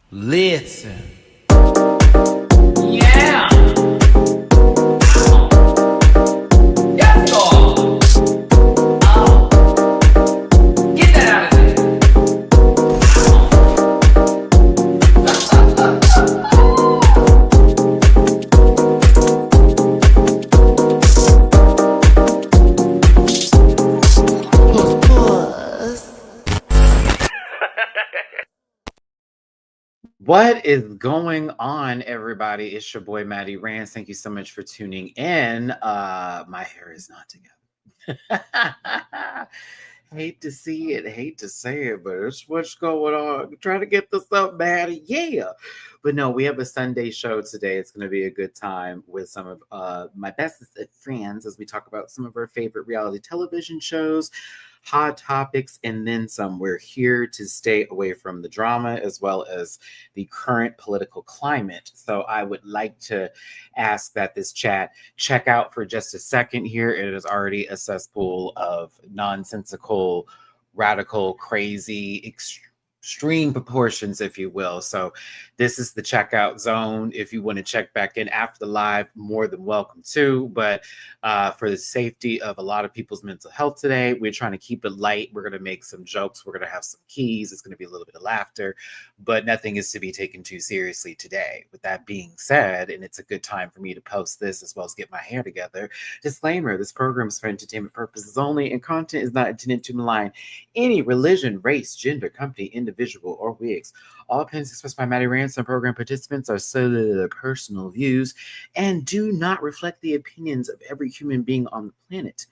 Listen. Yeah. Yes, God. Get that out of What is going on, everybody? It's your boy Matty Rants. Thank you so much for tuning in. My hair is not together. Hate to see it, hate to say it, but it's what's going on. Trying to get this up, Matty. Yeah. But no, we have a Sunday show today. It's going to be a good time with some of my bestest friends as we talk about some of our favorite reality television shows, hot topics, and then some. We're here to stay away from the drama as well as the current political climate. So I would like to ask that this chat check out for just a second here. It is already a cesspool of nonsensical, radical, crazy, extreme proportions, if you will. So this is the checkout zone. If you want to check back in after the live, more than welcome to. But for the safety of a lot of people's mental health today, we're trying to keep it light. We're going to make some jokes. We're going to have some keys. It's going to be a little bit of laughter, but nothing is to be taken too seriously today. With that being said, and it's a good time for me to post this as well as get my hair together. Disclaimer, this program is for entertainment purposes only, and content is not intended to malign any religion, race, gender, company, individual, or wigs. All opinions expressed by Matty Rants and program participants are solely their personal views and do not reflect the opinions of every human being on the planet.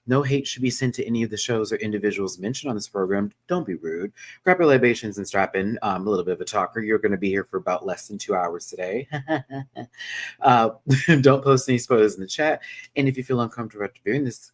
No hate should be sent to any of the shows or individuals mentioned on this program. Don't be rude. Grab your libations and strap in. A little bit of a talker. You're going to be here for about less than 2 hours today. uh, don't post any spoilers in the chat. And if you feel uncomfortable after doing this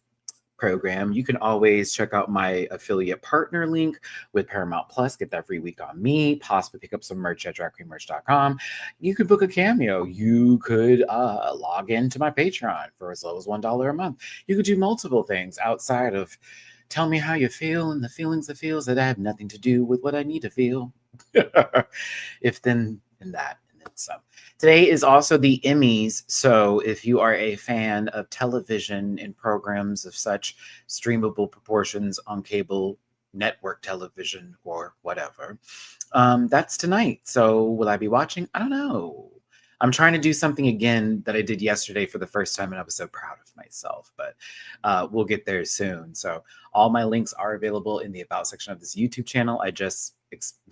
program, you can always check out my affiliate partner link with Paramount Plus. Get that free week on me, possibly pick up some merch at dragqueenmerch.com. You could book a cameo. You could log into my Patreon for as low as $1 a month. You could do multiple things outside of tell me how you feel and the feelings it feels that have nothing to do with what I need to feel. If then and that and then some. Today is also the Emmys, so if you are a fan of television and programs of such streamable proportions on cable network television or whatever, that's tonight. So will I be watching? I don't know. I'm trying to do something again that I did yesterday for the first time, and I was so proud of myself, but we'll get there soon. So all my links are available in the About section of this YouTube channel. I just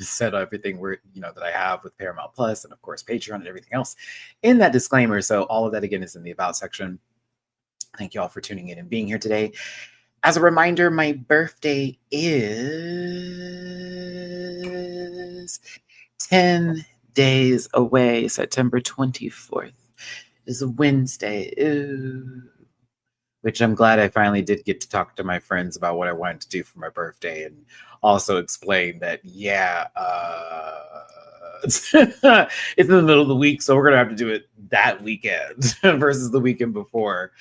said everything that I have with Paramount Plus and of course Patreon and everything else in that disclaimer. So all of that again is in the About section. Thank you all for tuning in and being here today. As a reminder, my birthday is 10 days away. September 24th is a Wednesday. Ooh. Which I'm glad I finally did get to talk to my friends about what I wanted to do for my birthday and also explain that, it's in the middle of the week, so we're going to have to do it that weekend versus the weekend before.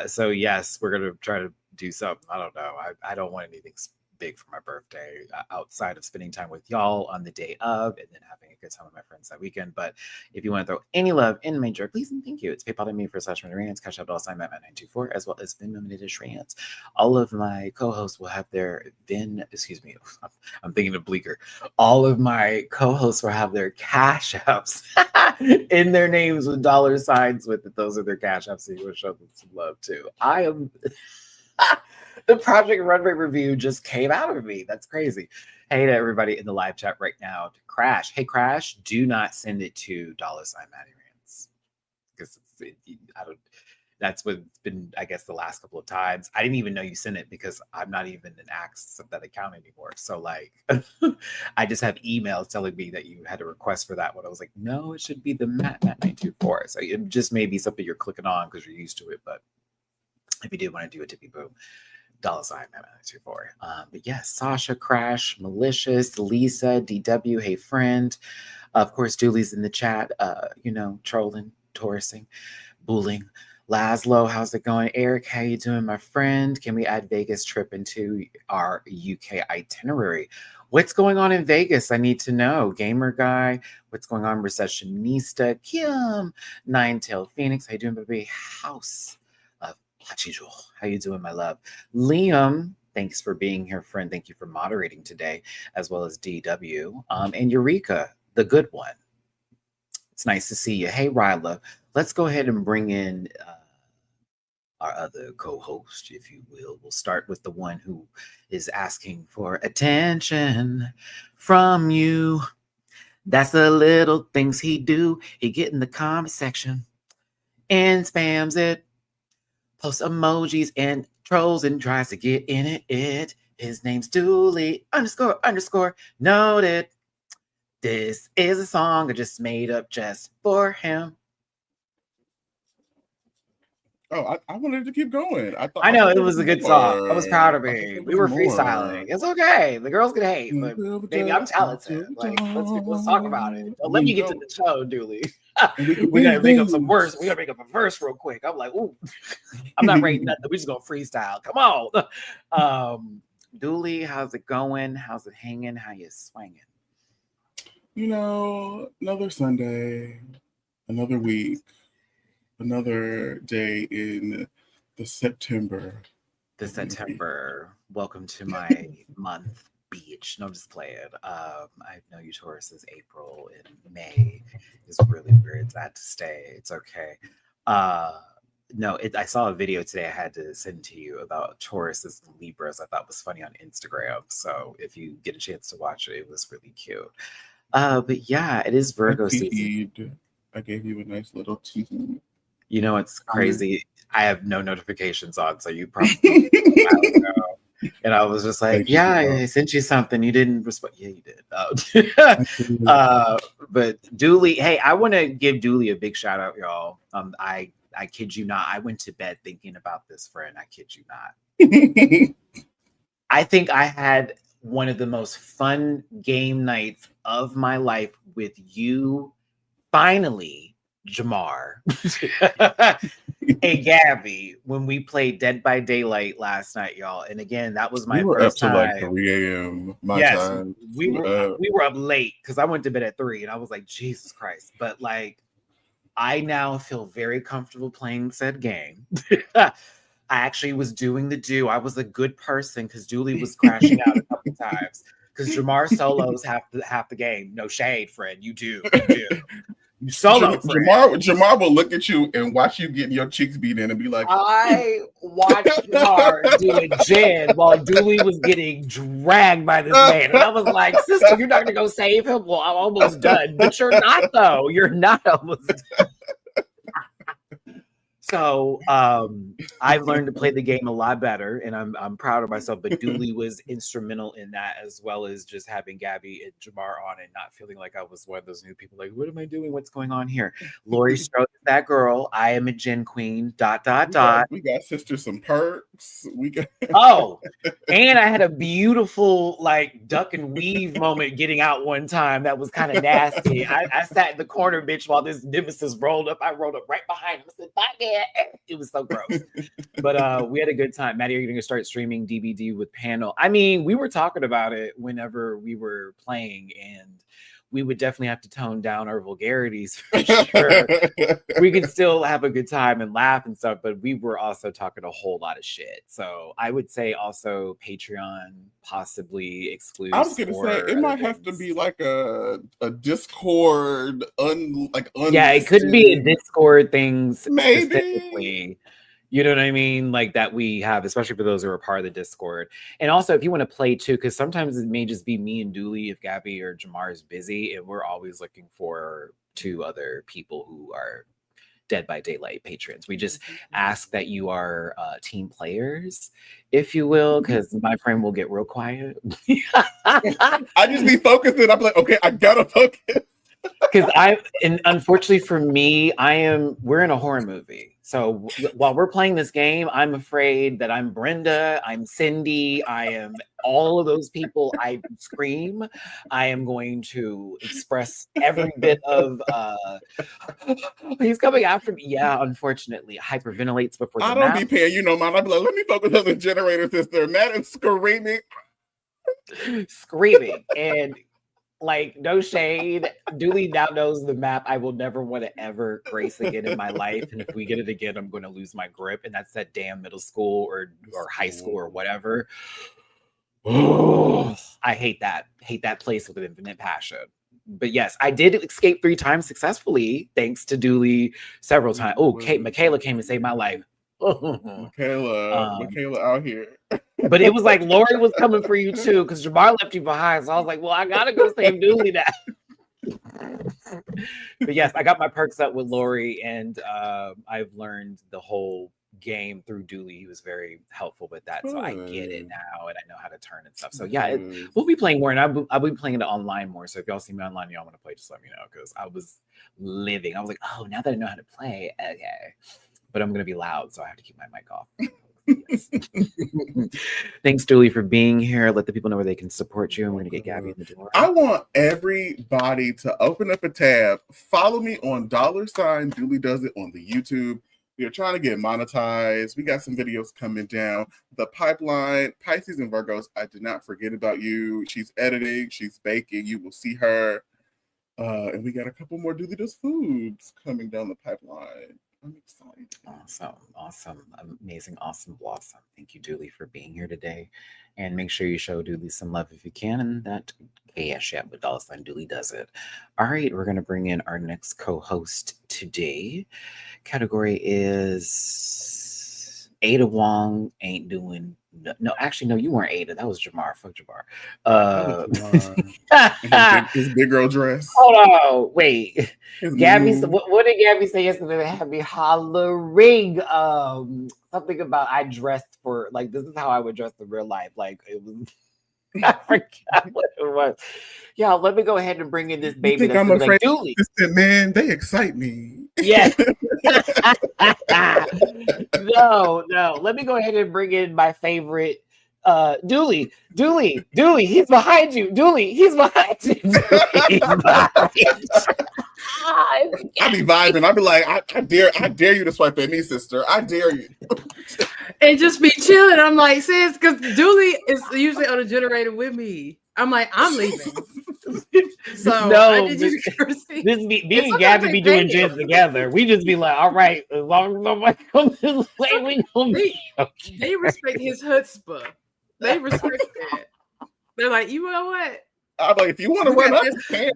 So yes, we're going to try to do something. I don't know. I don't want anything big for my birthday outside of spending time with y'all on the day of and then having a good time with my friends that weekend. But if you want to throw any love in my jar, please and thank you. It's PayPal.me for /MattyRants, Cash App $Matt924, as well as Venmo. All of my co-hosts will have their I'm thinking of Bleecker. All of my co-hosts will have their Cash Apps in their names with dollar signs with it. Those are their Cash Apps, so you will show them some love too. I am the Project Runway review just came out of me. That's crazy. Hey to everybody in the live chat right now. To Crash. Hey, Crash, do not send it to $MattyRants. Because that's what's been, I guess, the last couple of times. I didn't even know you sent it because I'm not even an access of that account anymore. So, like, I just have emails telling me that you had a request for that one. I was like, no, it should be the Matt924. So it just may be something you're clicking on because you're used to it. But if you did want to do a tippy boom, $Matt924. But yes, Sasha, Crash, Malicious, Lisa, DW, Hey Friend. Of course, Dulie's in the chat, trolling, Taurusing, bullying. Laszlo, how's it going? Eric, how you doing, my friend? Can we add Vegas trip into our UK itinerary? What's going on in Vegas? I need to know. Gamer Guy, what's going on? Recessionista, Kim, Nine-Tailed Phoenix, how you doing, baby? House of Hachijo, how you doing, my love? Liam, thanks for being here, friend. Thank you for moderating today, as well as DW. And Eureka, the good one. It's nice to see you. Hey, Ryla, let's go ahead and bring in our other co-host, if you will. We'll start with the one who is asking for attention from you. That's the little things he do. He get in the comment section and spams it, posts emojis and trolls and tries to get in it. His name's Dulie __ noted. This is a song I just made up just for him. Oh, I wanted to keep going. I know it was a good song. I was proud of me. We were freestyling. It's okay. The girls can hate, but baby, I'm talented. Like, let's talk about it. Let me get to the show, Dooley. We gotta make up some verse. We gotta make up a verse real quick. I'm like, ooh, I'm not writing nothing. We just gonna freestyle. Come on. Dooley, how's it going? How's it hanging? How you swinging? You know, another Sunday, another week. Another day in the September. Welcome to my month, beach. No, just play it. I know you Taurus is April and May is really where it's at to stay. It's okay. No, I saw a video today I had to send to you about Tauruses and Libras. I thought was funny on Instagram. So if you get a chance to watch it, it was really cute. But yeah, it is Virgo season. I gave you a nice little tease. You know, it's crazy. I have no notifications on, so you probably and I was just like, yeah, I sent you something. You didn't respond. Yeah, you did. But Dulie, hey, I want to give Dulie a big shout out, y'all. I kid you not. I went to bed thinking about this friend. I kid you not. I think I had one of the most fun game nights of my life with you. Finally, Jamar and Gabby when we played Dead by Daylight last night, y'all. And again, that was my first time. Up to like 3 a.m. my time. We were up late because I went to bed at 3 and I was like, Jesus Christ. But like, I now feel very comfortable playing said game. I actually was doing the do. I was a good person because Dulie was crashing out a couple times because Jamar solos half the game. No shade, friend. You do. You solo. Jamar will look at you and watch you getting your cheeks beat in and be like, I watched Jamar doing Jen while Dulie was getting dragged by this man. And I was like, sister, you're not going to go save him? Well, I'm almost done. But you're not, though. You're not almost done. So I've learned to play the game a lot better, and I'm proud of myself. But Dulie was instrumental in that, as well as just having Gabby and Jamar on and not feeling like I was one of those new people. Like, what am I doing? What's going on here? Lori Strode is that girl. I am a Gen Queen. ... We got sister some perks. We got and I had a beautiful like duck and weave moment getting out one time that was kind of nasty. I sat in the corner, bitch, while this nemesis rolled up. I rolled up right behind him. I said, bye, man. It was so gross. But we had a good time. Maddie, are you going to start streaming DVD with panel? I mean, we were talking about it whenever we were playing, and we would definitely have to tone down our vulgarities for sure. We could still have a good time and laugh and stuff, but we were also talking a whole lot of shit. So I would say also Patreon, possibly exclusive. I was gonna say it might have to be like a Discord, yeah, it could be a Discord things maybe. Specifically. You know what I mean? Like that we have, especially for those who are part of the Discord. And also if you want to play too, because sometimes it may just be me and Dulie if Gabby or Jamar is busy, and we're always looking for 2 other people who are Dead by Daylight patrons. We just ask that you are team players, if you will, because my friend will get real quiet. I just be focusing. I'm like, okay, I gotta focus. Because unfortunately for me, we're in a horror movie. So while we're playing this game, I'm afraid that I'm Brenda, I'm Cindy, I am all of those people. I scream. I am going to express every bit of, he's coming after me. Yeah, unfortunately, hyperventilates before the I don't be paying you no mind. I'd be like, let me focus on the generator sister. Mad and screaming. screaming. And like, no shade. Dulie now knows the map I will never want to ever grace again in my life. And if we get it again, I'm going to lose my grip. And that's that damn middle school or high school or whatever. Oh, I hate that. Hate that place with an infinite passion. But yes, I did escape 3 times successfully, thanks to Dulie several times. Oh, Michaela came and saved my life. Michaela out here. But it was like Lori was coming for you too, because Jamar left you behind. So I was like, well, I gotta go save Dulie now. But yes, I got my perks up with Lori, and I've learned the whole game through Dulie. He was very helpful with that. So I get it now, and I know how to turn and stuff. So yeah, we'll be playing more, and I'll be playing it online more. So if y'all see me online, y'all want to play, just let me know, because I was living. I was like, oh, now that I know how to play, okay. But I'm gonna be loud, so I have to keep my mic off. Yes. Thanks, Dulie, for being here. Let the people know where they can support you, and we're gonna get Gabby in the door. I want everybody to open up a tab. Follow me on $ Dulie Does It on the YouTube. We are trying to get monetized. We got some videos coming down the pipeline. Pisces and Virgos, I did not forget about you. She's editing, she's baking. You will see her. And we got a couple more Dulie Does Foods coming down the pipeline. I'm excited. Awesome. Amazing, awesome, blossom. Thank you, Dulie, for being here today. And make sure you show Dulie some love if you can. And that Cash App with $ Dulie Does It. All right, we're going to bring in our next co-host today. Category is Ada Wong ain't doing. No, actually, no, you weren't Ada. That was Jamar. Fuck Jamar. His big girl dress. Hold on, wait. Gabby, what did Gabby say yesterday? They had me hollering. Something about I dressed for, like, this is how I would dress in real life. Like, it was. I forgot what it was. Yeah, let me go ahead and bring in this baby. That's I'm afraid, like, Dulie. Man, they excite me. Yes. No. Let me go ahead and bring in my favorite. Dulie, he's behind you. Dulie, he's behind you. I be vibing. I be like, I dare you to swipe at me, sister. I dare you. And just be chilling. I'm like, sis, because Dulie is usually on a generator with me. I'm like, I'm leaving. So no, I did you this me and Gabby be doing jizz together. We just be like, all right, as long as nobody comes this way, we gonna be okay. They respect his chutzpah. They respect that. They're like, you know what? I'm like, if you want to run up, you can.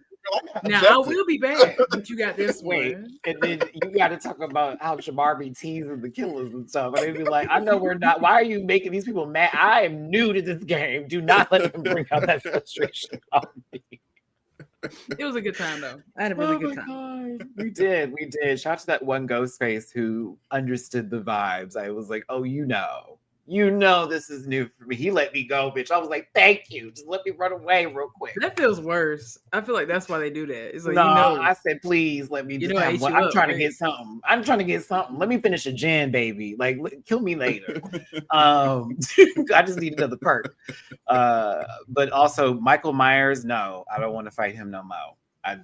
Now I will be back, but you got this one. And then you got to talk about how Jamar be teasing the killers and stuff. And they'd be like, I know we're not. Why are you making these people mad? I am new to this game. Do not let them bring out that frustration on me. It was a good time though. I had a really good time. God. We did. Shout out to that one ghost face who understood the vibes. I was like, oh, you know this is new for me. He let me go, bitch. I was like, thank you. Just let me run away real quick. That feels worse. I feel like that's why they do that. It's like, no, I said, please let me. I'm trying to get something. Let me finish a gin, baby. Like, kill me later. I just need another perk. But also, Michael Myers, no, I don't want to fight him no more.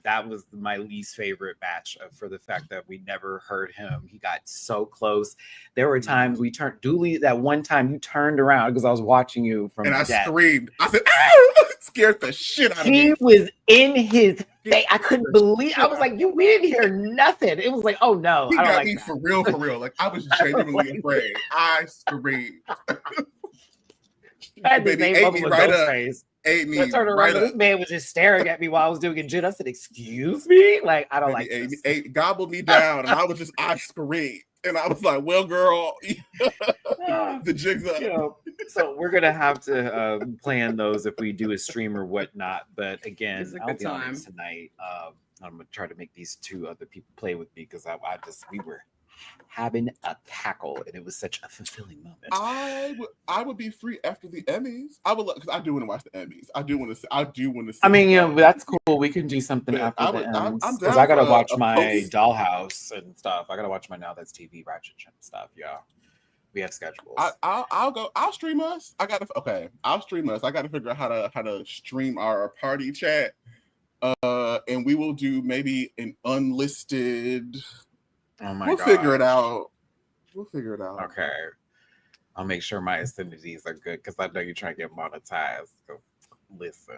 That was my least favorite match for the fact that we never heard him. He got so close. There were times we turned Dulie. That one time you turned around because I was watching you from. And I death. Screamed. I said, "Ah!" Scared the shit out of me. He was in his face. I couldn't believe. I was like, we didn't hear nothing. It was like, oh no, he I don't got like me that. for real. Like I was genuinely afraid. I screamed. Baby ate me right up. Ate me. I turned around. This man was just staring at me while I was doing a jit. I said, "Excuse me." Like I don't like this. Gobbled me down, and I screamed, and I was like, "Well, girl, the jig's up." So we're gonna have to plan those if we do a stream or whatnot. But again, I'll be honest tonight. I'm gonna try to make these 2 other people play with me because we were having a cackle, and it was such a fulfilling moment. I would be free after the Emmys. I would, because I do want to watch the Emmys. I do want to see. I mean, that's cool. We can do something after the Emmys because I gotta watch my Dollhouse and stuff. I gotta watch my Now That's TV Ratchet and stuff. Yeah, we have schedules. I'll stream us. I'll stream us. I gotta figure out how to stream our party chat. And we will do maybe an unlisted. Oh my God. We'll figure it out. Okay. I'll make sure my affinities are good because I know you're trying to get monetized. So listen,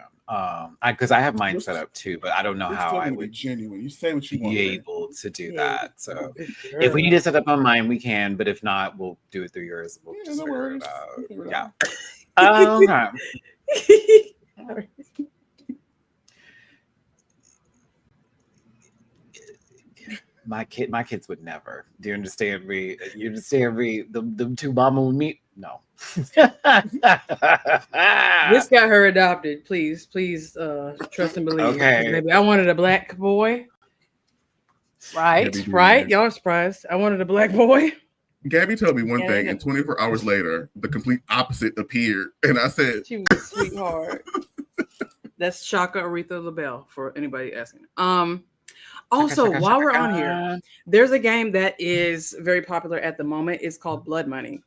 because I have mine set up too, but I don't know You're how still I gonna be would genuine. You say what you want. be man. able to do Yeah. that. So if we need to set up on mine, we can. But if not, we'll do it through yours. We'll Yeah, just no figure worries. it out. We'll figure it Yeah. out. Okay. My kids would never. Do you understand me? You understand me? The two mama with me? No. This got her adopted. Please, trust and believe. Okay. Baby, I wanted a black boy. Right, Gabby right. did. Y'all are surprised. I wanted a black boy. Gabby told me one Yeah, thing, I and 24 hours later, the complete opposite appeared. And I said, She was a sweetheart. That's Shaka Aretha LaBelle for anybody asking. Also, Shaka, while we're shaka. on here, there's a game that is very popular at the moment. It's called Blood Money.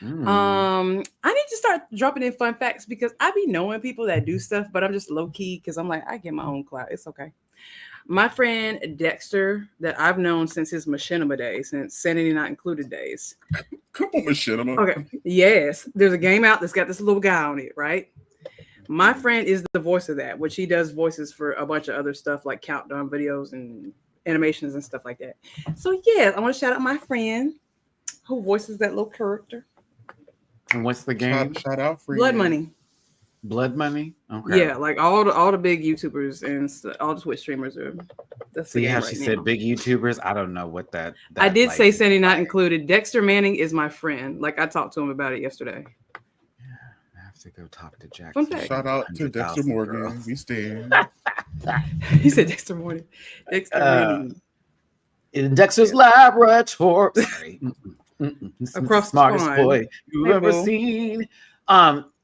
I need to start dropping in fun facts because I be knowing people that do stuff, but I'm just low key because I'm like, I get my own clout. It's okay. My friend Dexter, that I've known since his machinima days, since Sanity Not Included days. come on, Machinima. Okay. Yes. There's a game out that's got this little guy on it, right? My friend is the voice of that, which he does voices for a bunch of other stuff like countdown videos and animations and stuff like that. So yeah, I want to shout out my friend who voices that little character. And what's the game? Shout out for Blood Money. Blood Money? Okay. Yeah, like all the big YouTubers and all the Twitch streamers are. That's the See game how right she now. said big YouTubers? I don't know what that I did say like, Sandy Not like. Included. Dexter Manning is my friend. Like I talked to him about it yesterday. I have to go talk to Jack. Fun fact. Shout out to Dexter 100,000 Morgan. girls. We stand. He said Dexter Morning. Dexter Manning. In Dexter's laboratory. Sorry. He's Across the smartest the spine. boy you've Hey, ever boo. seen.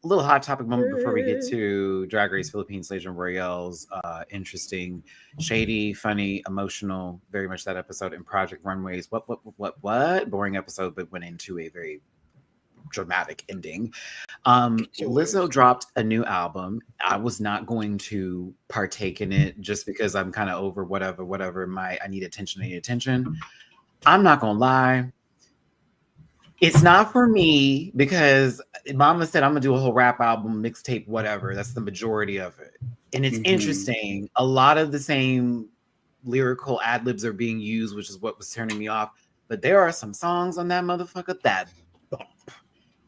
Little hot topic moment before we get to Drag Race Philippines Legend Royale's interesting, shady, funny, emotional, very much that episode in Project Runway's what boring episode, but went into a very dramatic ending. Lizzo dropped a new album. I was not going to partake in it just because I'm kind of over whatever I need attention. I'm not gonna lie. It's not for me because Mama said I'm gonna do a whole rap album, mixtape, whatever. That's the majority of it. And it's interesting. A lot of the same lyrical ad libs are being used, which is what was turning me off. But there are some songs on that motherfucker that bump.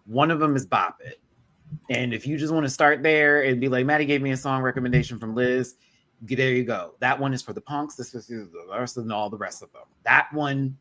One of them is Bop It. And if you just want to start there and be like, Matty gave me a song recommendation from Liz, there you go. That one is for the punks. This is the rest and all the rest of them. That one.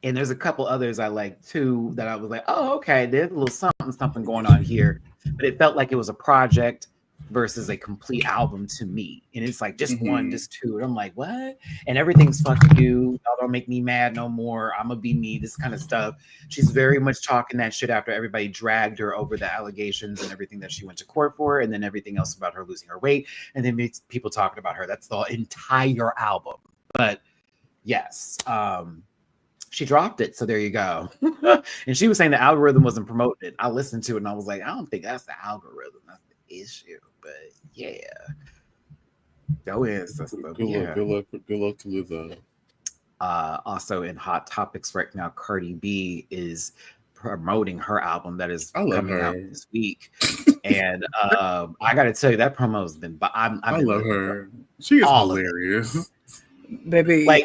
And there's a couple others I like too that I was like, oh, okay, there's a little something going on here. But it felt like it was a project versus a complete album to me. And it's like just one, just two. And I'm like, what? And everything's fuck you. Y'all don't make me mad no more. I'm gonna be me, this kind of stuff. She's very much talking that shit after everybody dragged her over the allegations and everything that she went to court for, and then everything else about her losing her weight, and then people talking about her. That's the entire album. But yes, she dropped it, so there you go. And she was saying the algorithm wasn't promoting it. I listened to it and I was like, I don't think that's the algorithm, that's the issue. But yeah, go in, sister. Good Yeah. luck to Lizzo. Also in hot topics right now, Cardi B is promoting her album that is I love coming out her. this week. And I gotta tell you, that promo's been, but I love her. She is all of hilarious. Baby. like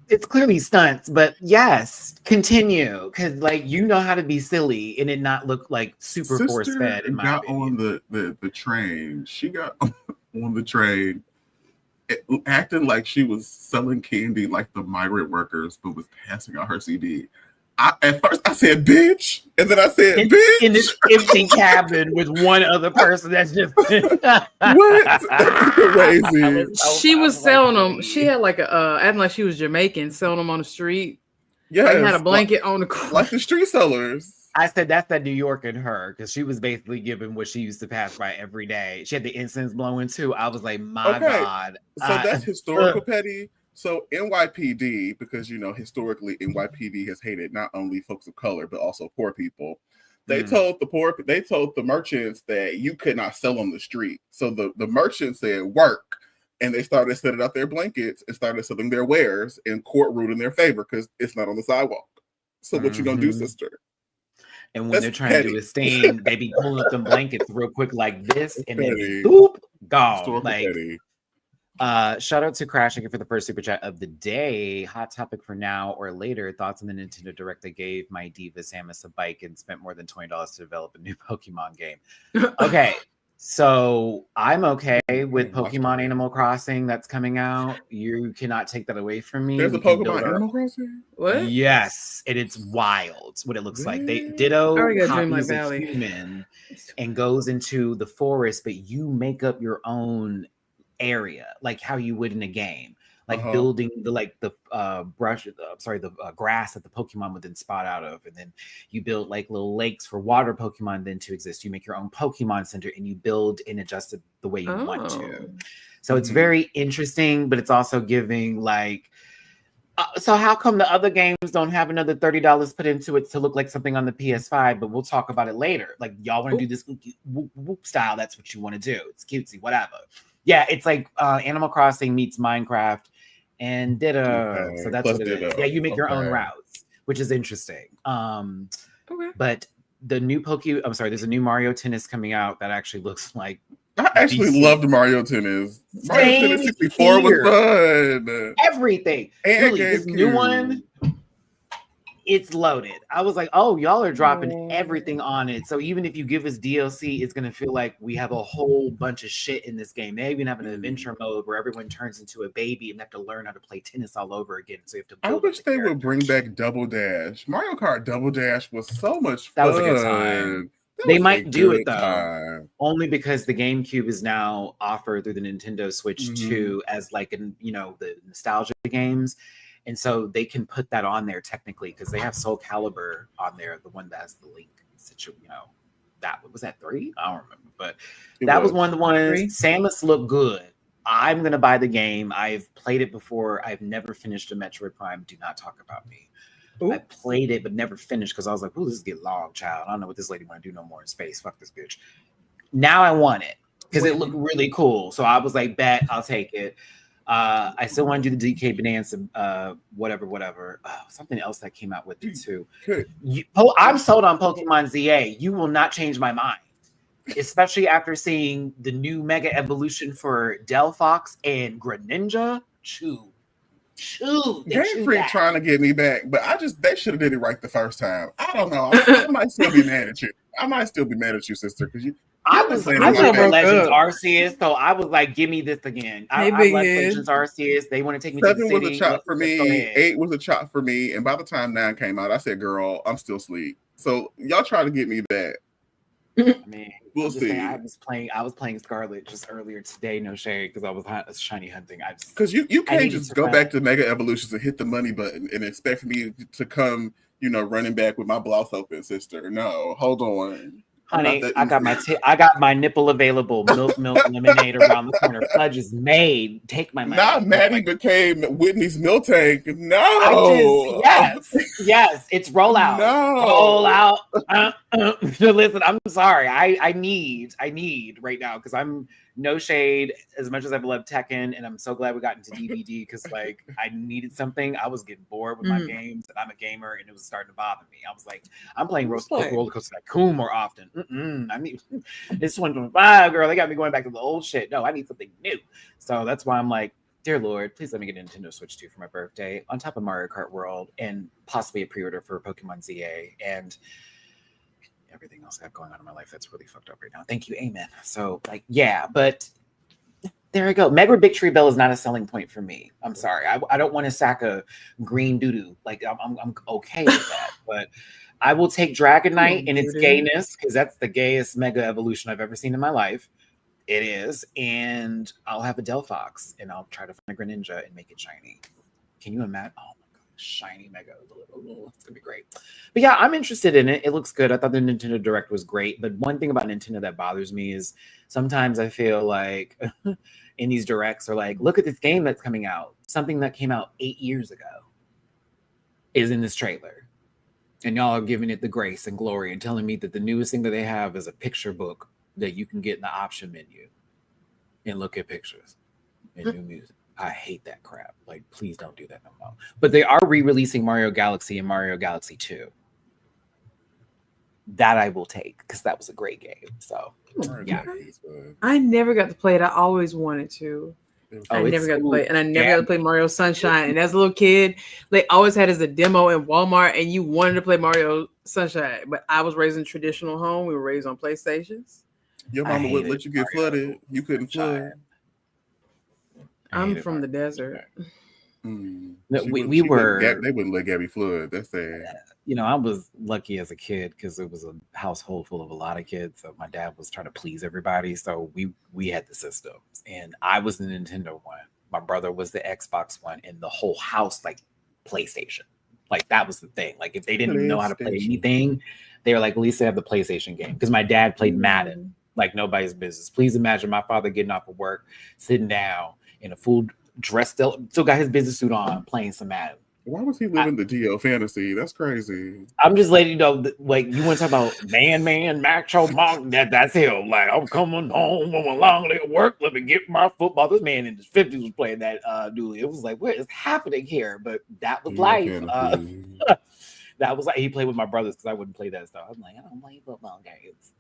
it's clearly stunts, but yes, continue, because like you know how to be silly and it not look like super force fed. In my got opinion. on the train. She got on the train, acting like she was selling candy like the migrant workers, but was passing out her CD. At first I said bitch, and then I said bitch in this empty cabin with one other person that's just what? That's crazy. She was selling them. She had like a acting like she was Jamaican, selling them on the street. Yeah, Like had a blanket on the corner. like the street sellers. I said that's that New York in her, because she was basically giving what she used to pass by every day. She had the incense blowing too. I was like, my God. So that's historical petty. So NYPD, because you know historically NYPD has hated not only folks of color but also poor people. They told the merchants that you could not sell on the street. So the merchants said work, and they started setting out their blankets and started selling their wares, and court ruled in their favor because it's not on the sidewalk. So what you gonna do, sister? And when That's they're trying to do petty. a stain, they be pulling up them blankets real quick like this, and then Petty. be boop, gone. Historical Like, petty. shout out to Crash again for the first super chat of the day. Hot topic for now or later. Thoughts on the Nintendo Direct that gave my diva Samus a bike and spent more than $20 to develop a new Pokemon game. Okay, so I'm okay with Pokemon Animal Crossing that's coming out. You cannot take that away from me. There's a We can build Pokemon our- Animal Crossing? What? Yes, and it's wild what it looks like. They What? ditto I already got Dreamlight copies of Valley. human and goes into the forest, but you make up your own area, like how you would in a game, like building the grass that the Pokemon would then spot out of, and then you build like little lakes for water Pokemon then to exist. You make your own Pokemon Center and you build and adjust it the way you want to. So it's very interesting, but it's also giving like. So how come the other games don't have another $30 put into it to look like something on the PS5? But we'll talk about it later. Like y'all want to do this whoop style? That's what you want to do. It's cutesy, whatever. Yeah, it's like Animal Crossing meets Minecraft and Ditto. Okay. So that's Plus what it Ditto. is. Yeah, you make your own Okay. routes, which is interesting. Okay. But the new there's a new Mario Tennis coming out that actually looks like. I actually decent. loved Mario Tennis. Mario Same Tennis 64 here. was fun. Everything. And Really, this new GameCube. one, it's loaded. I was like, oh, y'all are dropping everything on it. So even if you give us DLC, it's gonna feel like we have a whole bunch of shit in this game. They even have an adventure mode where everyone turns into a baby and have to learn how to play tennis all over again. So you have to. I Build wish up the they would character. bring back Double Dash. Mario Kart Double Dash was so much fun. That was a good time. That They was a might do it good though, time. only because the GameCube is now offered through the Nintendo Switch 2 as like the nostalgia games. And so they can put that on there technically because they have Soul Calibur on there, the one that's the Link situation. That was that 3? I don't remember, but that was one of the ones. 3? Samus looked good. I'm gonna buy the game. I've played it before. I've never finished a Metroid Prime. Do not talk about me. Ooh. I played it but never finished because I was like, "Oh, this is getting long, child. I don't know what this lady want to do no more in space. Fuck this bitch." Now I want it because it looked really cool. So I was like, "Bet I'll take it." I still want to do the DK Bonanza, whatever. Something else that came out with it too. I'm sold on Pokemon ZA. You will not change my mind, especially after seeing the new Mega Evolution for Delphox and Greninja. Game Freak trying to get me back, but they should have did it right the first time. I don't know. I might still be mad at you. I might still be mad at you, sister, because I was Legends Arceus, so I was like, give me this again. I like Legends Arceus. They want to take me 7 to the city. was a chop for me. 8 was a chop for me. And by the time 9 came out, I said, girl, I'm still asleep. So y'all try to get me back. I mean, we'll see. I was playing Scarlet just earlier today, no shade, because I was shiny hunting. Because you can't just go back to Mega Evolutions and hit the money button and expect me to come, running back with my blouse open, sister. No, hold on. Honey, I got my nipple available. Milk, lemonade around the corner. Fudge is made. Take my money. Now Maddie became Whitney's milk tank. No. Yes. It's roll out. No. Roll out. Listen, I'm sorry. I need right now because I'm no shade as much as I've loved Tekken, and I'm so glad we got into DVD because like I needed something. I was getting bored with my games, and I'm a gamer, and it was starting to bother me. I was like, I'm playing Roller Coaster Tycoon more often. I need this 1.5, girl. They got me going back to the old shit. No, I need something new. So that's why I'm like, dear Lord, please let me get a Nintendo Switch 2 for my birthday, on top of Mario Kart World, and possibly a pre-order for Pokemon ZA and everything else I got going on in my life that's really fucked up right now. Thank you, amen. So like, yeah, but there we go. Mega Victory Bell is not a selling point for me. I'm sorry. I don't want to sack a green doo-doo. Like I'm okay with that, but I will take Dragonite and its gayness because that's the gayest Mega Evolution I've ever seen in my life. It is, and I'll have a Delphox and I'll try to find a Greninja and make it shiny. Can you imagine? Oh my god, shiny Mega! It's gonna be great. But yeah, I'm interested in it. It looks good. I thought the Nintendo Direct was great. But one thing about Nintendo that bothers me is sometimes I feel like in these directs are like, look at this game that's coming out. Something that came out 8 years ago is in this trailer. And y'all are giving it the grace and glory and telling me that the newest thing that they have is a picture book that you can get in the option menu and look at pictures and new music. I hate that crap. Like, please don't do that no more. But they are re-releasing Mario Galaxy and Mario Galaxy 2. that I will take because that was a great game. So yeah. I never got to play it. I always wanted to. I never got to play it. And I never got to play Mario Sunshine. And as a little kid, they always had as a demo in Walmart and you wanted to play Mario Sunshine. But I was raised in a traditional home. We were raised on PlayStations. Your mama wouldn't let you get flooded. You couldn't flood. I'm from the desert. We were. They wouldn't let Gabby flood. That's sad. You know, I was lucky as a kid because it was a household full of a lot of kids. So my dad was trying to please everybody. So we had the systems, and I was the Nintendo one. My brother was the Xbox one, and the whole house like PlayStation. Like that was the thing. Like if they didn't know how to play anything, they were like, at least they have the PlayStation game. Because my dad played Madden like nobody's business. Please imagine my father getting off of work, sitting down in a full dressed, still got his business suit on, playing some Madden. Why was he living the DL fantasy? That's crazy. I'm just letting you know, like, you want to talk about man, macho monk, that's him. Like, I'm coming home on a long day of work. Let me get my football. This man in his 50s was playing that Dulie. It was like, what is happening here? But that was life. That was like, he played with my brothers because I wouldn't play that stuff. I'm like, I don't play football games.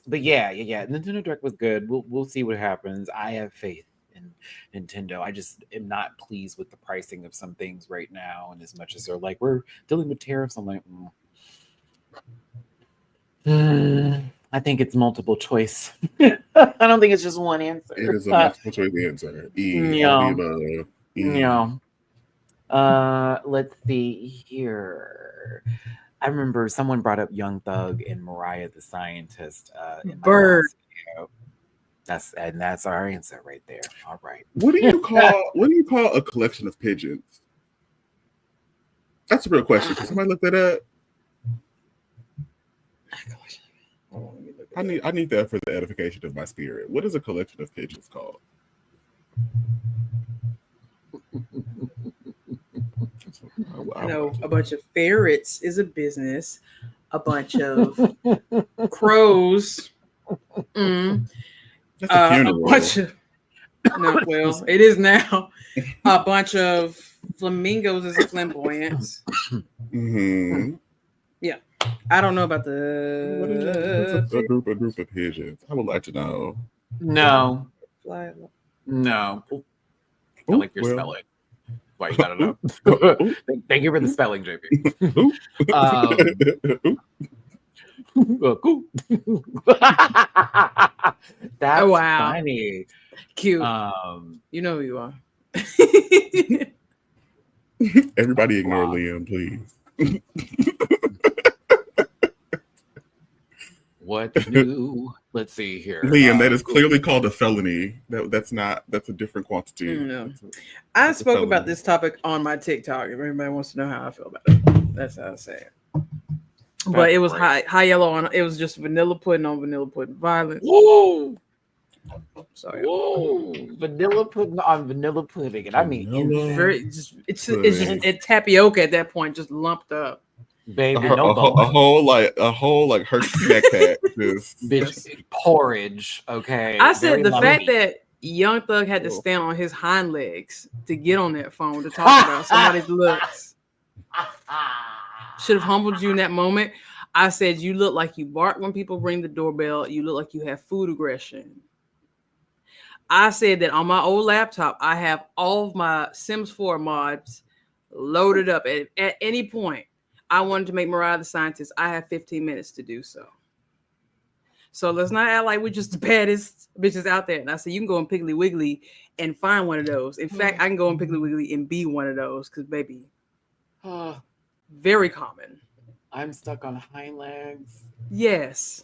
But yeah. Nintendo Direct was good. We'll see what happens. I have faith in Nintendo. I just am not pleased with the pricing of some things right now. And as much as they're like, we're dealing with tariffs, I'm like, I think it's multiple choice. I don't think it's just one answer. It is a multiple choice answer. Let's see here. I remember someone brought up Young Thug and Mariah the Scientist. Bird. That's our answer right there. All right. What do you call a collection of pigeons? That's a real question. Can somebody look that up? I need that for the edification of my spirit. What is a collection of pigeons called? I know a bunch of ferrets is a business. A bunch of crows. That's a funeral. A bunch of, no, well, it is now. A bunch of flamingos is a flamboyance. Yeah, I don't know about the a group of pigeons. I would like to know. No. Fly. No. I like your spelling. Why you gotta know? Thank you for the spelling, JP. That's funny. Cute. You know who you are. Everybody ignore Liam, please. What new? Let's see here. Liam, that is clearly called a felony. That's a different quantity. No. I spoke about this topic on my TikTok. If anybody wants to know how I feel about it, that's how I say it. But it was high yellow on. It was just vanilla pudding on vanilla pudding violence. Whoa! Sorry. Whoa! Vanilla pudding on vanilla pudding, and I mean, it's tapioca at that point, just lumped up. Baby, a whole Hershey snack pack. Bitch, porridge. Okay. I said the fact that Young Thug had to stand on his hind legs to get on that phone to talk about somebody's looks should have humbled you in that moment. I said you look like you bark when people ring the doorbell. You look like you have food aggression. I said that on my old laptop, I have all of my Sims 4 mods loaded up. At any point, I wanted to make Mariah the Scientist. I have 15 minutes to do so. So let's not act like we're just the baddest bitches out there. And I said, you can go in Piggly Wiggly and find one of those. In fact, I can go in Piggly Wiggly and be one of those because, baby, very common. I'm stuck on hind legs. Yes.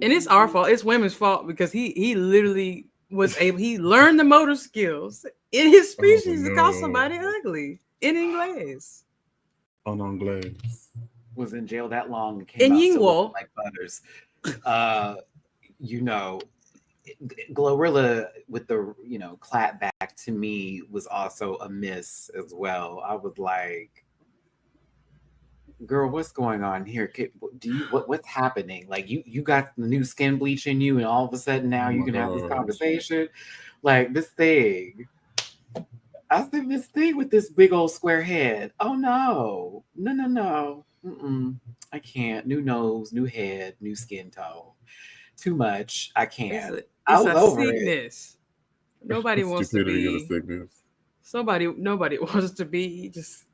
And it's our fault. It's women's fault because he literally was able, he learned the motor skills in his species to call somebody ugly in English. En anglais. Was in jail that long and came out Yingwell. Like butters. Glorilla with the clap back to me was also a miss as well. I was like, girl, what's going on here? What's happening? Like you got the new skin bleach in you, and all of a sudden now you can have this conversation. Like this thing. I said this thing with this big old square head. Oh no. I can't. New nose, new head, new skin tone. Too much. I can't. I It's was a over it. sickness. Nobody wants to Stupidity and a be. sickness. Nobody wants to be just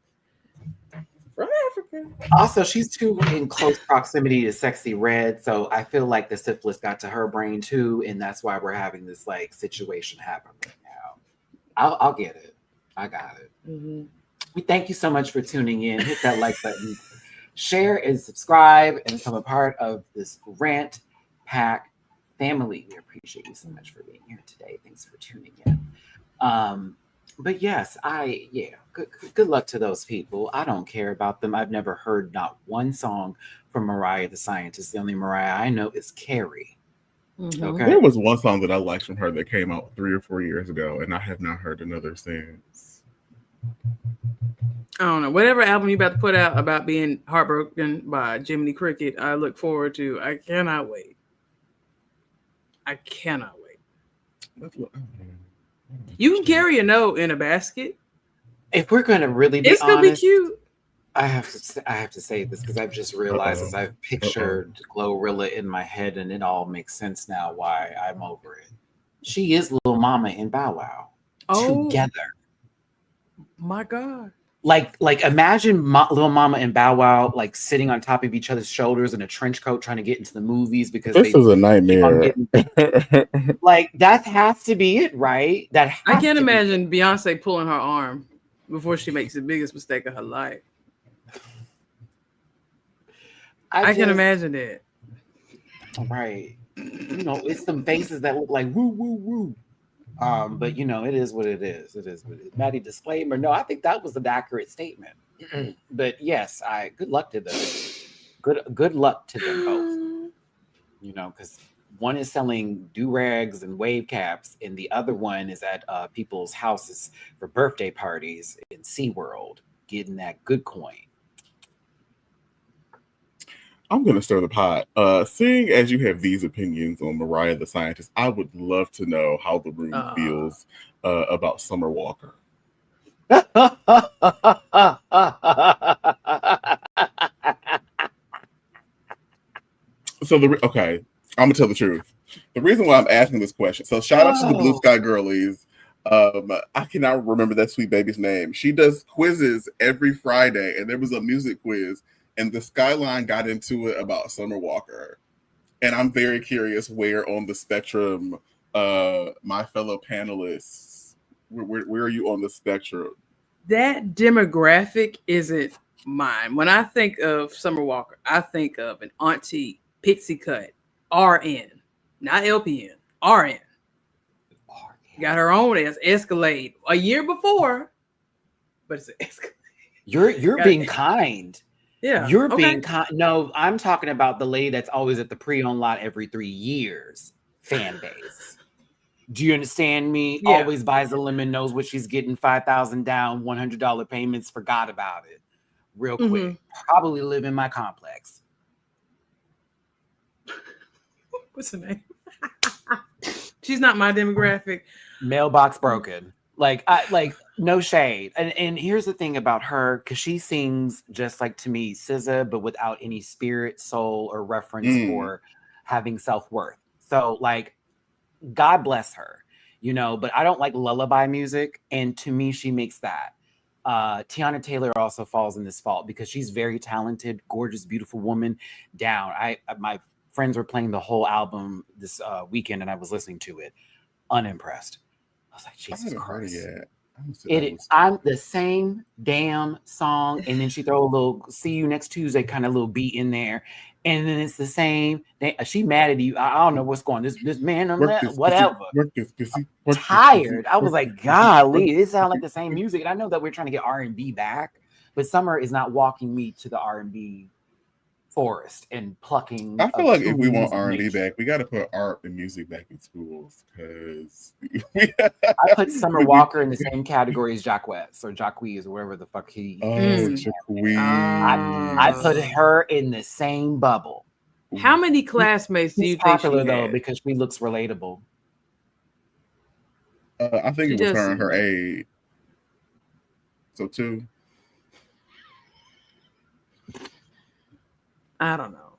from Africa. Also, she's too in close proximity to Sexy Red, so I feel like the syphilis got to her brain too, and that's why we're having this like situation happen right now. I'll get it. I got it. Mm-hmm. We thank you so much for tuning in. Hit that like button, share and subscribe, and become a part of this rant pack family. We appreciate you so much for being here today. Thanks for tuning in. But yes, good luck to those people. I don't care about them. I've never heard not one song from Mariah the Scientist. The only Mariah I know is Carrie. Mm-hmm. Okay. There was one song that I liked from her that came out 3 or 4 years ago, and I have not heard another since. I don't know. Whatever album you about to put out about being heartbroken by Jiminy Cricket, I look forward to. I cannot wait. I cannot wait. You can carry a note in a basket. If we're gonna really be It's gonna honest, be cute. I have to say this because I've just realized as I've pictured Glorilla in my head, and it all makes sense now why I'm over it. She is Lil Mama and Bow Wow together. My God. Like imagine Lil Mama and Bow Wow like sitting on top of each other's shoulders in a trench coat trying to get into the movies because This is a nightmare. like that has to be it, right? I can't imagine Beyonce pulling her arm before she makes the biggest mistake of her life. I can imagine it. Right. You know, it's some faces that look like woo woo woo. But you know, it is what it is. It is what it is. Matty, disclaimer. No, I think that was an accurate statement. But yes, good luck to them. Good luck to them both. You know, because one is selling do-rags and wave caps, and the other one is at people's houses for birthday parties in SeaWorld, getting that good coin. I'm going to stir the pot. Seeing as you have these opinions on Mariah the Scientist, I would love to know how the room feels about Summer Walker. So okay, I'm gonna tell the truth. The reason why I'm asking this question. So shout out to the Blue Sky Girlies. I cannot remember that sweet baby's name. She does quizzes every Friday, and there was a music quiz, and the Skyline got into it about Summer Walker. And I'm very curious where on the spectrum, my fellow panelists, where are you on the spectrum? That demographic isn't mine. When I think of Summer Walker, I think of an auntie pixie cut, RN, not LPN, RN. Got her own as Escalade a year before, but it's an Escalade. You're being kind. Yeah. You're being kind. No, I'm talking about the lady that's always at the pre-owned lot every 3 years fan base. Do you understand me? Yeah. Always buys a lemon, knows what she's getting, 5,000 down, $100 payments, forgot about it real quick. Probably live in my complex. What's her name? She's not my demographic. Mailbox broken. Like no shade. And here's the thing about her, because she sings just like to me, SZA, but without any spirit, soul, or reference for having self-worth. So like, God bless her, you know, but I don't like lullaby music. And to me, she makes that. Tiana Taylor also falls in this fault because she's very talented, gorgeous, beautiful woman. Down. My friends were playing the whole album this weekend, and I was listening to it. Unimpressed. I was like, Jesus Christ. I'm the same damn song, and then she throw a little "See You Next Tuesday" kind of little beat in there, and then it's the same. She mad at you. I don't know what's going on. This man, whatever. Tired. I was like, golly, it sounds like the same music, and I know that we're trying to get R&B back, but Summer is not walking me to the R&B forest and plucking. I feel like if we want R&B back, we got to put art and music back in schools, because I put Summer Walker in the same category as Jacquees or whatever the fuck he. Jacquees. I put her in the same bubble. How many classmates do you think popular she though had? because she looks relatable. I think it was her and her aide. So 2. I don't know.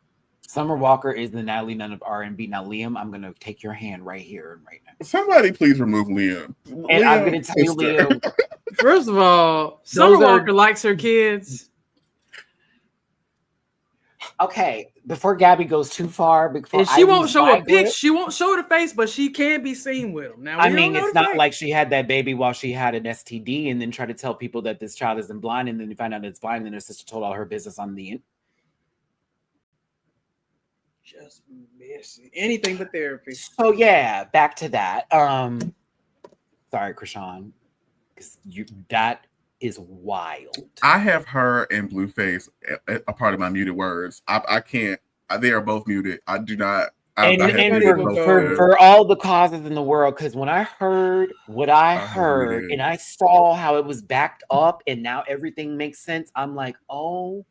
Summer Walker is the Natalie Nunn of R&B. Now, Liam, I'm going to take your hand right here and right now. Somebody please remove Liam. And I'm going to tell you, Liam. First of all, Summer Walker likes her kids. Okay, before Gabby goes too far, and she won't show a pic. She won't show the face, but she can be seen with him. Now, I mean, it's not like she had that baby while she had an STD and then try to tell people that this child isn't blind, and then you find out it's blind, and then her sister told all her business on the just messy. Anything but therapy. So yeah, back to that. Sorry, Krishan, because that is wild. I have her and Blueface a part of my muted words. I can't. They are both muted. I do not. For all the causes in the world, because when I heard what I heard and I saw how it was backed up and now everything makes sense, I'm like, oh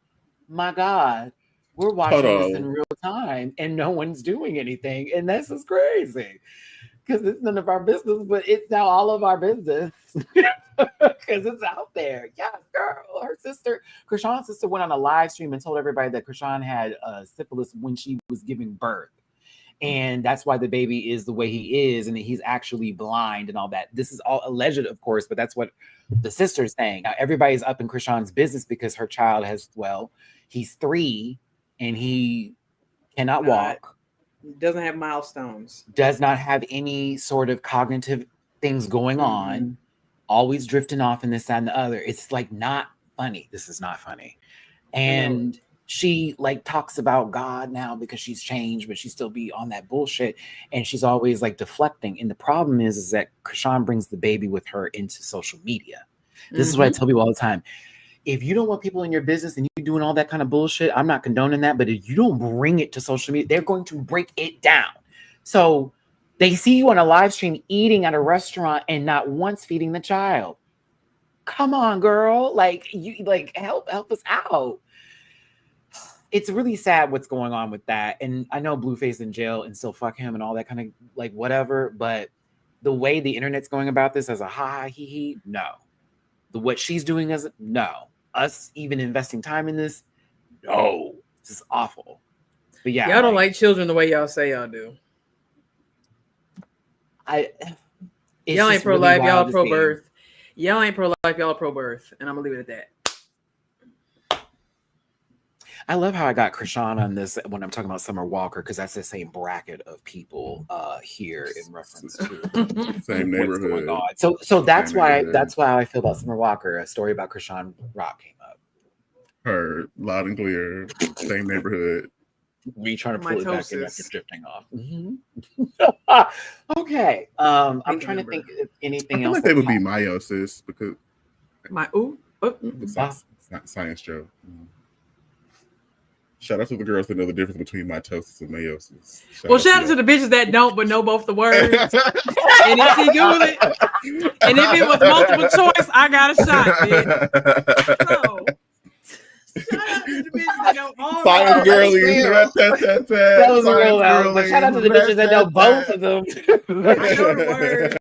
my God, we're watching this in real time and no one's doing anything. And this is crazy because it's none of our business, but it's now all of our business. Because it's out there. Yeah, girl. Her sister, Krishan's sister, went on a live stream and told everybody that Krishan had syphilis when she was giving birth. And that's why the baby is the way he is, and he's actually blind and all that. This is all alleged, of course, but that's what the sister's saying. Now, everybody's up in Krishan's business because her child he's 3 and he cannot walk. Doesn't have milestones. Does not have any sort of cognitive things going on. Always drifting off in this, that, and the other. It's like not funny. This is not funny. And she like talks about God now because she's changed, but she still be on that bullshit. And she's always like deflecting. And the problem is that Krishan brings the baby with her into social media. This is what I tell people all the time. If you don't want people in your business and you're doing all that kind of bullshit, I'm not condoning that. But if you don't bring it to social media, they're going to break it down. So they see you on a live stream eating at a restaurant and not once feeding the child. Come on, girl. Like, you like help us out. It's really sad what's going on with that. And I know Blueface in jail and still fuck him and all that kind of like whatever. But the way the internet's going about this as a ha he he, no. What she's doing as no. Us even investing time in this, no. This is awful. But yeah. Y'all don't like children the way y'all say y'all do. Y'all ain't pro-life, y'all pro-birth. Y'all ain't pro-life, y'all pro-birth. And I'm going to leave it at that. I love how I got Krishan on this when I'm talking about Summer Walker, because that's the same bracket of people here in reference to same neighborhood. So that's why I feel about Summer Walker. A story about Krishan Rock came up. Heard loud and clear. Same neighborhood. We trying to pull it back in after drifting off. Okay. I'm trying to think if anything else. I feel like they would be meiosis because Science Joe. Shout out to the girls that know the difference between mitosis and meiosis. Shout out to the bitches that don't but know both the words. And if she Google it, and if it was multiple choice, I got a shot, bitch. So, shout out to the bitches that know all Science girlies. That was real loud. But shout out to the bitches that know both of them. I know the word.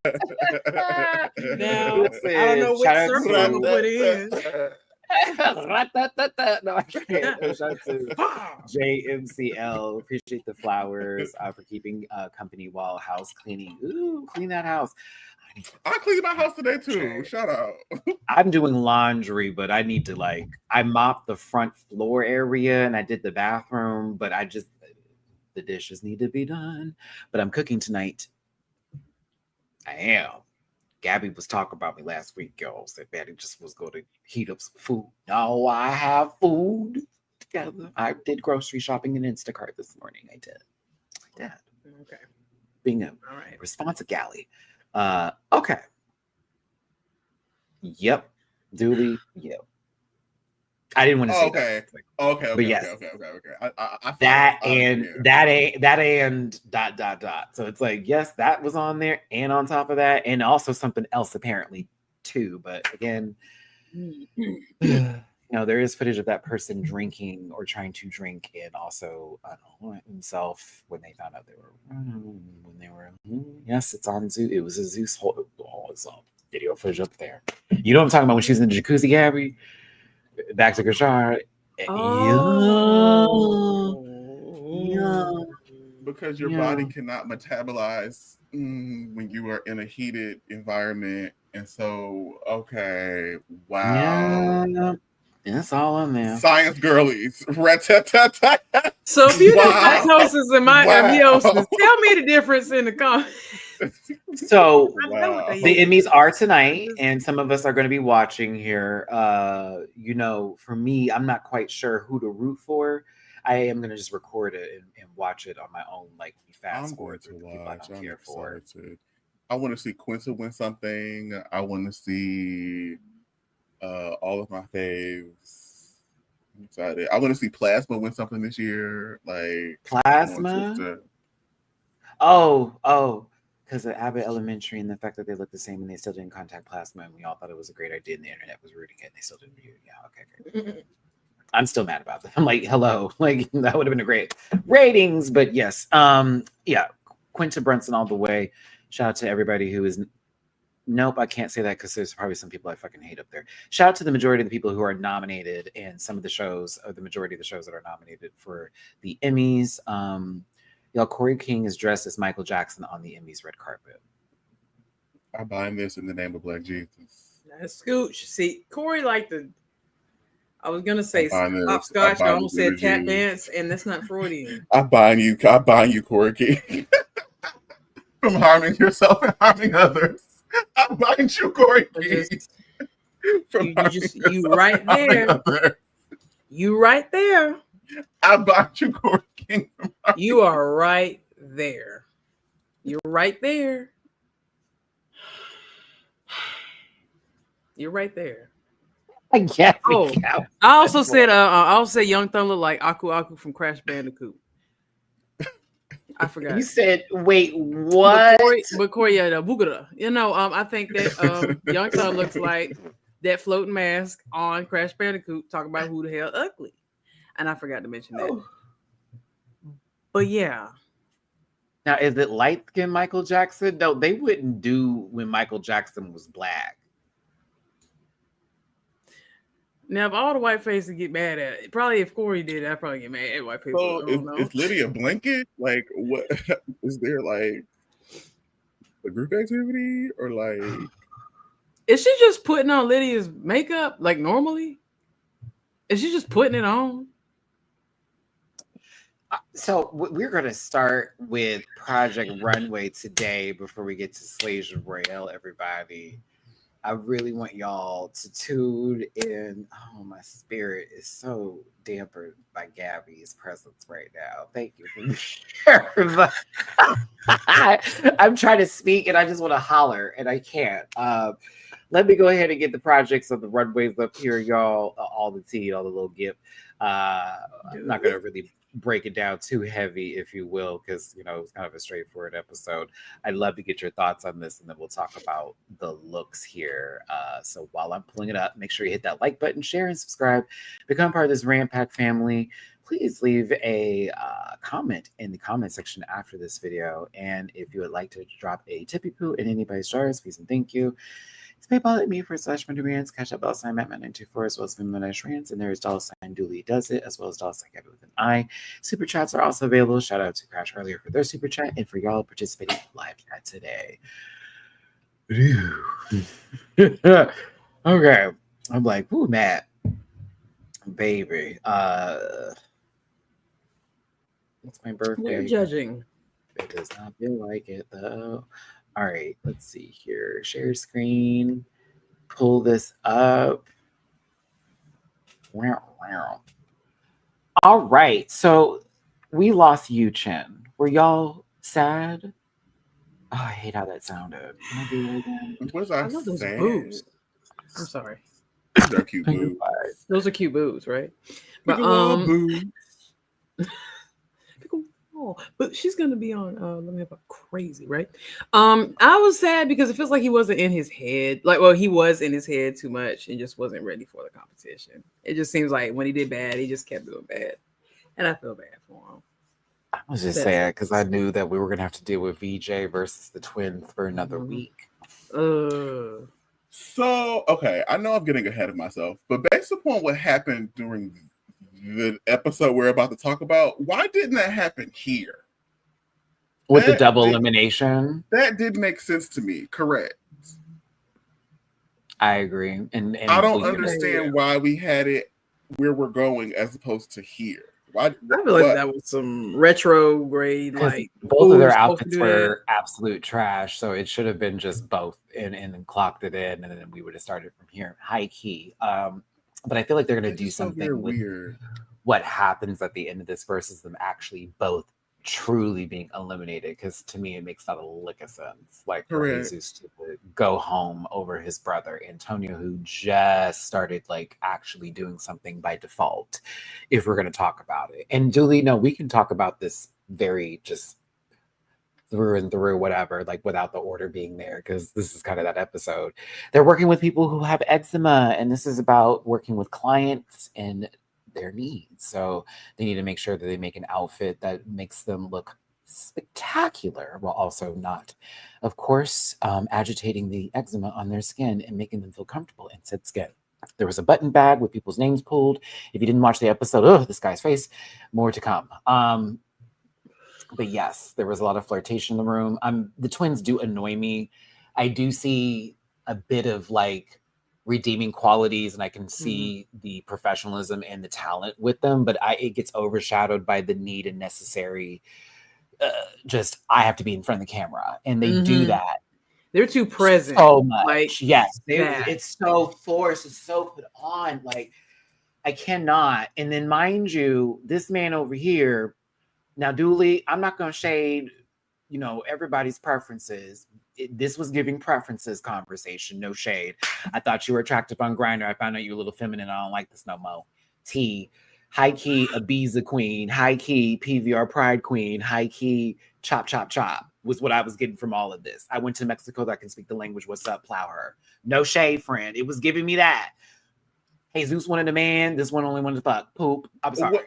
Now, I don't know which circle I'm going to put in. No, I can't. Shout out to JMCL. Appreciate the flowers for keeping company while house cleaning. Ooh, clean that house. I cleaned my house today too. Shout out. I'm doing laundry, but I need to I mopped the front floor area and I did the bathroom, but the dishes need to be done. But I'm cooking tonight. I am. Gabby was talking about me last week, y'all. Said Matty just was going to heat up some food. No, I have food together. I did grocery shopping in Instacart this morning. I did. Okay. Being a responsive galley. Okay. Yep. Dulie. Yep. I didn't want to say that. Okay. But yes. Okay. That and ... So it's like, yes, that was on there, and on top of that, and also something else apparently too. But again, there is footage of that person drinking or trying to drink, and also himself when they found out yes, it's on Zeus. It was a Zeus. It's all video footage up there. You know what I'm talking about when she's in the jacuzzi, Gabby? Back to Krishan. because your body cannot metabolize when you are in a heated environment. And so, okay, wow. Yeah, it's all in there. Science girlies. Rat-tat-tat-tat. So if you did Wow. mitosis and meiosis, Wow. tell me the difference in the comments. So I know what they the is. Emmys are tonight, and some of us are going to be watching here. You know, for me, I'm not quite sure who to root for. I am going to just record it and watch it on my own, like fast I'm forward going through to the people I watch. don't I'm care for. excited. I want to see Quinta win something. I want to see all of my faves. I'm excited. I want to see Plasma win something this year. Like Plasma. Oh, because of Abbott Elementary and the fact that they look the same and they still didn't contact Plasma, and we all thought it was a great idea, and the internet was rooting it, and they still didn't do it. Yeah, okay, great. I'm still mad about that. I'm like, hello, like that would have been a great ratings, but yes, yeah, Quinta Brunson all the way. Shout out to everybody who is. Nope, I can't say that because there's probably some people I fucking hate up there. Shout out to the majority of the people who are nominated in some of the shows, or the majority of the shows that are nominated for the Emmys. Y'all, Corey King is dressed as Michael Jackson on the Emmys red carpet. I'm buying this in the name of Black Jesus. That's Scooch. See, Corey liked the. I was gonna say I'm hopscotch. I almost said tap you. dance, and that's not Freudian. I'm buying you, Corey King. From harming yourself and harming others. I'm buying you, Corey King. You right there. You right there. I bought you, Corey King. You are right there. You're right there. You're right there. I can't. Oh, I also said Young Thug looked like Aku from Crash Bandicoot. I forgot. You said, wait, what? But Corey, yeah, the Boogada. You know, I think that Young Thug looks like that floating mask on Crash Bandicoot, talking about who the hell ugly. And I forgot to mention that. Oh. But yeah. Now, is it light-skinned Michael Jackson? No, they wouldn't do when Michael Jackson was black. Now, if all the white faces get mad at it, probably if Corey did, I'd probably get mad at white people. So is Lydia blanket? Like, what is there, like a group activity, or like is she just putting on Lydia's makeup like normally? Is she just putting it on? So we're going to start with Project Runway today before we get to Slays Royale, everybody. I really want y'all to tune in. Oh, my spirit is so dampened by Gabby's presence right now. Thank you for I'm trying to speak and I just want to holler and I can't. Let me go ahead and get the projects of the runways up here, y'all. All the tea, all the little gift. I'm not going to really break it down too heavy, if you will, because you know it's kind of a straightforward episode. I'd love to get your thoughts on this, and then we'll talk about the looks here. So while I'm pulling it up, make sure you hit that like button, share, and subscribe. Become part of this Rant Pack family. Please leave a comment in the comment section after this video, and if you would like to drop a tippy poo in anybody's jars, please and thank you. It's PayPal at me for /MattyRants, Cash App $sign Matt924, as well as Venmo and there is $sign Dulie does it, as well as $sign Gabby with an I. Super chats are also available. Shout out to Crash earlier for their super chat and for y'all participating in live chat today. Okay. I'm like, ooh, Matt. Baby. It's my birthday. You're judging. It does not feel like it though. All right, let's see here. Share screen. Pull this up. All right, so we lost Yu Chen. Were y'all sad? Oh, I hate how that sounded. Can I do that again? Was I love those sad? boobs. I'm sorry. They're cute boobs. Those are cute boobs, right? But boobs. But she's gonna be on let me have crazy, right? I was sad because it feels like he wasn't in his head. He was in his head too much and just wasn't ready for the competition. It just seems like when he did bad, he just kept doing bad. And I feel bad for him. I was just sad because I knew that we were gonna have to deal with VJ versus the twins for another week. So okay, I know I'm getting ahead of myself, but based upon what happened during the episode we're about to talk about, why didn't that happen here? with the double elimination. That did make sense to me. Correct. I agree. And I don't understand why we had it where we're going as opposed to here. Why? I feel like that was some retrograde. Like both of their outfits were absolute trash, so it should have been just both, and then clocked it in, and then we would have started from here. High key. But I feel like they're going to do something with what happens at the end of this versus them actually both truly being eliminated, because to me it makes not a lick of sense. Like for Jesus to go home over his brother Antonio, who just started like actually doing something by default, if we're going to talk about it. And Dulie, no, we can talk about this very just through and through, whatever, like without the order being there, because this is kind of that episode. They're working with people who have eczema, and this is about working with clients and their needs. So they need to make sure that they make an outfit that makes them look spectacular while also not, of course, agitating the eczema on their skin and making them feel comfortable in said skin. There was a button bag with people's names pulled. If you didn't watch the episode, this guy's face, more to come. But yes, there was a lot of flirtation in the room. The twins do annoy me. I do see a bit of like redeeming qualities, and I can see the professionalism and the talent with them, but it gets overshadowed by the need and necessary. I have to be in front of the camera, and they do that. They're too present. So much. Like, yes, it's so forced. It's so put on. Like, I cannot. And then mind you, this man over here. Now, Dulie, I'm not going to shade, everybody's preferences. This was giving preferences conversation, no shade. I thought you were attractive on Grindr. I found out you were a little feminine. I don't like this no more. T, high key Ibiza queen, high key PVR pride queen, high key chop, chop, chop was what I was getting from all of this. I went to Mexico that can speak the language. What's up, plow her? No shade, friend. It was giving me that. Jesus wanted a man. This one only wanted to fuck. Poop. I'm sorry.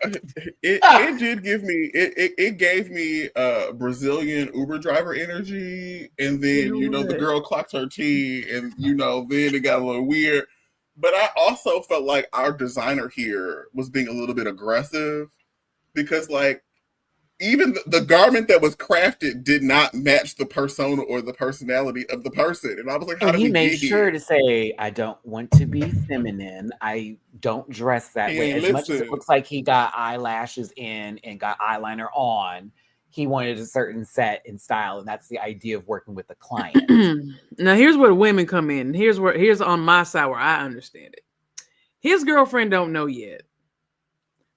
It did give me it gave me Brazilian Uber driver energy, and then the girl clocked her tea, and then it got a little weird. But I also felt like our designer here was being a little bit aggressive, because like even the garment that was crafted did not match the persona or the personality of the person. And I was like, how did he made sure to say, I don't want to be feminine. I don't dress that way. As much as it looks like he got eyelashes in and got eyeliner on, he wanted a certain set and style. And that's the idea of working with the client. Now, here's where women come in. Here's on my side where I understand it. His girlfriend don't know yet.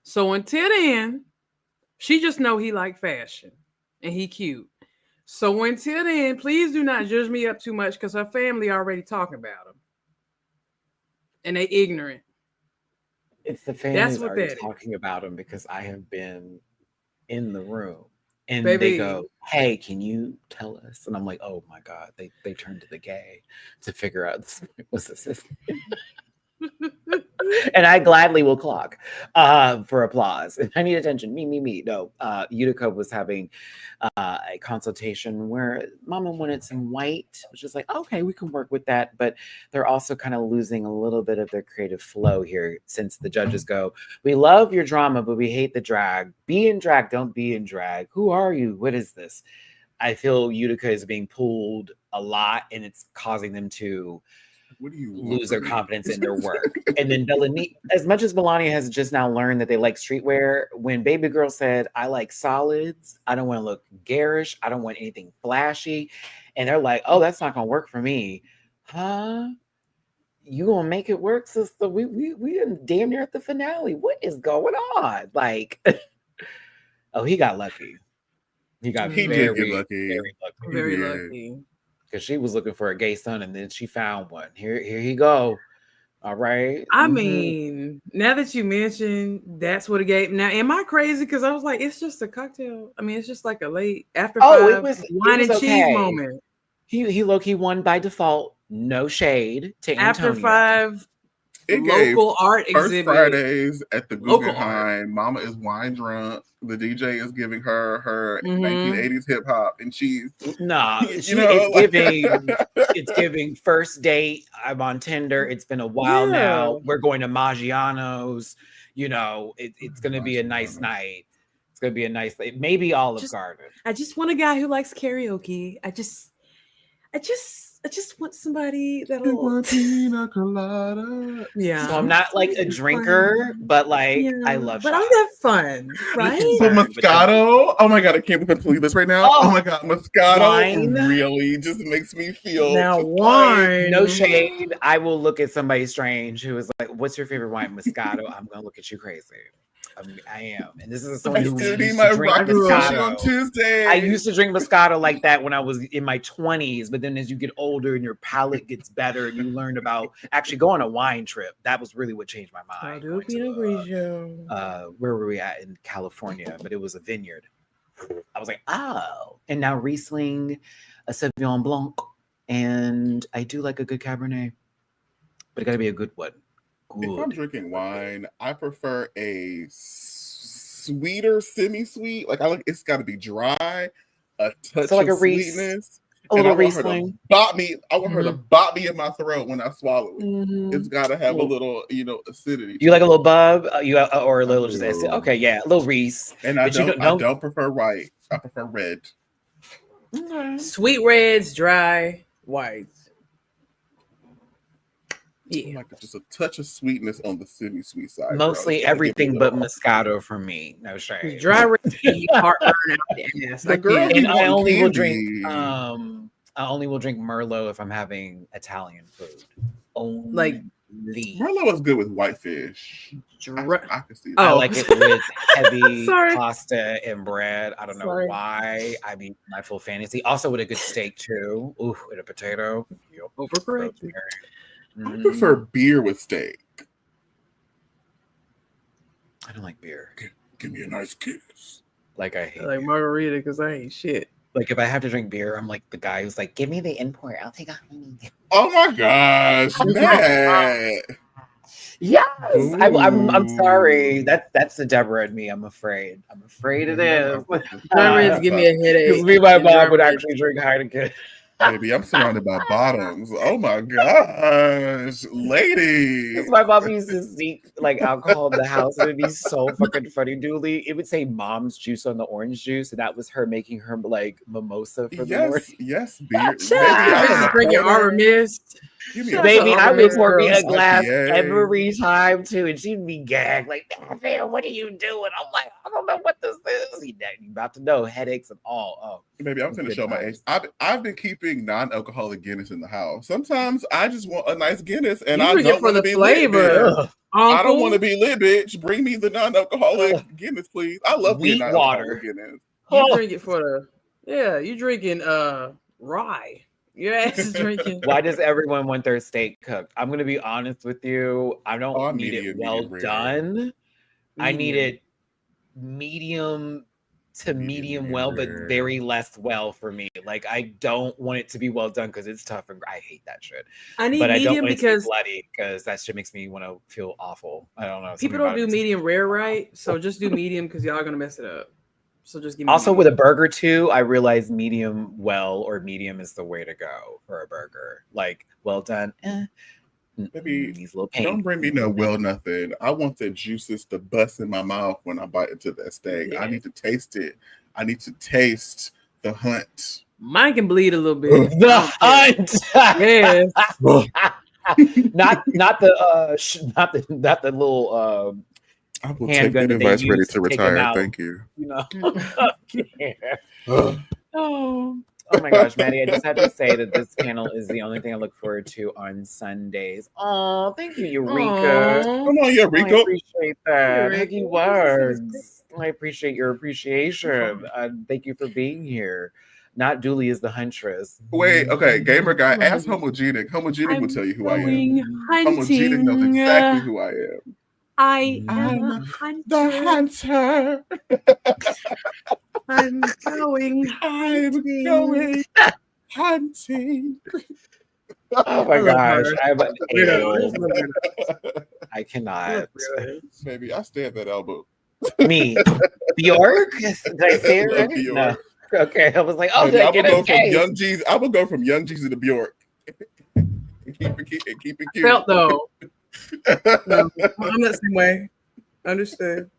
So until then, she just know he like fashion and he cute. So until then, please do not judge me up too much, because her family already talking about him. And they ignorant. It's the family already talking about him, because I have been in the room. And they go, hey, can you tell us? And I'm like, oh my God, they turned to the gay to figure out what's this. And I gladly will clock for applause. If I need attention, me. No, Utica was having a consultation where Mama wanted some white, which is like, okay, we can work with that. But they're also kind of losing a little bit of their creative flow here, since the judges go, we love your drama, but we hate the drag. Be in drag, don't be in drag. Who are you? What is this? I feel Utica is being pulled a lot, and it's causing them to lose their confidence in their work. And then Melanie, as much as Melania has just now learned that they like streetwear, when Baby Girl said, I like solids, I don't want to look garish, I don't want anything flashy, and they're like, oh, that's not gonna work for me. Huh? You gonna make it work, sister? We damn near at the finale. What is going on? Like, oh, he got lucky. He got very lucky. Because she was looking for a gay son, and then she found one. Here he go. All right. I mean, now that you mentioned that's what it gave. Now, am I crazy? Because I was like, it's just a cocktail. I mean, it's just like a late after five wine and cheese moment. He low-key won by default. No shade to Antonio. After five. Local art exhibit. Fridays at the Guggenheim. Mama is wine drunk. The DJ is giving her 1980s hip hop, and she's it's giving first date. I'm on Tinder. It's been a while now. We're going to Maggiano's. It's going to be a nice night. It's gonna be a nice, maybe Olive Just- Garden. I just want a guy who likes karaoke. I just want somebody that'll. Pina colada. Yeah. So I'm not like a drinker, but like I love but shots. I have fun, right? But Sorry, but Moscato, oh my god, I can't believe this right now. Oh, Oh my god, Moscato wine. really just makes me feel Now just wine. No shade. I will look at somebody strange who is like, "What's your favorite wine?" Moscato. I'm gonna look at you crazy. I am, and this is someone I who still used need to my drink rocket sushi on Moscato. Tuesday. I used to drink Moscato like that when I was in my 20s, but then as you get older and your palate gets better and you learn about actually go on a wine trip, that was really what changed my I'll mind. do a Going to, Pinot Grigio. where were we at in California? But it was a vineyard. I was like, oh, and now Riesling, a Sauvignon Blanc, and I do like a good Cabernet, but it got to be a good one. If I'm Good. drinking wine, I prefer a sweeter, semi-sweet. Like I like it's got to be dry, a touch So like of a Ries- sweetness. A And I little want her to Riesling. bop me. I want her to bop me in my throat when I swallow it. Mhm. It's got to have a Well, little, acidity. You like a little bub? You or a little just little. acid? Okay, yeah, a little Reese. And I But you don't prefer white. I prefer red. Okay. Sweet reds, dry whites. Yeah. Like just a touch of sweetness on the semi-sweet side. bro. Mostly It's gotta give me everything a but little- Moscato for me. No shade. Dry reds give me heartburn out the ass. The I girl can't. be And I wanting only will candy. drink I only will drink Merlot if I'm having Italian food. Only. Like- Merlot is good with whitefish. Dry- I can see that. I Oh. like it with heavy Sorry. pasta and bread. I don't know Sorry. why. I mean, my full fantasy. Also with a good steak too. Ooh, with a potato. Yep. Overcorrected. I Mhm. prefer beer with steak. I don't like beer. Give me a nice kiss. Like I hate I like beer. margarita because I hate shit. Like if I have to drink beer, I'm like the guy who's like, "Give me the import. I'll take a honey." Oh my gosh, Matt. Yes, I'm sorry. Ooh. That's the Deborah in me. I'm afraid. I'm afraid it is. Dry reds give me a headache. Because me, and my And dry mom would reds- actually drink Heineken. Baby, I'm surrounded by bottoms. Oh my gosh, lady. Because my mom used to sneak like alcohol in the house. It would be so fucking funny, Dulie. It would say mom's juice on the orange juice, and that was her making her like mimosa for the morning. Yes, beer. Shut Baby, up. I Bitch was is a drinking quarter. Arbor Mist. Give me Shut a up. Baby, I would Miss pour me a Girls. glass IPA. every time too, and she'd be gagged like, "Man, what are you doing?" I'm like, "I don't know what this is." You about to know headaches and all. Oh, Baby, I'm gonna Good show my vibes. age. I've been keeping non-alcoholic Guinness in the house. Sometimes I just want a nice Guinness, and You I drink it don't for want to the be flavor. lit, bitch. Ugh. I don't Uncle. want to be lit, bitch. Bring me the non-alcoholic Guinness, please. I love being Wheat non-alcoholic water. Guinness. You Oh. drink it for the. Yeah, you drinking rye. Your ass is drinking. Why does everyone want their steak cooked? I'm gonna be honest with you. I don't Oh, need medium, it well medium rare. done. I need Medium. it medium to Medium medium well, but rare. very less well for me. Like I don't want it to be well done because it's tough and I hate that shit. I need But I don't medium want it to be because bloody because that shit makes me want to feel awful. I don't know. people something don't about it do makes me medium feel rare awful. right. So just do medium because y'all are gonna mess it up. So just give me Also, medium. with a burger too, I realize medium well or medium is the way to go for a burger. Like well done, Baby, these little Don't pain. bring me no well nothing. I want the juices to bust in my mouth when I bite into that steak. I Yeah. need to taste it. I need to taste the hunt. Mine can bleed a little bit. The hunt. Yes. not the little I will handgun take that that they advice ready use to to take 'em retire. out. Thank you. you know. Oh my gosh, Maddie, I just had to say that this panel is the only thing I look forward to on Sundays. Oh, thank you, Eureka. Aw. Come on, I Eureka. appreciate that. Eureka. Huggy words. I appreciate your appreciation. Thank you for being here. Not Dulie is the huntress. Wait, okay, gamer guy, ask Homogenic. Homogenic will I'm tell you who I am. going Homogenic knows hunting. exactly who I am. I am I'm a The hunter. hunter. I'm going. I'm going hunting. Oh my I love gosh. her. I'm Weirdo. I cannot. Baby, I stay at that elbow. Me. Bjork? Did I say it Love right? Bjork. No. Okay. I was like, oh, Baby, did I I will get go a from case? Young Jeezy. I will go from Young Jeezy to Bjork. Keep it cute. Felt though. No, I'm that same way. Understood.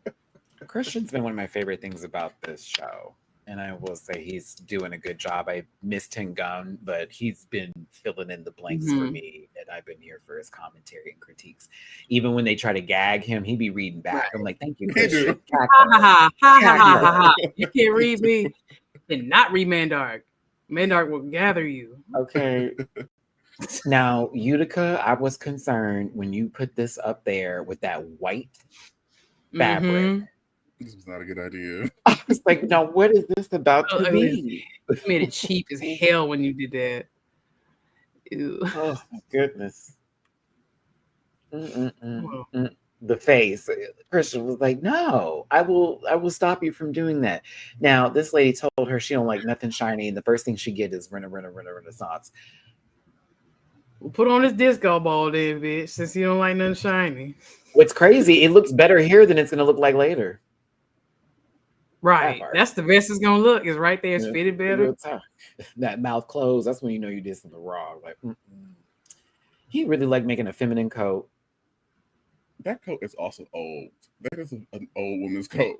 Christian's been one of my favorite things about this show. And I will say he's doing a good job. I missed him gone, but he's been filling in the blanks for me. And I've been here for his commentary and critiques. Even when they try to gag him, he be reading back. I'm like, thank you, Christian. Ha ha ha ha ha ha ha. You can't read me. Then not read Mandark. Mandark will gather you. Okay. Now, Utica, I was concerned when you put this up there with that white fabric. This was not a good idea. I was like, now what is this about to be? You made it cheap as hell when you did that. Ew. Oh my goodness. The face. Christian was like, no, I will stop you from doing that. Now, this lady told her she don't like nothing shiny, and the first thing she get is Renaissance. Well, put on this disco ball then, bitch, since you don't like nothing shiny. What's crazy, it looks better here than it's gonna look like later. Right. That's the best it's gonna look. Is right there. It's fitted better. That mouth closed. That's when you know you did something wrong. Like, he really liked making a feminine coat. That coat is also old. That is an old woman's coat.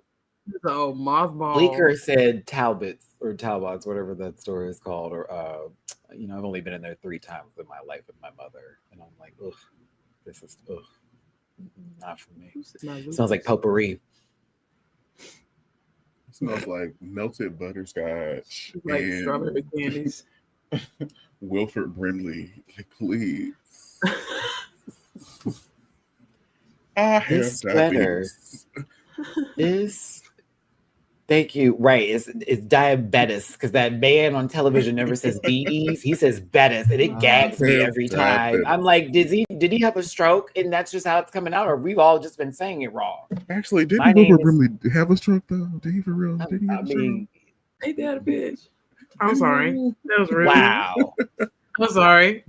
It's an old mothball. Bleecker said Talbots, whatever that store is called, or I've only been in there 3 times in my life with my mother, and I'm like, ugh, this is not for me. It smells like potpourri. It smells like melted butterscotch. Like strawberry candies. Wilford Brimley, like, please. I have This sweater is, thank you. Right, it's diabetes, because that man on television never says BEs. He says betis, and it gags me every time. I'm like, did he have a stroke, and that's just how it's coming out, or we've all just been saying it wrong? Actually, didn't Wilford Brimley have a stroke though? Did he for real? Did he have a stroke? Ain't that a bitch? I'm sorry. That was rude. Wow. I'm sorry.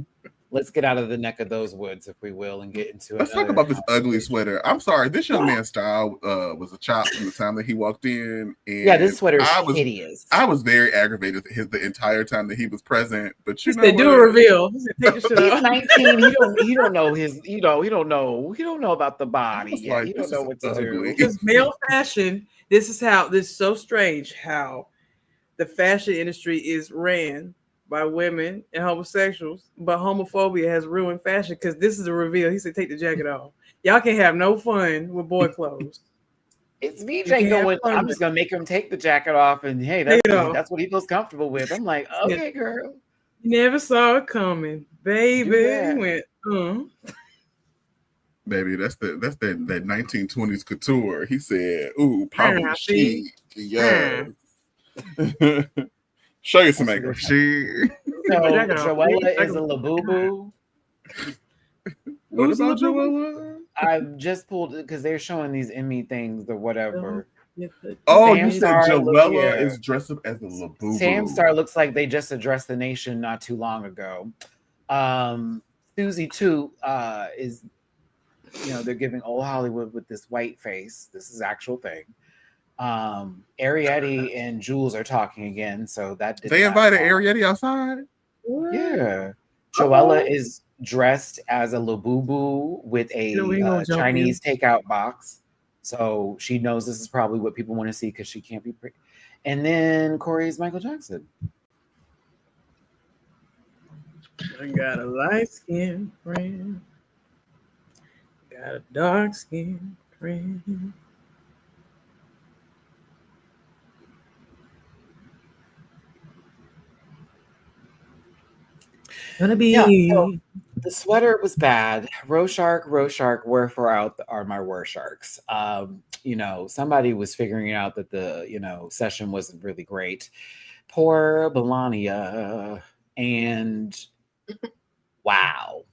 Let's get out of the neck of those woods, if we will, and get into it. Let's talk about this ugly sweater. I'm sorry, this young man's style was a chop from the time that he walked in. And yeah, this sweater is hideous. I was very aggravated the entire time that he was present. But you know, they do a reveal. Take the shit He's off. 19. He don't know his. He don't know about the body yet. Like, he don't know what to do. Because male fashion. This is so strange how the fashion industry is ran by women and homosexuals, but homophobia has ruined fashion, because this is a reveal. He said, take the jacket off. Y'all can't have no fun with boy clothes. It's VJ going, I'm just going to make him take the jacket off, and hey, that's what he feels comfortable with. I'm like, okay, girl. Never saw it coming. Baby. He went, Baby, that's that 1920s couture. He said, ooh, poppy chic. Yeah. Show you some makeup. So Joella is a labubu. What about Joella? I just pulled it because they're showing these Emmy things or whatever. Oh, you said Joella is dressed up as a labubu. Samstar looks like they just addressed the nation not too long ago. Susie too is, they're giving old Hollywood with this white face. This is actual thing. Arietti and Jules are talking again, so that they invited Arietti outside. Yeah, Joella is dressed as a labubu with a Chinese takeout box, so she knows this is probably what people want to see because she can't be pretty. And then Corey's Michael Jackson. I got a light skinned friend, got a dark skinned friend. Gonna be. So the sweater was bad. Rorschach, wherefore out are my Rorsharks. Somebody was figuring out that the session wasn't really great. Poor Melania, and wow,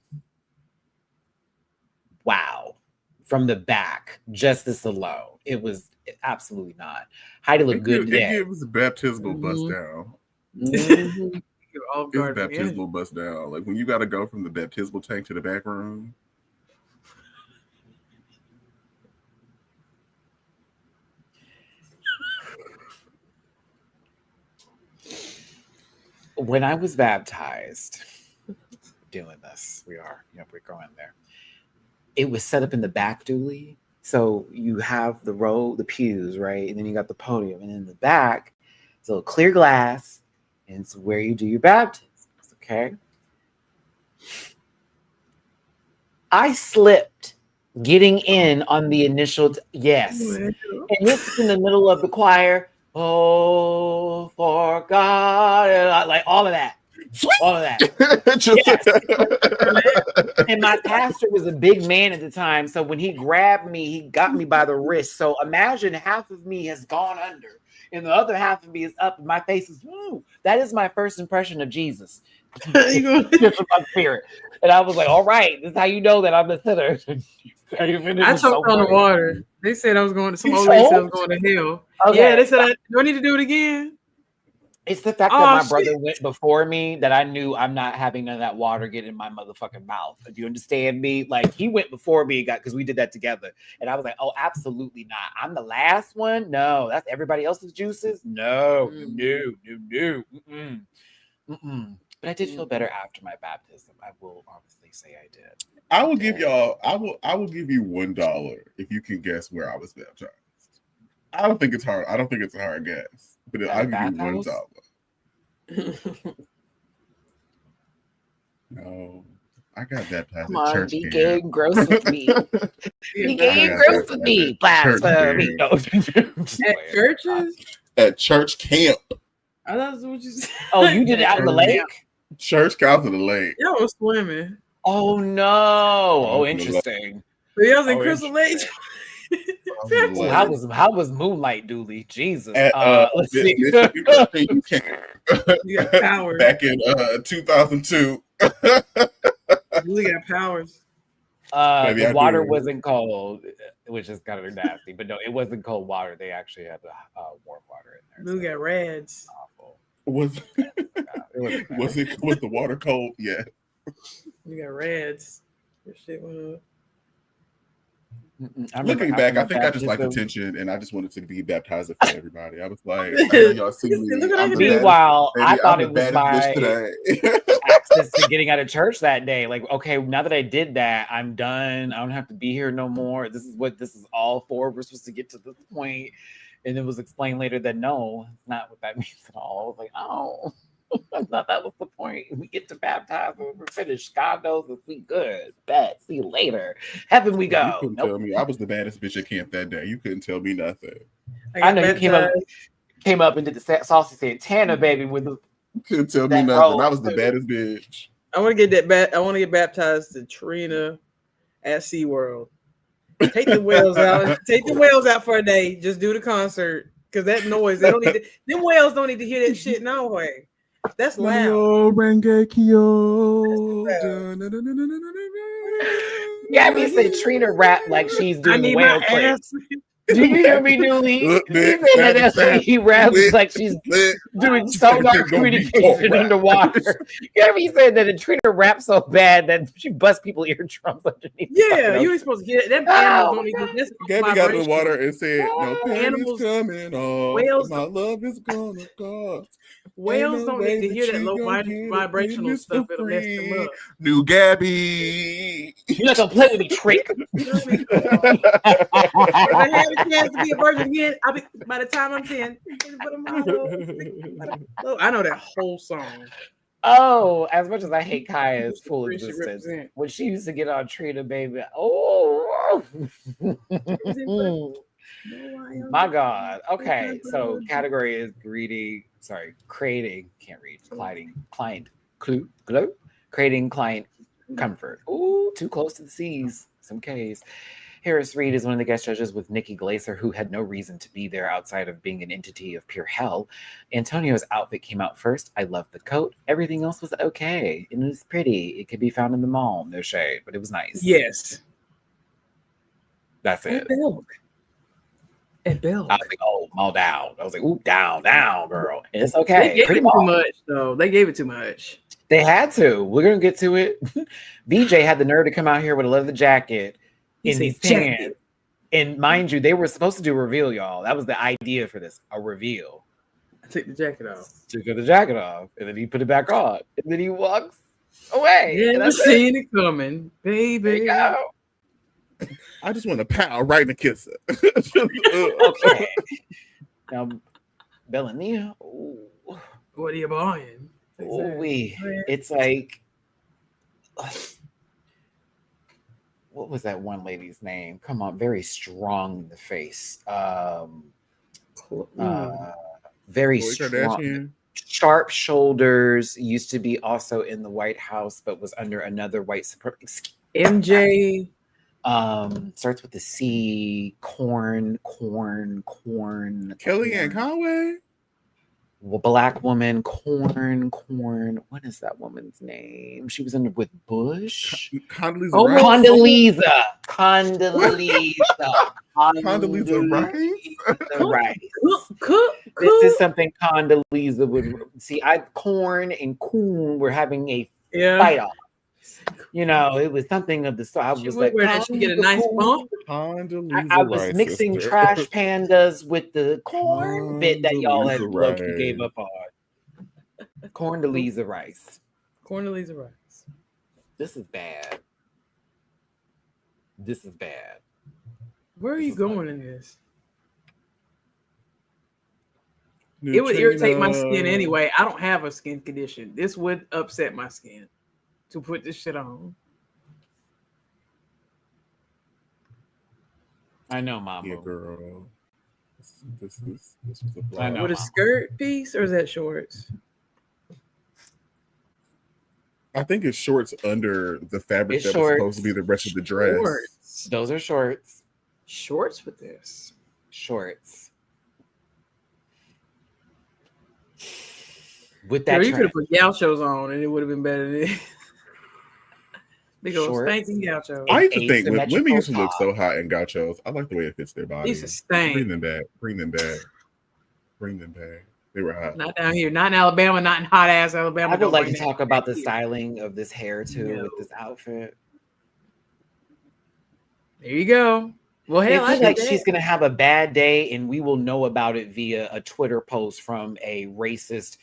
from the back, just this alone, it was absolutely not. Heidi looked good today. It was a baptismal bust down. Mm-hmm. It's baptismal bust down. Like when you got to go from the baptismal tank to the back room. When I was baptized, doing this, we're going there. It was set up in the back, Dulie. So you have the pews, right? And then you got the podium. And in the back, it's a little clear glass. And it's where you do your baptisms. Okay. I slipped getting in on the initial. Yes. Well, And this is in the middle of the choir. Oh, for God. And like all of that. All of that. Yes. And my pastor was a big man at the time. So when he grabbed me, he got me by the wrist. So imagine half of me has gone under and the other half of me is up. And my face is, woo. That is my first impression of Jesus. Just from my spirit. And I was like, all right, this is how you know that I'm a sinner. I choked on the water. They said I was going to some You old lady said I was choked? going to hell. Okay. Yeah, they said do I need to do it again? It's the fact Oh, that my shit. brother went before me that I knew I'm not having none of that water get in my motherfucking mouth. Do you understand me? Like he went before me, because we did that together. And I was like, oh, absolutely not. I'm the last one. No, that's everybody else's juices. No. Mm-mm. Mm-mm. But I did feel better after my baptism. I will honestly say I did. I will give y'all. I will give you $1 if you can guess where I was baptized. I don't think it's hard. I don't think it's a hard guess, but At I'll a give you bathhouse? $1. No, I got baptized Come at on, church be camp. gay and gross with me. Be gay and Yeah, gross that's with at me. church Blasphemy. camp. No, just At playing. churches? At church camp. I thought that's what you said. Oh, you did it out in the lake? Church out to the lake. Y'all was swimming. Oh no! Oh, interesting. So y'all was in Oh, Crystal Lake. Ooh, how was Moonlight, Dulie? Jesus. At Let's see. Michigan State You got powers. back in 2002. You got powers. Maybe The I water do. wasn't cold, which is kind of nasty. But no, it wasn't cold water. They actually had the warm water in there. You got rads. Awful. Was It wasn't was the water cold? Yeah. You got rads. Your shit went up. Looking back, I think I just liked attention, and I just wanted to be baptized for everybody. I was like, I know y'all see me. Look at I'm the Meanwhile, baddest, I thought I'm it the was baddest bitch my today. access to getting out of church that day. Like, okay, now that I did that, I'm done. I don't have to be here no more. This is what this is all for. We're supposed to get to this point. And it was explained later that no, it's not what that means at all. I was like, oh, I thought that was the point. We get to baptize when we're finished. God knows if we good. Bet. See you later. Heaven we You go. couldn't tell me. I was the baddest bitch at camp that day. You couldn't tell me nothing. I know you came up and did the saucy Santana, baby, with the You couldn't tell me that nothing. roll, I was the too. baddest bitch. I want to get I want to get baptized to Trina at SeaWorld. Take the whales out. Take the whales out for a day. Just do the concert. Because that noise, they don't need to, them whales don't need to hear that shit no way. That's loud. Gabby said Trina rap like she's I doing need whale my clicks. ass. Do you hear me, Dooley? He raps like she's doing sonar communication underwater. Gabby said that Trina raps so bad that she busts people's eardrums underneath. Yeah, you ain't supposed to get it. Them animals don't need to. That's Gabby got in the vibration. water and said, "No Animals- panties coming off. whales- My love is gonna cost." Whales Ain't no don't way need to hear that you low gonna get it vibrational this stuff. for It'll mess them free. up. New Gabby. You're not gonna play with me, trick. If I had a chance to be a virgin again, I'll be by the time I'm 10. Oh, I know that whole song. Oh, as much as I hate Kaya's full Free should existence, represent. when she used to get on Trina, baby, oh, my God. Okay, so category is creating client comfort. Ooh, too close to the seas. Some K's. Harris Reed is one of the guest judges with Nikki Glaser, who had no reason to be there outside of being an entity of pure hell. Antonio's outfit came out first. I loved the coat. Everything else was okay. It was pretty. It could be found in the mall. No shade, but it was nice. Yes. That's it. At Belk. I was like, oh, mall down. I was like, ooh, down, girl. And it's They okay. gave Pretty it too mall. much, though. They gave it too much. They had to. We're going to get to it. VJ had the nerve to come out here with a leather jacket in these pants. And mind you, they were supposed to do a reveal, y'all. That was the idea for this, a reveal. I took the jacket off. Took the jacket off, and then he put it back on. And then he walks away. Yeah, And I that's it. seen it coming, baby. There you go. I just want to pow right in the kisser. Okay. Now, Bellania. Ooh, What are you buying? it's like, what was that one lady's name? Come on, very strong in the face. Very Khloe strong. Kardashian. Sharp shoulders. Used to be also in the White House, but was under another white supremacist. MJ. Starts with the C. Corn. Kellyanne Conway. Black woman. Corn. What is that woman's name? She was in with Bush. Condoleezza Oh, Rice. Condoleezza Rice. Cook. This is something Condoleezza would see. Corn and Coon were having a fight off. You know, it was something of the sort. I was like, she get a nice bump. I was mixing sister. trash pandas with the corn bit that y'all had low-key gave up on. Condoleezza Rice. Condoleezza Rice. This is bad. Where are you going in this? It would irritate my skin anyway. I don't have a skin condition. This would upset my skin to put this shit on. I know, Mama. Yeah, girl. This was a blow. I know. With a skirt piece, or is that shorts? I think it's shorts under the fabric It's that was supposed to be the rest of the dress. Shorts. Those are shorts. Shorts with this. Shorts. With that, You could have put gauchos on, and it would have been better than this. Big old Shorts. spanking gauchos. I used to think women Asymmetrical used to look top. so hot in gauchos. I like the way it fits their body. These are stank. Bring them back. They were hot. Not down here. Not in Alabama. Not in hot ass Alabama. I would Don't like to bring talk that about the here. styling of this hair too No. with this outfit. There you go. Well, I hell, feel like did she's that. gonna have a bad day, and we will know about it via a Twitter post from a racist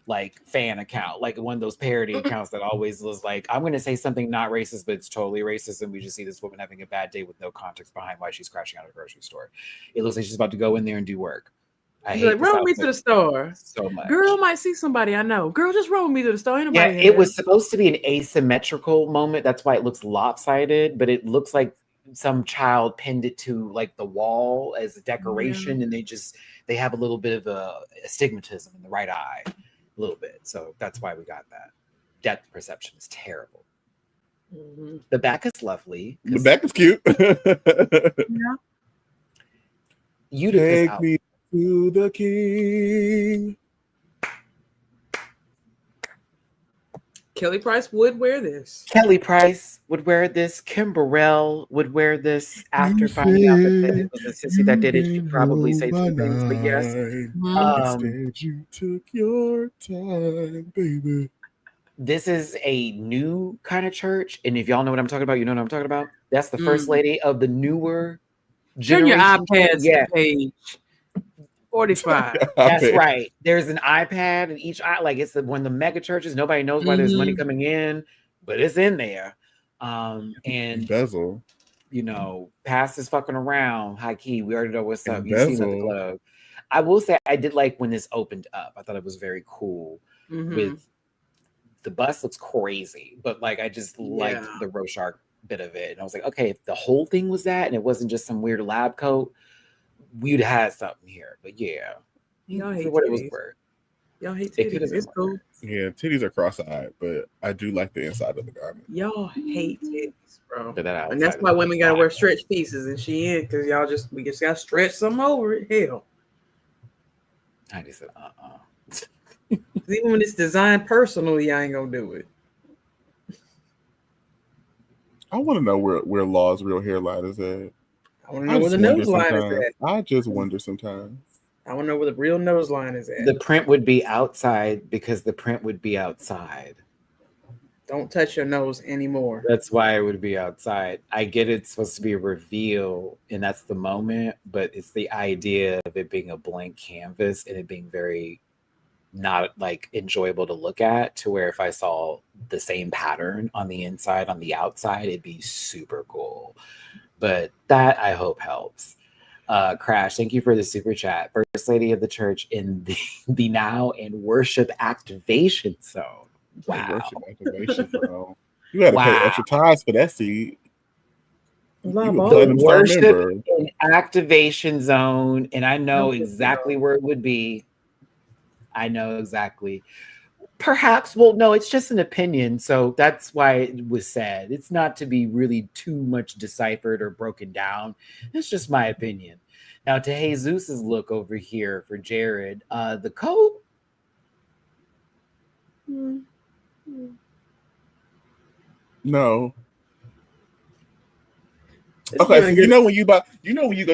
like fan account, like one of those parody accounts that always was like, I'm gonna say something not racist, but it's totally racist, and we just see this woman having a bad day with no context behind why she's crashing out of a grocery store. It looks like she's about to go in there and do work. I hate Like, this roll me to outfit the store. so much. Girl might see somebody I know. Girl, just roll me to the store. Ain't Yeah, nobody it there. was supposed to be an asymmetrical moment. That's why it looks lopsided, but it looks like some child pinned it to like the wall as a decoration, and they have a little bit of a astigmatism in the right eye, a little bit. So that's why we got that. Depth perception is terrible. Mhm. The back is lovely. The back is cute. Yeah. Utica's Take out. me to the king. Kelly Price would wear this. Kelly Price would wear this. Kim Burrell would wear this after finding out that it was a sissy that did it. She'd probably say two things, but yes. Instead, you took your time, baby. This is a new kind of church, and if y'all know what I'm talking about, you know what I'm talking about. That's the first lady of the newer Turn your generation. iPads Yeah, to page 45. that's right. There's an iPad in each eye. Like it's one of the mega churches. Nobody knows why there's money coming in, but it's in there. And Bezel. you know, past is fucking around. High key, we already know what's up. And You seen at the bezel. club. I will say I did like when this opened up. I thought it was very cool. With the bus looks crazy, but like I just liked the Rorschach bit of it. And I was like, okay, if the whole thing was that and it wasn't just some weird lab coat, we'd have something here. But yeah, Y'all hate for what it was titties. worth. Y'all hate It could have titties. been It's cool. Yeah, titties are cross-eyed, but I do like the inside of the garment. Y'all hate titties, bro. But that And that's outside why of women the gotta wear box. stretch pieces, and she in because we just gotta stretch some over it. Hell, I just said, 'cause even when it's designed personally, I ain't gonna do it. I want to know where Law's real hairline is at. I want to know where the nose line is at. I just wonder sometimes. I want to know where the real nose line is at. the print would be outside because the print would be outside. Don't touch your nose anymore. That's why it would be outside. I get it's supposed to be a reveal and that's the moment, but it's the idea of it being a blank canvas and it being very not like enjoyable to look at, to where if I saw the same pattern on the inside, on the outside, it'd be super cool. but that I hope helps. Crash, thank you for the super chat. First Lady of the Church in the Now and Worship Activation Zone. Wow. Worship activation zone. You had to pay Wow. extra tithes for that seed. You a Lambo. platinum star Worship member. and Activation Zone, and I know Membership exactly zone. where it would be. I know exactly. Perhaps, well, no, it's just an opinion, so that's why it was said. It's not to be really too much deciphered or broken down. It's just my opinion. Now, to Jesus's look over here for Jared, the code. No. It's Okay, so giving good. when you go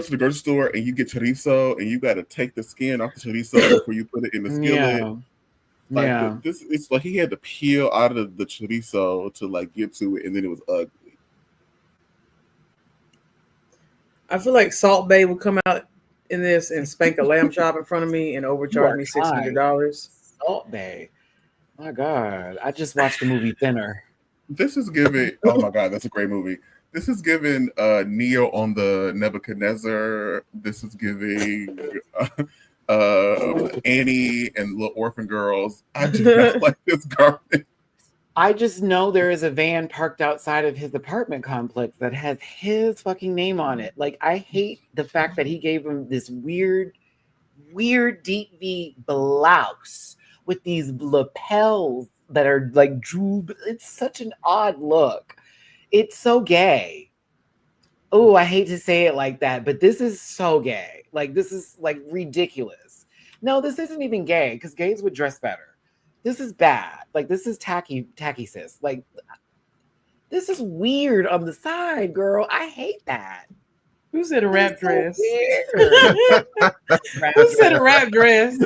to the grocery store and you get chorizo and you got to take the skin off the chorizo before you put it in the skillet. Yeah, Like yeah. this, it's like he had to peel out of the chorizo to like get to it, and then it was ugly. I feel like Salt Bay would come out in this and spank a lamb chop in front of me and overcharge me $600. Salt Bay. My God, I just watched the movie Thinner. This is giving. Oh my God, that's a great movie. This is giving Neo on the Nebuchadnezzar. This is giving Annie and Little Orphan Girls. I do not like this garbage. I just know there is a van parked outside of his apartment complex that has his fucking name on it. Like, I hate the fact that he gave him this weird deep V blouse with these lapels that are like droop. It's such an odd look. It's so gay. Oh, I hate to say it like that, but this is so gay. Like, this is like ridiculous. No, this isn't even gay because gays would dress better. This is bad. Like, this is tacky sis. Like, this is weird on the side, girl. I hate that. Who said a wrap dress? Weird. Who said a wrap dress?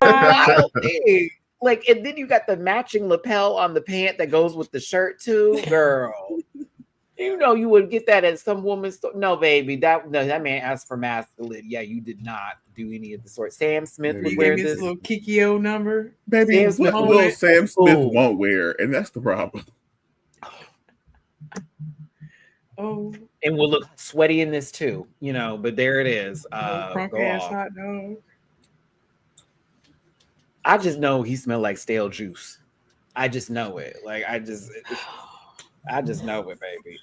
Wild thing. Like, and then you got the matching lapel on the pant that goes with the shirt too, girl. You know you would get that at some woman's store. No, baby, that man asked for masculine. Yeah, you did not do any of the sort. Sam Smith would He wear gave me this his little Kikio number. Baby, Sam Smith what will Sam Smith Ooh. won't wear? And that's the problem. Oh, and will look sweaty in this too, you know. But there it is. crunk Go ass off. hot dog. I just know he smelled like stale juice. I just know it. Like I just know it, baby.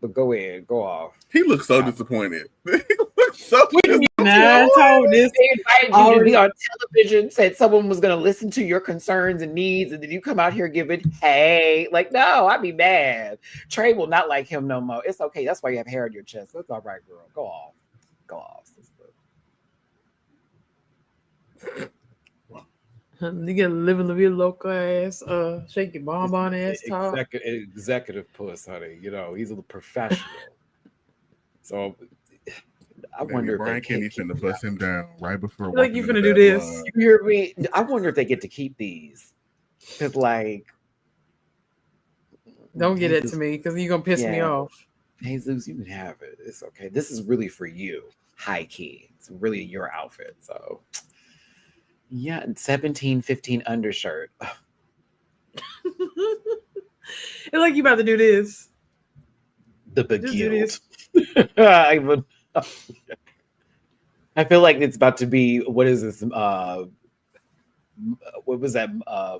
But go ahead, go off. He looks so disappointed. He looks so disappointed. Nah, I told this. They invited you to be on television, said someone was going to listen to your concerns and needs, and then you come out here giving, hey, like, no, I'd be mad. Trey will not like him no more. It's okay. That's why you have hair on your chest. That's all right, girl. Go off. Go off, sister. You gotta live in the real local ass, shake your bonbon ass top. Executive puss, honey. You know, he's a professional. So I wonder if Brian Kenny finna bust him down right before. Like you finna do this. You hear me? I wonder if they get to keep these. Because, like, don't get it to me because you're gonna piss me off. Jesus, you can have it. It's okay. This is really for you, high key. It's really your outfit. So, yeah, 17-15 undershirt. It's like you about to do this. The beguiled. I feel like it's about to be, what is this? What was that?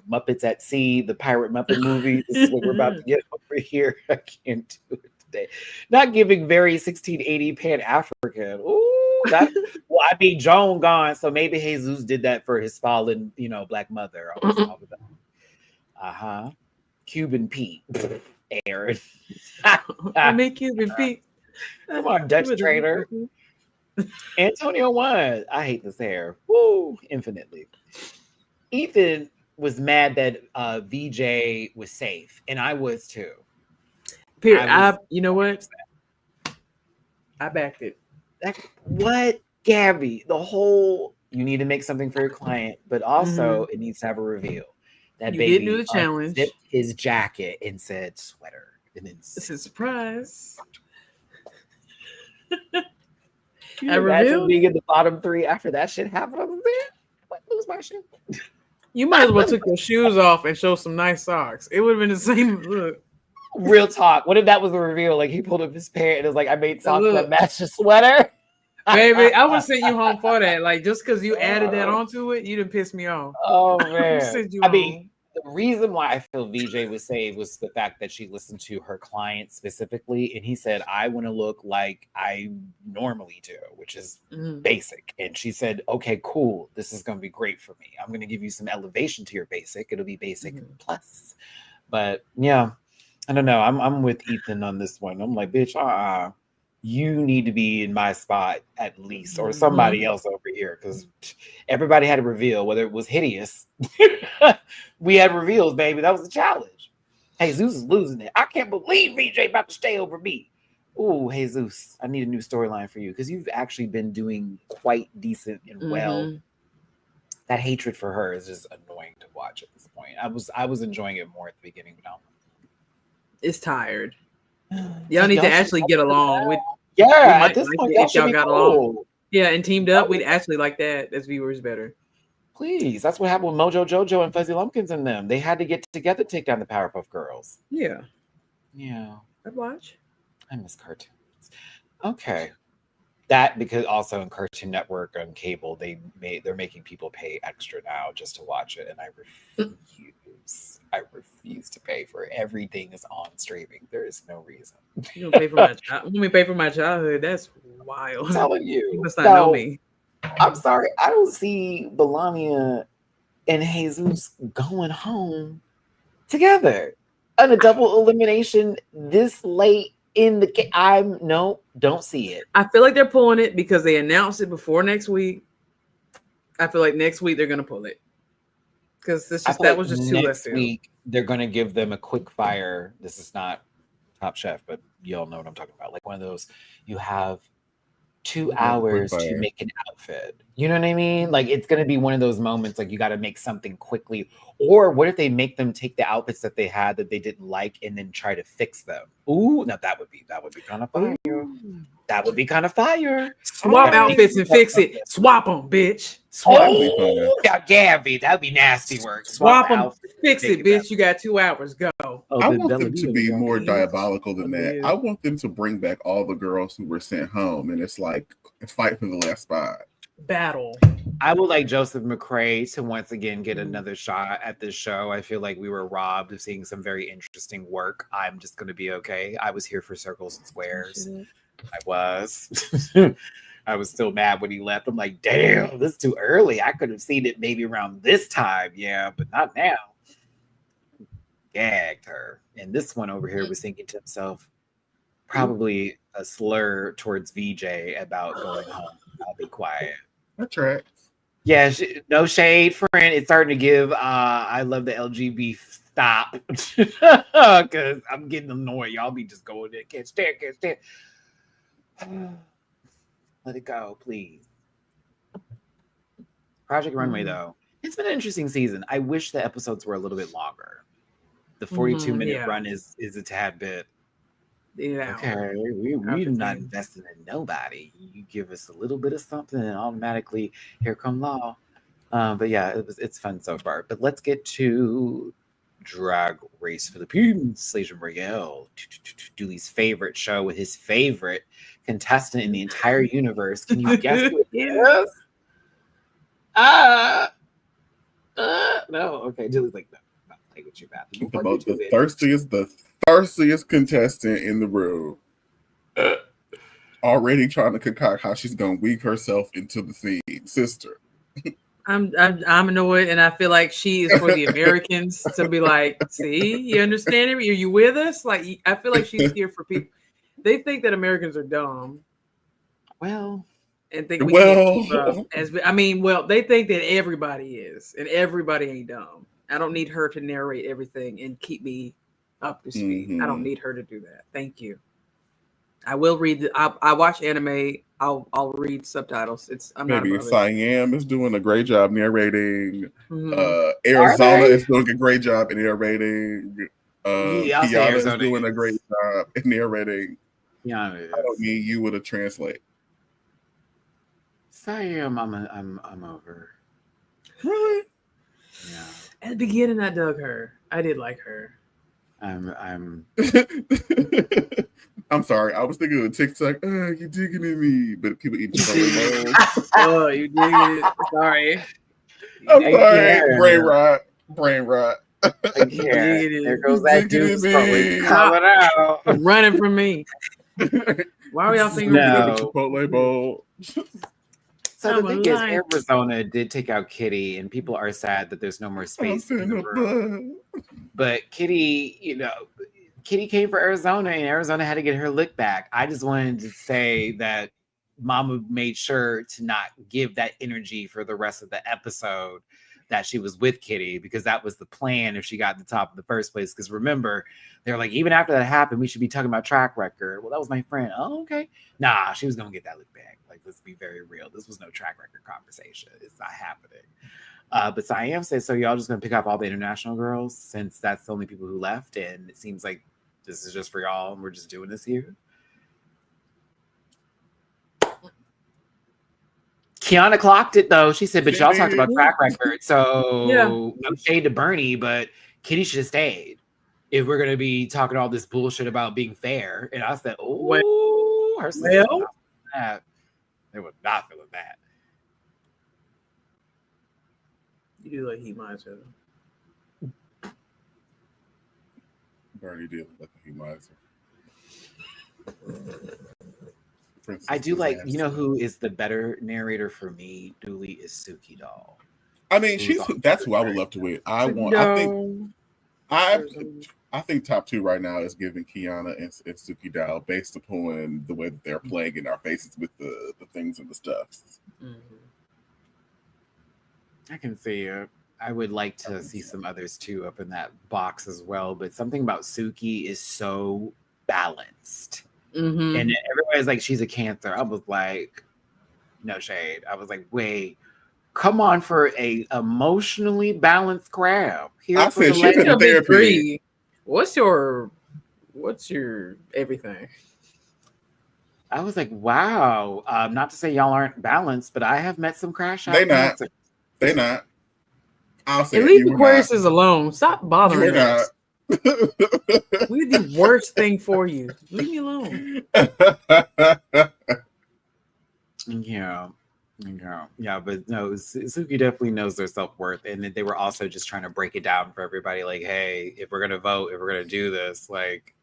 Muppets at Sea, the pirate Muppet movie. This is what we're about to get over here. I can't do it today. Not giving very 1680 Pan African. Ooh, that. Well, I mean, Joan gone, so maybe Jesus did that for his fallen, black mother. Cuban Pete, Aaron. I make Cuban Pete. Come on, Dutch trader. Antonio won. I hate this hair. Woo, infinitely. Ethan was mad that VJ was safe, and I was too. Period. You know what? I backed it. What, Gabby? The whole you need to make something for your client, but also it needs to have a reveal. That you baby did do the challenge. Zipped his jacket and said sweater, and then it's a surprise. I revealed being in the bottom 3 after that shit happened. I was there. What? Lose my shit. You might as well took your shoes off and show some nice socks. It would have been the same look. Real talk. What if that was the reveal? Like he pulled up his pants and it was like, I made socks look. that match the sweater. Baby, I would send you home for that. Like, just because you added that onto it, you didn't piss me off. Oh I would man. send you I home. mean, the reason why I feel VJ was saved was the fact that she listened to her client specifically, and he said, I want to look like I normally do, which is basic. And she said, okay, cool. This is going to be great for me. I'm going to give you some elevation to your basic. It'll be basic plus. But yeah, I don't know. I'm with Ethan on this one. I'm like, bitch, you need to be in my spot at least, or somebody else over here, because everybody had a reveal, whether it was hideous. We had reveals, baby. That was the challenge. Jesus is losing it. I can't believe VJ about to stay over me. Ooh, Jesus, I need a new storyline for you because you've actually been doing quite decent and well. That hatred for her is just annoying to watch at this point. I was enjoying it more at the beginning, but now it's tired. Y'all need to actually get along. Yeah, at this point, y'all should be got cool. along. Yeah, and teamed up, we'd actually like that as viewers better. Please, that's what happened with Mojo Jojo and Fuzzy Lumpkins and them. They had to get together to take down the Powerpuff Girls. Yeah. I'd watch. I miss cartoons. Okay. That because also in Cartoon Network on cable, they're making people pay extra now just to watch it, and I refuse. I refuse to pay for it. Everything is on streaming. There is no reason. You don't pay for my child. Let me pay for my childhood. That's wild. I'm telling you. You must not know me. I'm sorry. I don't see Melania and Jesus going home together on a double elimination this late in the game. Don't see it. I feel like they're pulling it because they announced it before next week. I feel like next week they're gonna pull it because that was just too left field. Next week they're gonna give them a quick fire. This is not Top Chef, but you all know what I'm talking about. Like one of those, you have 2 hours to make an outfit. You know what I mean? Like it's gonna be one of those moments like you got to make something quickly. Or what if they make them take the outfits that they had that they didn't like and then try to fix them? Ooh, now that would be kind of fire. That would be kind of fire. Swap outfits and fix it. Swap them, bitch. Swap them. Yeah, Gabby, that'd be nasty work. Swap them, fix it, bitch. You got 2 hours. Go. I want them to be more diabolical than that. I want them to bring back all the girls who were sent home, and it's like a fight for the last spot. Battle. I would like Joseph McCrae to once again get another shot at this show. I feel like we were robbed of seeing some very interesting work. I'm just going to be okay. I was here for circles and squares. I was. I was still mad when he left. I'm like, damn, this is too early. I could have seen it maybe around this time. Yeah, but not now. Gagged her. And this one over here was thinking to himself, probably a slur towards VJ about going home. I'll be quiet. That tracks. Yeah, no shade, friend. It's starting to give. I love the LGB stop because I'm getting annoyed. Y'all be just going there. Can't stand. Let it go, please. Project Runway, though, it's been an interesting season. I wish the episodes were a little bit longer. The 42-minute run is a tad bit. Yeah. Okay, we're not investing in nobody. You give us a little bit of something, and automatically here come law. But yeah, it's fun so far. But let's get to Drag Race Philippines, Slays Royale, Dulie's favorite show with his favorite contestant in the entire universe. Can you guess who it is? No. Okay, Dulie's like, no, not play with your bathroom. About the thirstiest contestant in the room. Already trying to concoct how she's gonna weave herself into the scene, sister. I'm annoyed, and I feel like she is for the Americans to be like, see, you understand it? Are you with us? Like, I feel like she's here for people. They think that Americans are dumb. Well, and think we can't keep up. They think that everybody is, and everybody ain't dumb. I don't need her to narrate everything and keep me up to speed. I don't need her to do that. Thank you. I will read. I watch anime. I'll read subtitles. Maybe Siam is doing a great job narrating. Arizona is doing a great job in narrating. Kiana is doing a great job in narrating. I don't need you to translate. Siam, I'm over. Really? Yeah. At the beginning, I dug her. I did like her. I'm I'm sorry. I was thinking of TikTok. Oh, you digging at me, but people eat Chipotle bowls. Oh, you did it. Sorry. I'm I sorry. can't. Brain rot. Brain rot. I You can't. did There it. goes You that digging at doom scrolling me. coming out. Running from me. Why are y'all singing? Sneaking in No. the Chipotle bowl. So I'm the a thing is, lion. Arizona did take out Kitty, and people are sad that there's no more I'm space in in the a room. bun. But Kitty, Kitty came for Arizona, and Arizona had to get her lick back. I just wanted to say that Mama made sure to not give that energy for the rest of the episode that she was with Kitty, because that was the plan if she got to the top in the first place. Because remember, they're like, even after that happened, we should be talking about track record. Well, that was my friend. Oh, okay. Nah, she was gonna get that lick back. Like, let's be very real. This was no track record conversation. It's not happening. But Siam says, so y'all just gonna pick up all the international girls since that's the only people who left, and it seems like this is just for y'all, and we're just doing this here. Kiana clocked it though. She said, but She y'all talked did. about track record, so Yeah. no shade to Bernie, but Kitty should have stayed if we're gonna be talking all this bullshit about being fair. And I said, oh, her sister's Well. not feeling that. They were not feeling that. You do like he might have. Bernie did look like a humizer. I do like, you know who is the better narrator for me, Dulie, is Suki Doll. I mean, that's who I would love to win. I think top two right now is giving Kiana and Suki Doll based upon the way that they're playing in our faces with the things and the stuffs. I can see it. I would like to see some others too up in that box as well. But something about Suki is so balanced. Mm-hmm. And everybody's like, she's a Cancer. I was like, no shade. I was like, wait, come on for a emotionally balanced crowd. Here I for said the she's lady. in therapy. What's your everything? I was like, wow. Not to say y'all aren't balanced, but I have met some crash out. They not. Cancers. They not. I'll say And it, leave you were Aquariuses not. alone. Stop bothering You were us. We're the worst thing for you. Leave me alone. Yeah. But no, Suki definitely knows their self-worth, and they were also just trying to break it down for everybody. Like, hey, if we're gonna vote, if we're gonna do this, like,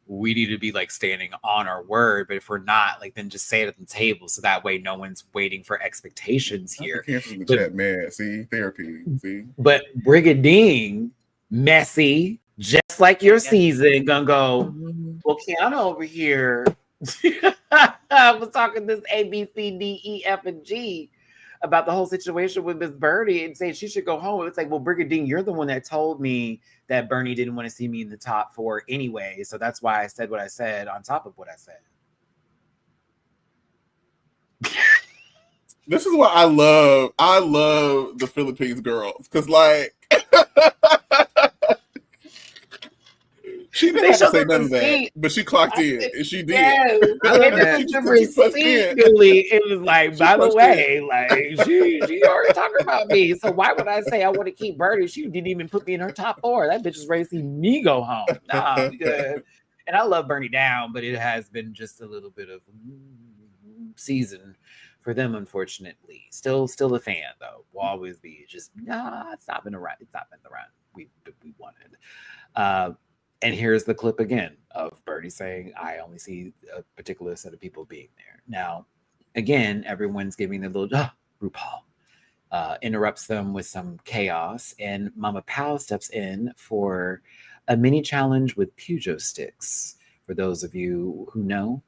we need to be like standing on our word. But if we're not, like, then just say it at the table, so that way no one's waiting for expectations here. Cancers in the chat, man. See, therapy. See, but Brigadine, messy, just like your season, gonna go. Well, Kiana over here. I was talking this A, B, C, D, E, F, and G about the whole situation with Miss Birdie and saying she should go home. It's like, well, Brigadine, you're the one that told me that Bernie didn't want to see me in the top 4 anyway. So that's why I said what I said on top of what I said. This is what I love. I love the Philippines girls because, like, she didn't have to say none of that, but she clocked in, and she did. Yes, I love that. It was like, by the way, like she already talking about me. So why would I say I want to keep Birdie? She didn't even put me in her top 4. That bitch is ready to see me go home. Nah, we good. And I love Bernie down, but it has been just a little bit of season for them, unfortunately. Still a fan though. Will always be. Just it's not been a run. It's not been the run we wanted. And here's the clip again of Birdie saying, I only see a particular set of people being there. Now, again, everyone's giving their little, RuPaul interrupts them with some chaos. And Mama Pal steps in for a mini challenge with Pujo sticks. For those of you who know,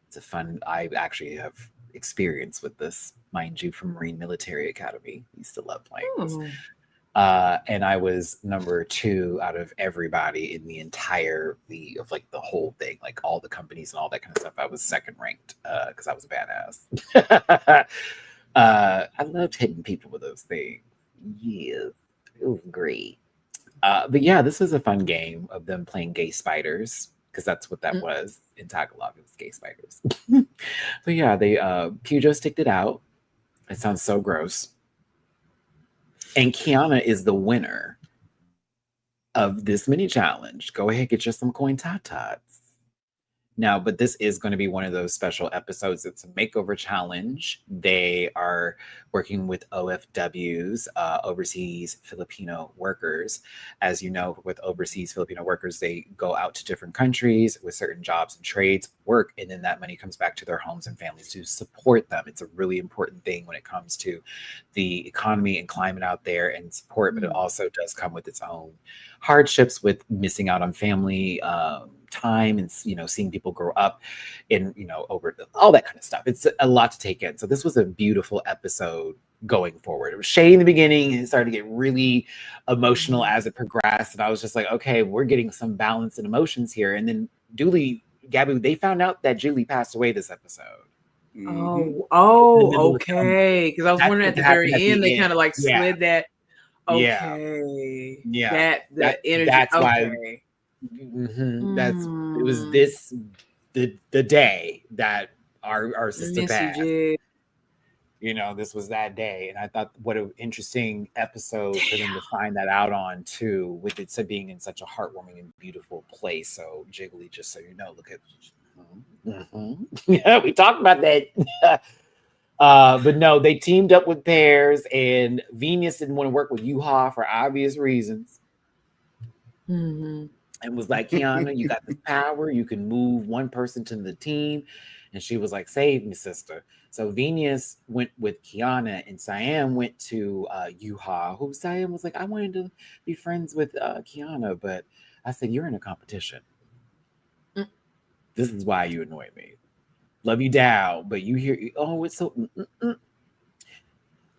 it's a fun, I actually have experience with this, mind you, from Marine Military Academy. I used to love playing this. And I was number 2 out of everybody in the entire league of like the whole thing, like all the companies and all that kind of stuff. I was second ranked because I was a badass. I loved hitting people with those things. Yeah, it was great. But yeah, this was a fun game of them playing gay spiders, because that's what that was in Tagalog. It was gay spiders. So yeah, they Pujo sticked it out. It sounds so gross. And Kiana is the winner. of this mini challenge. Go ahead, get you some coin tots. Now, but this is going to be one of those special episodes. It's a makeover challenge. They are working with OFWs, overseas Filipino workers. As you know, with overseas Filipino workers, they go out to different countries with certain jobs and trades, work, and then that money comes back to their homes and families to support them. It's a really important thing when it comes to the economy and climate out there and support, but it also does come with its own hardships with missing out on family time and seeing people grow up in over all that kind of stuff. It's a lot to take in. So this was a beautiful episode going forward. It was shady in the beginning and it started to get really emotional as it progressed, and I was just like, okay, we're getting some balance and emotions here. And then Dulie, Gabby, they found out that Julie passed away this episode. Okay, because I was wondering at the very end they kind of like slid that. Okay, that energy. That's why. Okay. It was the day that our sister passed. This was that day, and I thought what an interesting episode for them to find that out on too, with it being in such a heartwarming and beautiful place. So Jiggly, just so you know, look at yeah, we talked about that. But no, they teamed up with Pears, and Venus didn't want to work with Yuha for obvious reasons. And was like, Kiana, you got the power. You can move one person to the team. And she was like, save me, sister. So Venus went with Kiana, and Siam went to Yuha, who Siam was like, I wanted to be friends with Kiana, but I said, you're in a competition. This is why you annoy me. Love you down, but you hear, oh, it's so...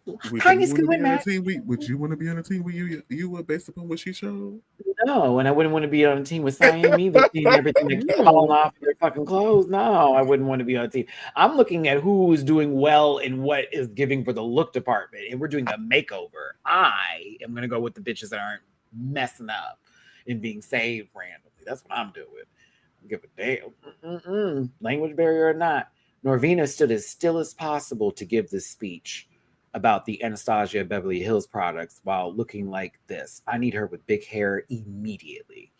Would you want to be on a team with you were based upon what she showed? No, and I wouldn't want to be on a team with Siam either. Seeing everything that keeps falling off their fucking clothes. No, I wouldn't want to be on a team. I'm looking at who is doing well and what is giving for the look department, and we're doing a makeover. I am gonna go with the bitches that aren't messing up and being saved randomly. That's what I'm doing. I don't give a damn. Language barrier or not. Norvina stood as still as possible to give this speech about the Anastasia Beverly Hills products while looking like this. I need her with big hair immediately.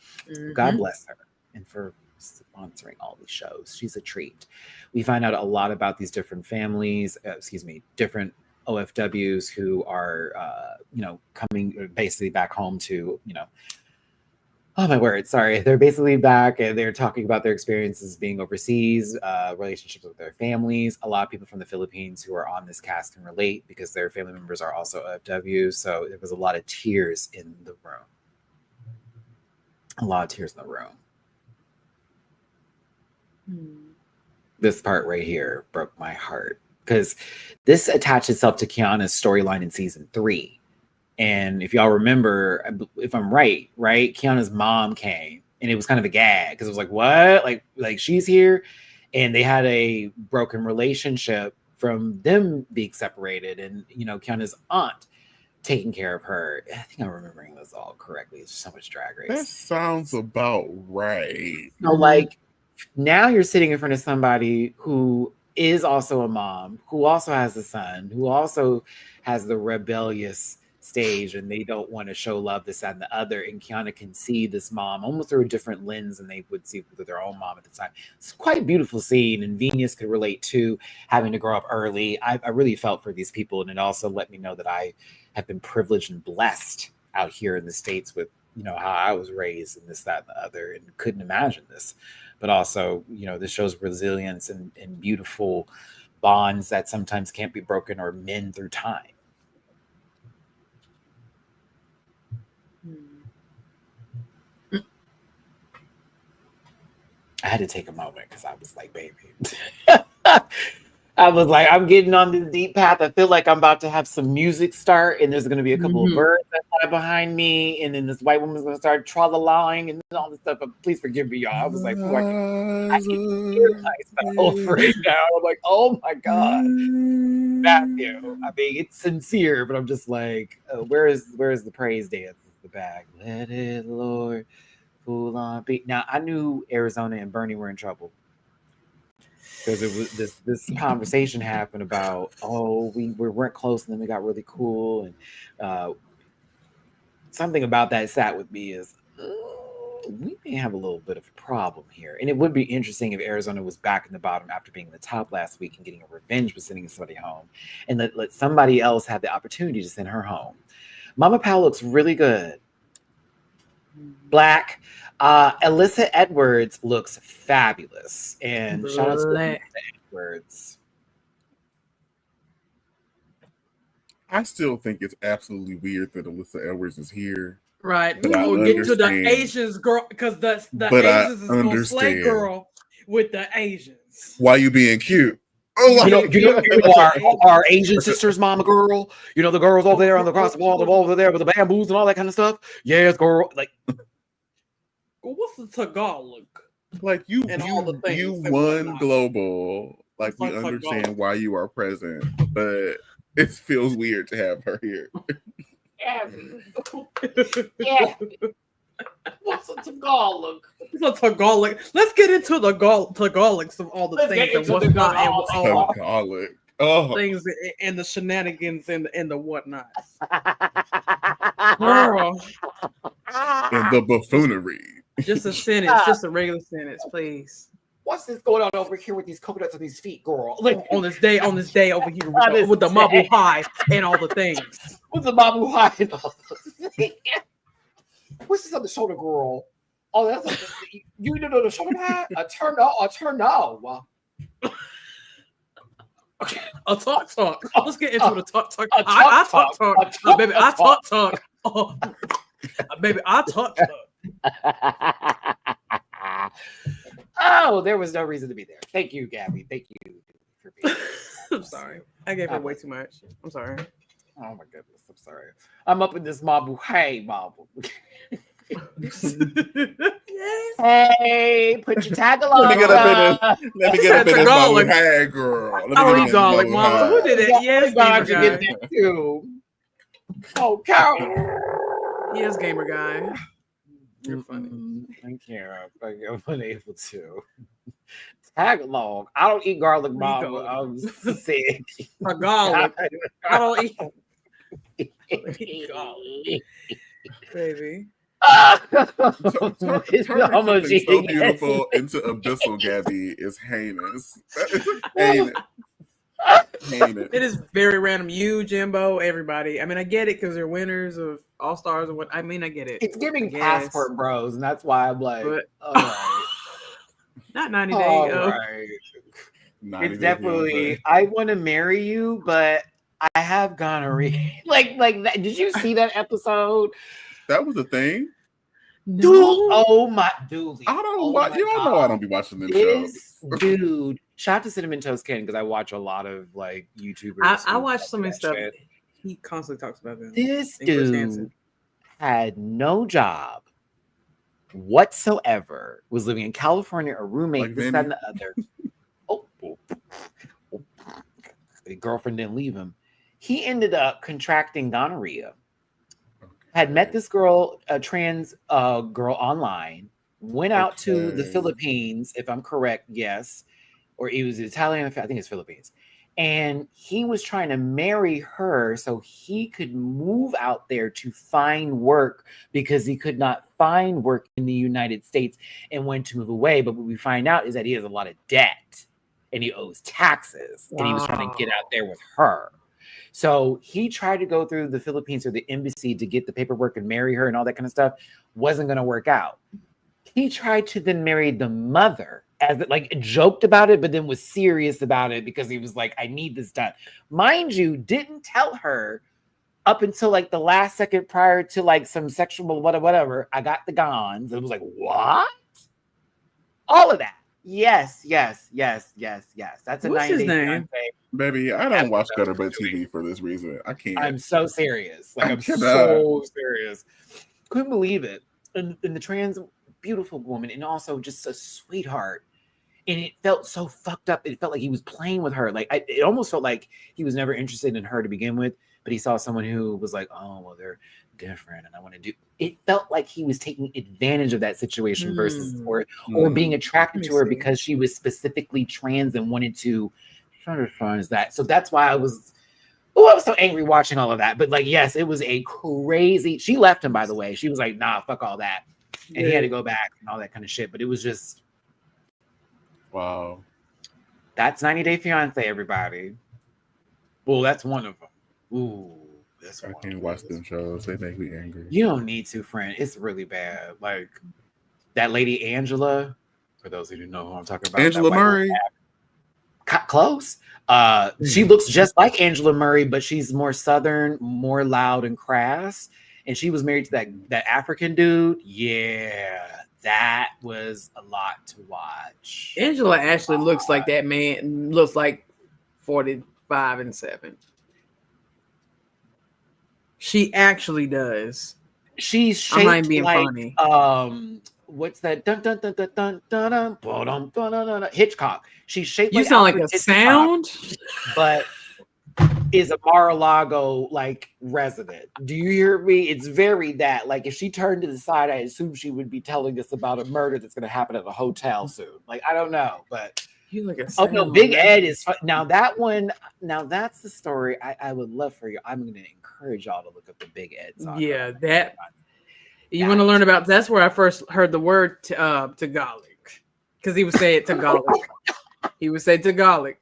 God bless her, and for sponsoring all these shows. She's a treat. We find out a lot about these different families, different OFWs who are, coming basically back home to, oh my word, sorry. They're basically back and they're talking about their experiences being overseas, relationships with their families. A lot of people from the Philippines who are on this cast can relate because their family members are also OFWs. So there was a lot of tears in the room. A lot of tears in the room. This part right here broke my heart because this attached itself to Kiana's storyline in season 3. And if y'all remember, if I'm right, Kiana's mom came, and it was kind of a gag because it was like, what? Like she's here, and they had a broken relationship from them being separated, and Kiana's aunt taking care of her. I think I'm remembering this all correctly. It's just so much drag race. That sounds about right. So like now you're sitting in front of somebody who is also a mom, who also has a son, who also has the rebellious stage, and they don't want to show love, this, that, and the other. And Kiana can see this mom almost through a different lens than they would see with their own mom at the time. It's quite a beautiful scene, and Venus could relate to having to grow up early. I really felt for these people, and it also let me know that I have been privileged and blessed out here in the States with how I was raised and this, that, and the other, and couldn't imagine this. But also, this shows resilience and beautiful bonds that sometimes can't be broken or mend through time. I had to take a moment because I was like, baby. I was like, I'm getting on this deep path. I feel like I'm about to have some music start, and there's going to be a couple of birds that fly behind me, and then this white woman's going to start tra-la-laing and all this stuff. But please forgive me, y'all. I was like, I can hear myself right now. I'm like, oh my God, Matthew. I mean, it's sincere, but I'm just like, where is the praise dance? The bag. Let it, Lord. Full on beat. Now I knew Arizona and Bernie were in trouble because it was this conversation happened about we weren't close and then we got really cool, and something about that sat with me is we may have a little bit of a problem here. And it would be interesting if Arizona was back in the bottom after being in the top last week and getting a revenge for sending somebody home. And let somebody else have the opportunity to send her home. Mama Powell looks really good. Black. Alyssa Edwards looks fabulous. And shout out to Alyssa Edwards. I still think it's absolutely weird that Alyssa Edwards is here. Right. But I We'll get to the understand. Asians, girl, because the But I Asians is going to slay understand. girl with the Asians. Why you being cute? Oh, You know our Asian sisters, mama girl. You know the girls over there on the across the wall, over there with the bamboos and all that kind of stuff. Yes, girl. Like, what's the Tagalog? like you all the things you that won whatnot. global. Like we Like understand Tagalog. why you are present, but it feels weird to have her here. yeah. What's a Tagalog? It's a Tagalog. Let's get into the Tagalogs of all the Let's things get and into what's the not and all Tagalog. Oh, things and the shenanigans and the whatnot. Girl, and the buffoonery. just a sentence, just a regular sentence, please. What's this going on over here with these coconuts on these feet, girl? Like, On this day over here On this with the day. Mabu High and all the things. with the babu high and all those. What's this on the shoulder, girl? Oh, that's you know the shoulder pad? A turn no. A talk. Let's get into the talk. A talk. Baby, I talk. Oh, baby, I talk. Oh, there was no reason to be there. Thank you, Gabby. Thank you for being there. I'm sorry. I gave her way too much. I'm sorry. Oh my goodness, I'm sorry. I'm up in this mabu. Hey, mabu. Yes. Hey, put your tag along. Let me get up in this Garlic. bubble. Hey, girl. Let me Oh, get you in this garlic, bubble mama. high. Who did it? Yes, God, gamer you guy. get that too. Oh, Carol. Yes, gamer guy. You're funny. I can't. I'm unable to. Tag along. I don't eat garlic, mom. Rico. I'm sick. A garlic. I don't eat garlic. baby. It's Turning almost something so eating beautiful into abyssal, Gabby, is heinous. That is heinous. Heinous. It is very random. You, Jimbo, everybody. I mean, I get it because they're winners of All Stars and what. I mean, I get it. It's giving Yes. passport bros, and that's why I'm like, But- all right. Not 90 All days. right. Not It's even definitely Beyonce. I want to marry you, but I have gonorrhea. like that. Did you see that episode? That was a thing. Oh my Dulie. I don't Oh watch. my You all know God. I don't be watching them shows. This dude. Shout out to Cinnamon Toast Ken because I watch a lot of like YouTubers. I who watched talk some of his about stuff. shit. He constantly talks about them. This And Chris dude Hansen. had no job whatsoever. Was living in California, a roommate, Like this, Vinny? that, and the other. The girlfriend didn't leave him. He ended up contracting gonorrhea. Had met this girl, a trans girl online, went out to the Okay. Philippines, if I'm correct, yes. Or it was Italian, I think it's Philippines. And he was trying to marry her so he could move out there to find work because he could not find work in the United States and wanted to move away. But what we find out is that he has a lot of debt and he owes taxes. And he was trying to get out there with her. So he tried to go through the Philippines or the embassy to get the paperwork and marry her and all that kind of stuff. Wasn't going to work out. He tried to then marry the mother, as like joked about it, but then was serious about it because he was like, I need this done. Mind you, didn't tell her up until like the last second prior to like some sexual whatever. I got the gons. And it was like, what? All of that. Yes. That's a What's his 90 name? Baby, I don't watch Gutter Butt TV for this reason. I can't. I'm so serious. Like, I I'm cannot. so serious. Couldn't believe it. And the trans beautiful woman, and also just a sweetheart. And it felt so fucked up. It felt like he was playing with her. Like, it almost felt like he was never interested in her to begin with, but he saw someone who was like, oh, well, they're different, and I want to do. It felt like he was taking advantage of that situation versus or being attracted to her because she was specifically trans and wanted to as that. So that's why I was so angry watching all of that. But like, yes, it was a crazy. She left him, by the way. She was like, nah, fuck all that. and he had to go back and all that kind of shit. But it was just Wow. that's 90 Day Fiance, everybody. Well, that's one of them. Ooh, that's I one. can't watch them shows. They make me angry. You don't need to, friend. It's really bad. Like that lady Angela. For those who don't know who I'm talking about, Angela Murray. Close. She looks just like Angela Murray, but she's more southern, more loud and crass. And she was married to that African dude. Yeah, that was a lot to watch. Angela actually looks like that man. Looks like 45 and 7. She actually does. She's shaped I'm not even being like funny. What's that? Dun dun dun dun dun dun dun dun dun dun dun. Hitchcock. She's shaped. You like sound like Alfred a Hitchcock, sound. but is a Mar-a-Lago like resident. Do you hear me? It's very that. Like if she turned to the side, I assume she would be telling us about a murder that's going to happen at a hotel soon. Like I don't know, but You look a oh sound. no, Big Ed is now that one. Now that's the story. I would love for you. I'm going to encourage y'all to look up the Big Ed song. Yeah, that. You want to learn about? That's where I first heard the word Tagalog, because he would say it Tagalog. He would say Tagalog.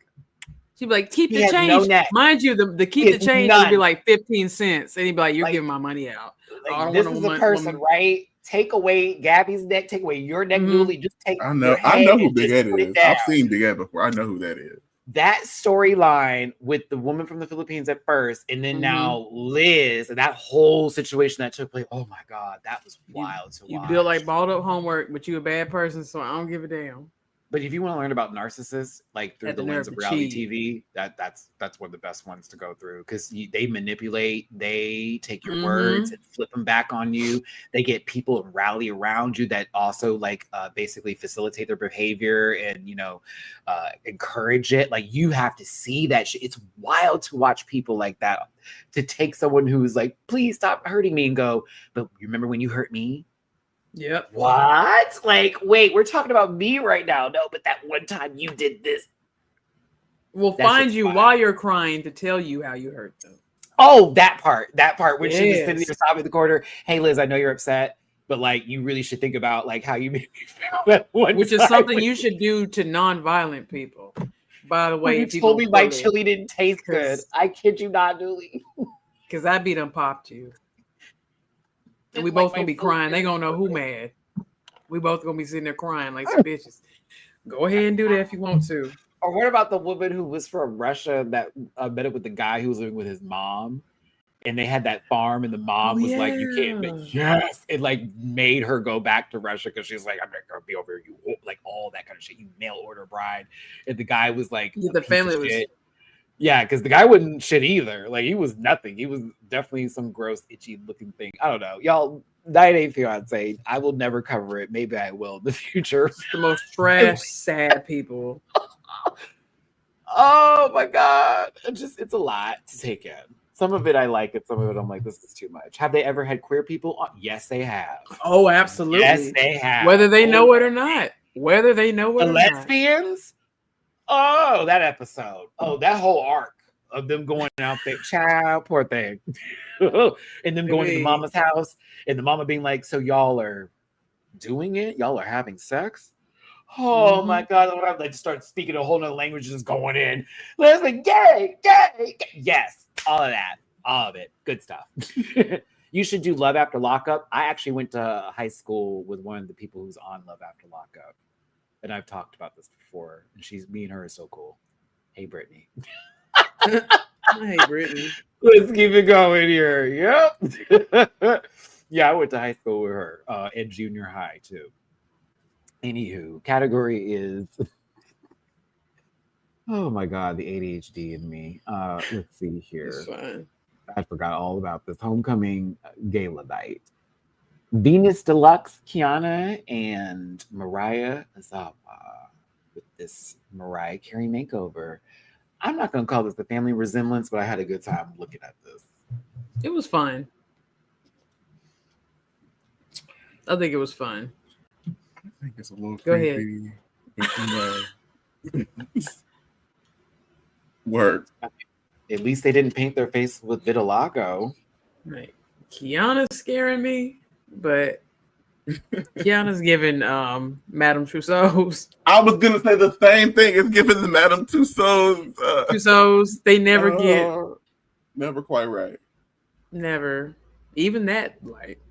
She'd be like, "Keep He the has change." no neck. Mind you, the keep He the has change none. would be like 15 cents, and he'd be like, "You're Like- giving my money out." Like, I don't this want is no the mon- person, mon- right? Take away Gabby's neck, take away your neck, Mhm. Dulie. Just take I know. your I head know who and Big just Ed put it is. down. I've seen Big Ed before. I know who that is. That storyline with the woman from the Philippines at first, and then now Liz, and that whole situation that took place. Oh my God, that was wild to You watch. build like balled up homework, but you a bad person, so I don't give a damn. But if you want to learn about narcissists, like through Had the the lens nerve of to reality cheat. TV, that's one of the best ones to go through because they manipulate, they take your Mhm. words and flip them back on you. They get people to rally around you that also like basically facilitate their behavior and encourage it. Like you have to see that shit. It's wild to watch people like that. To take someone who's like, please stop hurting me, and go, but you remember when you hurt me? Yep. What? Like, wait, we're talking about me right now. No, but that one time you did this. We'll That find shit's you wild. while you're crying to tell you how you hurt them. Oh, that part when she was sitting Yes. there sobbing in the corner. Hey, Liz, I know you're upset, but like, you really should think about like how you made me feel that one Which is time something when you should do to non-violent people. By the when way, you if you told me my pull it, chili didn't taste good. 'Cause- I kid you not, Dulie. because I beat them popped you. And we Like both my gonna be food crying. They didn't gonna know who taste mad. We both gonna be sitting there crying like some bitches. Go ahead and do that if you want to. Or what about the woman who was from Russia that met up with the guy who was living with his mom? And they had that farm, and the mom was like, "You can't." Yes, it like made her go back to Russia because she's like, "I'm not gonna be over here." You like all that kind of shit. You mail order bride, and the guy was like, Yeah, a the piece family of was- shit. Yeah, because the guy wasn't shit either. Like he was nothing. He was definitely some gross, itchy looking thing. I don't know, y'all. 90 Day Fiance. I will never cover it. Maybe I will in the future. The most trash, sad people. Oh my God, it's a lot to take in. Some of it I like it. Some of it I'm like, this is too much. Have they ever had queer people on? Yes, they have. Oh, absolutely. Yes, they have. Whether they know it or not. Whether they know it The or not. lesbians? Oh, that episode. Oh, that whole arc of them going out there. Child, poor thing. And them going to the Baby. mama's house and the mama being like, so y'all are doing it? Y'all are having sex? Oh my God. I like to start speaking a whole nother language just going in. Lesbian, gay. Yes, all of that. All of it. Good stuff. You should do Love After Lockup. I actually went to high school with one of the people who's on Love After Lockup. And I've talked about this before. And me and her is so cool. Hey, Brittany. Hey, Brittany. Let's keep it going here. Yep. Yeah, I went to high school with her and junior high too. Anywho, category is oh my God, the ADHD in me. Let's see here. It's fine. I forgot all about this homecoming gala night. Venus Deluxe, Kiana, and Mariah Azawa with this Mariah Carey makeover. I'm not going to call this the family resemblance, but I had a good time looking at this. It was fun. I think it was fun. I think it's a little Go ahead. creepy. But, work. At least they didn't paint their face with vitiligo. Right. Kiana's scaring me, but Kiana's giving Madame Tussauds. I was gonna say the same thing as giving the Madame Tussauds. Tussauds, they never get Never quite right. never. Even that, like,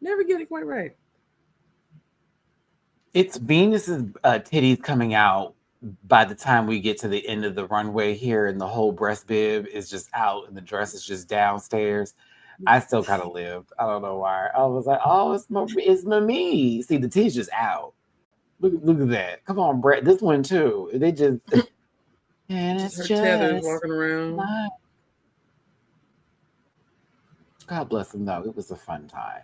never get it quite right. It's Venus's titties coming out by the time we get to the end of the runway here, and the whole breast bib is just out, and the dress is just downstairs. I still kind of lived. I don't know why. I was like, oh, it's me. See, the titties just out. Look at that. Come on, Brett. This one too. They just and it's Her just tethers walking around. God bless them though. It was a fun time.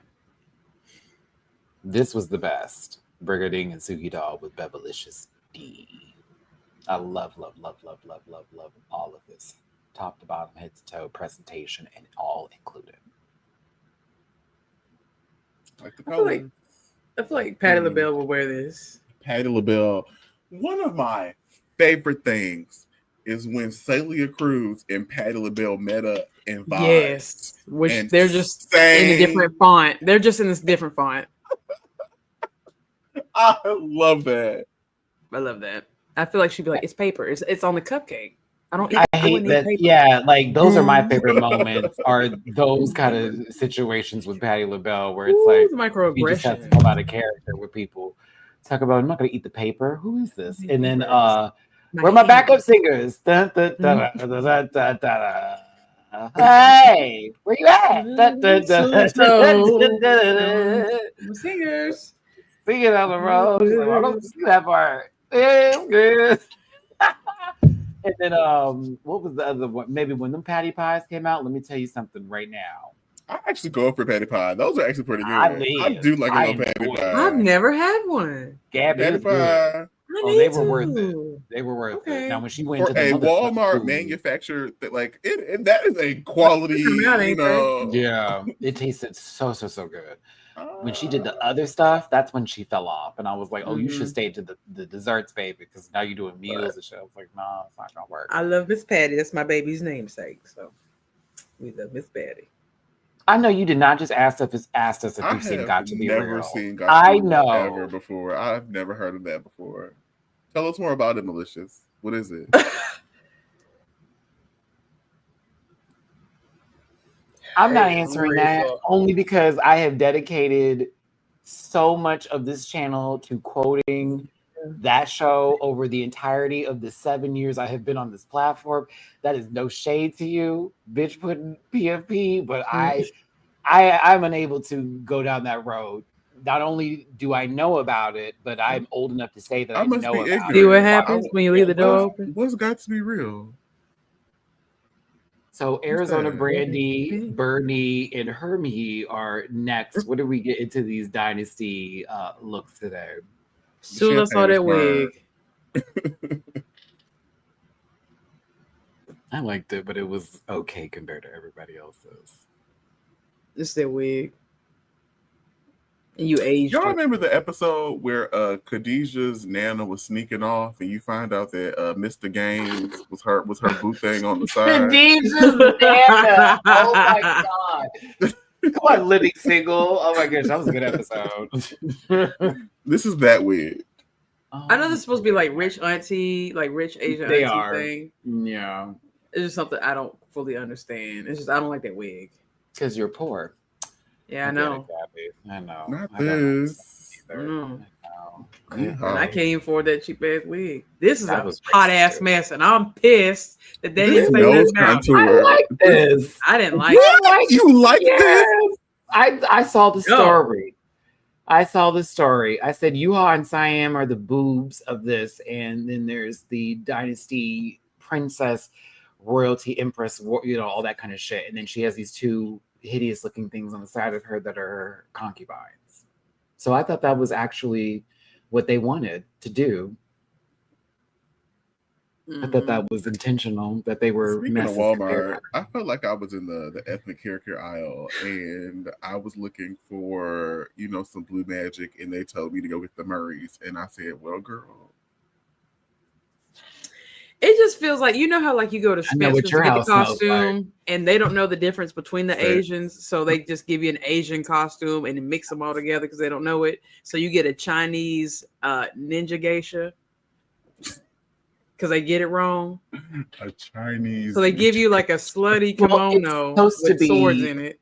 This was the best. Brigading and Suki Doll with Bebelicious D. I love all of this. Top to bottom, head to toe, presentation, and all included. Like the I feel like, colors. Patti LaBelle will wear this. Patti LaBelle. One of my favorite things is when Celia Cruz and Patti LaBelle met up and vibed. Yes, which and they're just sang. in a different font. They're just in this different font. I love that. I love that. I feel like she'd be like, "It's paper. It's on the cupcake. I don't. I hate wouldn't eat that. paper." Yeah, like those are my favorite moments. Are those kind of situations with Patti LaBelle where it's like the you just have to microaggression. come out of character with people. Talk about I'm not gonna eat the paper. Who is this? And then where are my backup singers? Dun, dun, dun, dun, dun, dun, dun, dun. Hey, where you at? Dun, dun, dun, dun, dun, dun, dun. Singers. Singing on the road. She's like, well, I don't see that part. It's good. And then what was the other one? Maybe when them patty pies came out. Let me tell you something right now. I actually go for patty pie. Those are actually pretty good. I do like a little patty enjoy it. pie. I've never had one. Gabby Patty is good. I Oh, need they were to. worth it. They were worth Okay. it. Now when she went For to the a other Walmart food, manufacturer, that like it that is a quality, Come out, you ain't know. yeah, it tasted so good. When she did the other stuff, that's when she fell off, and I was like, "Oh, you should stay to the desserts, baby, because now you're doing meals and shit." I was like, "No, it's not gonna work." I love Miss Patty. That's my baby's namesake. So we love Miss Patty. I know you did not just ask us if I you've seen have Got to Be never Real. seen Got to I Be Real know. ever before. I've never heard of that before. Tell us more about it, Malicious. What is it? I'm not answering that only because I have dedicated so much of this channel to quoting that show over the entirety of the 7 years I have been on this platform. That is no shade to you, bitch putting PFP, but I'm unable to go down that road. Not only do I know about it, but I'm old enough to say that I must know be about ignorant. See what it. happens when you leave the door open? What's Got to Be Real? So Arizona that? Brandy, Bernie, and Hermie are next. What do we get into these dynasty looks today? Soon I saw that wig. I liked it, but it was okay compared to everybody else's. It's that wig. And you aged. Y'all remember the episode where Khadijah's Nana was sneaking off, and you find out that Mr. Gaines was her boo thing on the side? Khadijah's Nana. Oh my god! Come on, living single. Oh my gosh, that was a good episode. This is that wig. I know this is supposed to be like rich auntie, like rich Asian They auntie are. thing. Yeah, It's just something I don't fully understand. It's just I don't like that wig. because you're poor. Yeah, I know. I know. Not I don't this. either. Mm. I know. Yeah. And I can't even afford that cheap ass wig. This is That a was hot racist, ass too. mess, and I'm pissed that they This didn't say nose nothing about it. contour. I like this. I didn't like What? it. You like this? Yes. I saw the No. story. I saw the story. I said Yuha and Siam are the boobs of this, and then there's the dynasty princess, royalty empress, all that kind of shit. And then she has these two hideous looking things on the side of her that are her concubines. So I thought that was actually what they wanted to do. I thought that was intentional, that they were Speaking of messing Walmart, I felt like I was in the ethnic hair care aisle, and I was looking for, some Blue Magic, and they told me to go get the Murrays, and I said, well, girl. It just feels like, you know how like you go to I know what Spencer's your to get the house smells like. costume and they don't know the difference between the Same. Asians, so they just give you an Asian costume and then mix them all together because they don't know it. So you get a Chinese ninja geisha because they get it wrong. A Chinese. So they give you like a slutty Well, it's kimono supposed to with swords be in it.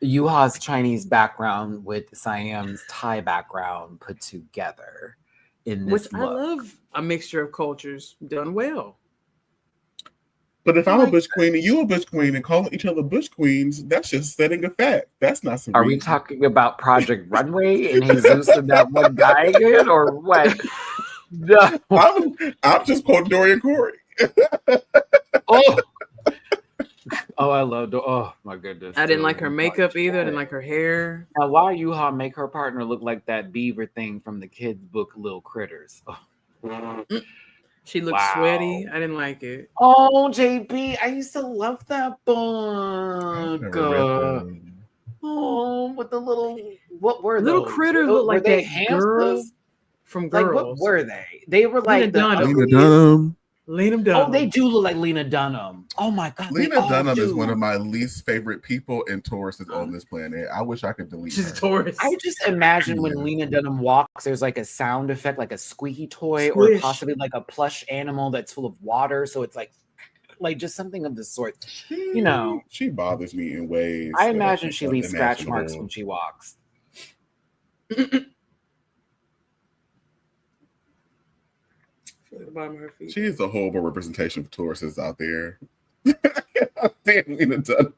Yuha's Chinese background with Siam's Thai background put together in Which this I look. love a mixture of cultures done well. But if I I'm a like bush queen and you a bush queen and calling each other bush queens, that's just setting a fact. That's not some Are we reason. talking about Project Runway and Jesus and that one guy again, or what? No. I'm just quoting Dorian Corey. Oh, I love. Oh my goodness. I didn't like dude. her makeup either. I didn't like her hair. Now, why Yuha make her partner look like that beaver thing from the kids' book, Little Critters? Oh. She looked Wow. sweaty. I didn't like it. Oh, JB, I used to love that I've book. never read them. Oh, with the little, what were Little those? Critters Were looked like they that girl hamsters? from Like, Girls. what were they? They were like the Dunham. Lena ugliest- Dunham. Lena Dunham. Oh, they do look like Lena Dunham. Oh my god, Lena they all Dunham is do. one of my least favorite people and Tauruses on this planet. I wish I could delete She's a her. Taurus. I just imagine when Yeah. Lena Dunham walks, there's like a sound effect, like a squeaky toy, Squish. or possibly like a plush animal that's full of water. So it's like just something of the sort. You know, she bothers me in ways. I that imagine are she leaves scratch marks unimaginable. when she walks. The bottom of her feet. She is a horrible representation of Tauruses out there. Damn, Lena Dunham.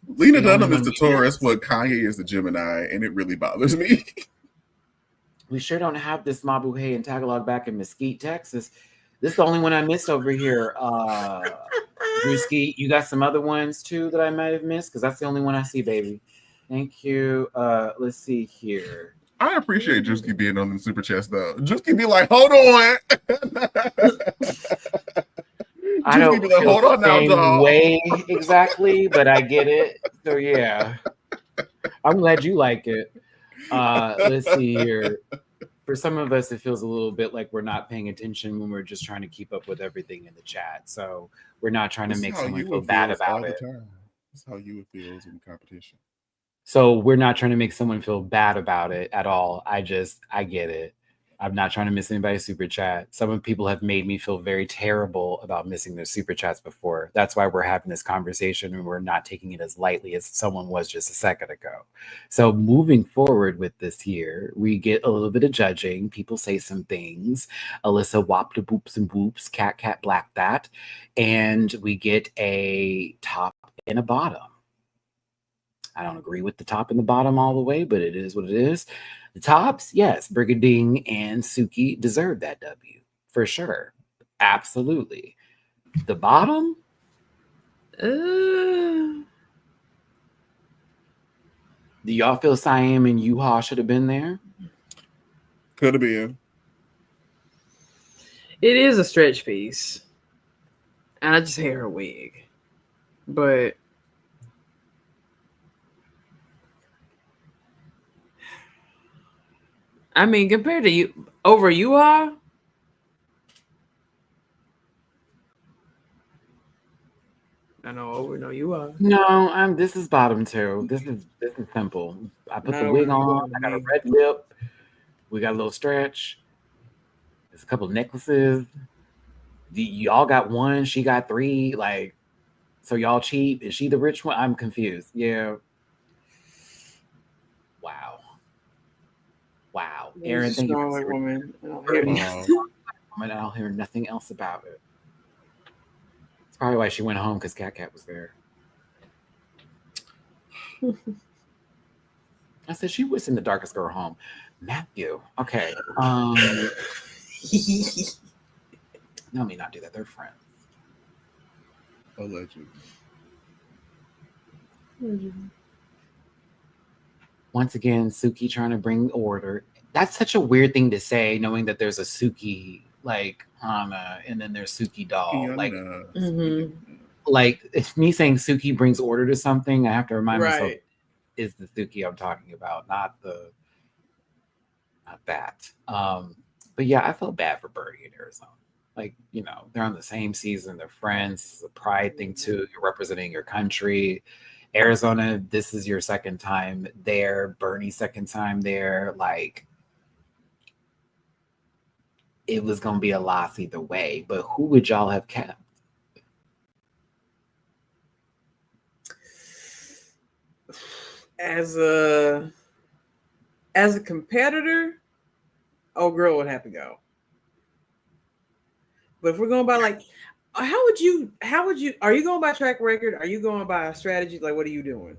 Lena The Dunham only is the one we Taurus, what Kanye is the Gemini, and it really bothers me. We sure don't have this Mabuhay and Tagalog back in Mesquite, Texas. This is the only one I missed over here. Drewski, you got some other ones too that I might have missed? Because that's the only one I see, baby. Thank you. Let's see here. I appreciate Drewski being on the super chest though. Drewski be like, hold on. I don't be like, feel hold on the now, same dog. way exactly, but I get it. So yeah, I'm glad you like it. Let's see here. For some of us, it feels a little bit like we're not paying attention when we're just trying to keep up with everything in the chat. So we're not trying to make someone feel bad about it. That's how you feels in the competition. So we're not trying to make someone feel bad about it at all. I get it. I'm not trying to miss anybody's super chat. Some people have made me feel very terrible about missing their super chats before. That's why we're having this conversation and we're not taking it as lightly as someone was just a second ago. So moving forward with this here, we get a little bit of judging. People say some things. Alyssa whopped the boops and boops, cat black that. And we get a top and a bottom. I don't agree with the top and the bottom all the way, but it is what it is. The tops, yes, Brigading and Suki deserve that W for sure. Absolutely. The bottom? Do y'all feel Siam and Yuha should have been there? Could have been. It is a stretch piece. And I just hate her wig. But I mean, compared to you, over Yuha, I know over no Yuha. No, this is bottom two. This is simple. I put the wig on. I got a red lip. We got a little stretch. There's a couple of necklaces. Y'all got one. She got three. Like, so y'all cheap. Is she the rich one? I'm confused. Yeah. Wow. Aaron, thank you. Woman. I don't hear nothing else about it. It's probably why she went home because Cat was there. I said she was in the darkest girl home. Matthew. Okay. Let me not do that. They're friends. Allegedly. Once again, Suki trying to bring order. That's such a weird thing to say, knowing that there's a Suki like Hana and then there's Suki doll. Like if me saying Suki brings order to something, I have to remind myself is the Suki I'm talking about, not that. But yeah, I felt bad for Birdie in Arizona. Like, you know, they're on the same season. They're friends. It's a pride thing too. You're representing your country. Arizona, this is your second time there. Bernie's second time there. Like, it was going to be a loss either way. But who would y'all have kept? As a competitor, old girl would have to go. But if we're going by like, how would you, are you going by track record? Are you going by strategy? Like, what are you doing?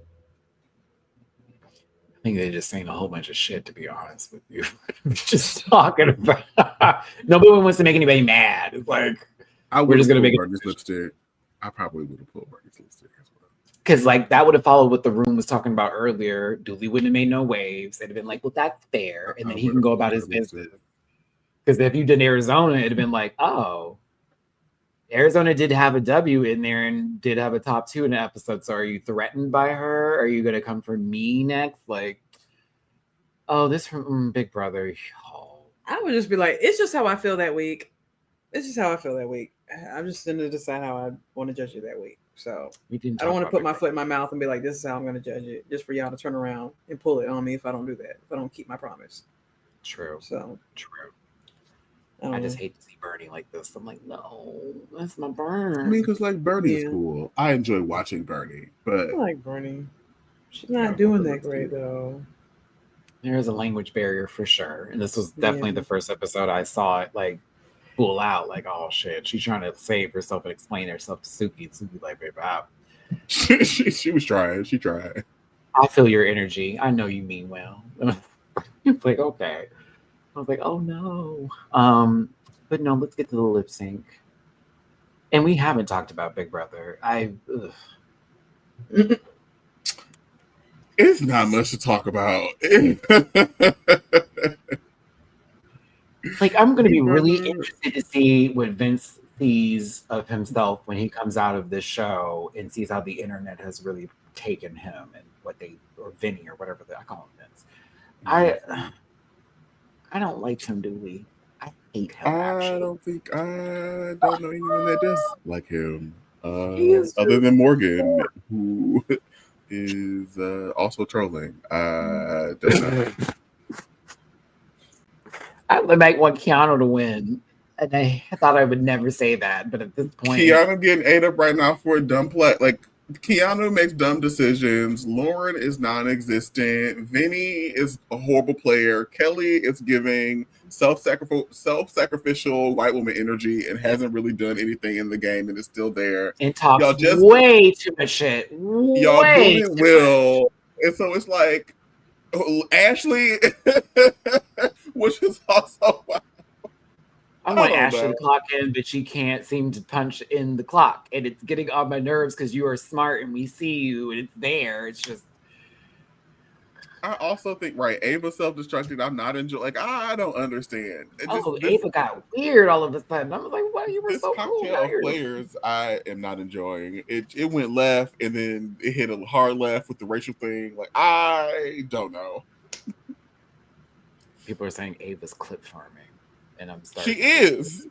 I think they're just saying a whole bunch of shit, to be honest with you. Just talking about nobody wants to make anybody mad. It's like, we're just gonna make Bernie's lipstick. I probably would have pulled Bernie's lipstick as well. Because like that would have followed what the room was talking about earlier. Dulie wouldn't have made no waves. It'd have been like, well, that's fair. And then he can go about his business. Because if you did Arizona, it'd have been like, oh, Arizona did have a W in there and did have a top 2 in the episode. So are you threatened by her? Are you going to come for me next? Like, oh, this from Big Brother. Oh. I would just be like, it's just how I feel that week. It's just how I feel that week. I'm just going to decide how I want to judge it that week. So I don't want to put my foot in my mouth and be like, this is how I'm going to judge it, just for y'all to turn around and pull it on me if I don't do that, if I don't keep my promise. True. So true. I just hate to see Bernie like this. I'm like, no, that's my Bernie. I mean, because like Bernie's cool. I enjoy watching Bernie, but I like Bernie. She's not doing that great though. There is a language barrier for sure, and this was definitely the first episode I saw it like pull out. Like, oh shit, she's trying to save herself and explain herself to Suki. And Suki like, babe, out. she was trying. She tried. I feel your energy. I know you mean well. Like, okay. I was like, oh no. But no, let's get to the lip sync. And we haven't talked about Big Brother. It's not much to talk about. Like, I'm going to be really interested to see what Vince sees of himself when he comes out of this show and sees how the internet has really taken him and what they, or Vinny or whatever I call him Vince. I don't like him, Dulie. I hate him. I don't know anyone that does like him. Other than Morgan, who is also trolling. I don't know. I would like want Keanu to win. And I thought I would never say that, but at this point, Keanu getting ate up right now for a dumb play. Like, Keanu makes dumb decisions. Lauren is non-existent. Vinny is a horrible player. Kelly is giving self-sacrificial white woman energy and hasn't really done anything in the game and is still there. And talks way too much shit. Y'all doing Will. And so it's like, Ashley, which is also wild. I want Ashley to clock in, but she can't seem to punch in the clock. And it's getting on my nerves because you are smart and we see you and it's there. It's just. I also think, right, Ava self-destructed. I'm not enjoying. Like, I don't understand. Ava got weird all of a sudden. I was like, "What? You were so cool." Players, I am not enjoying. It went left and then it hit a hard left with the racial thing. Like, I don't know. People are saying Ava's clip farming. And I'm sorry. She is.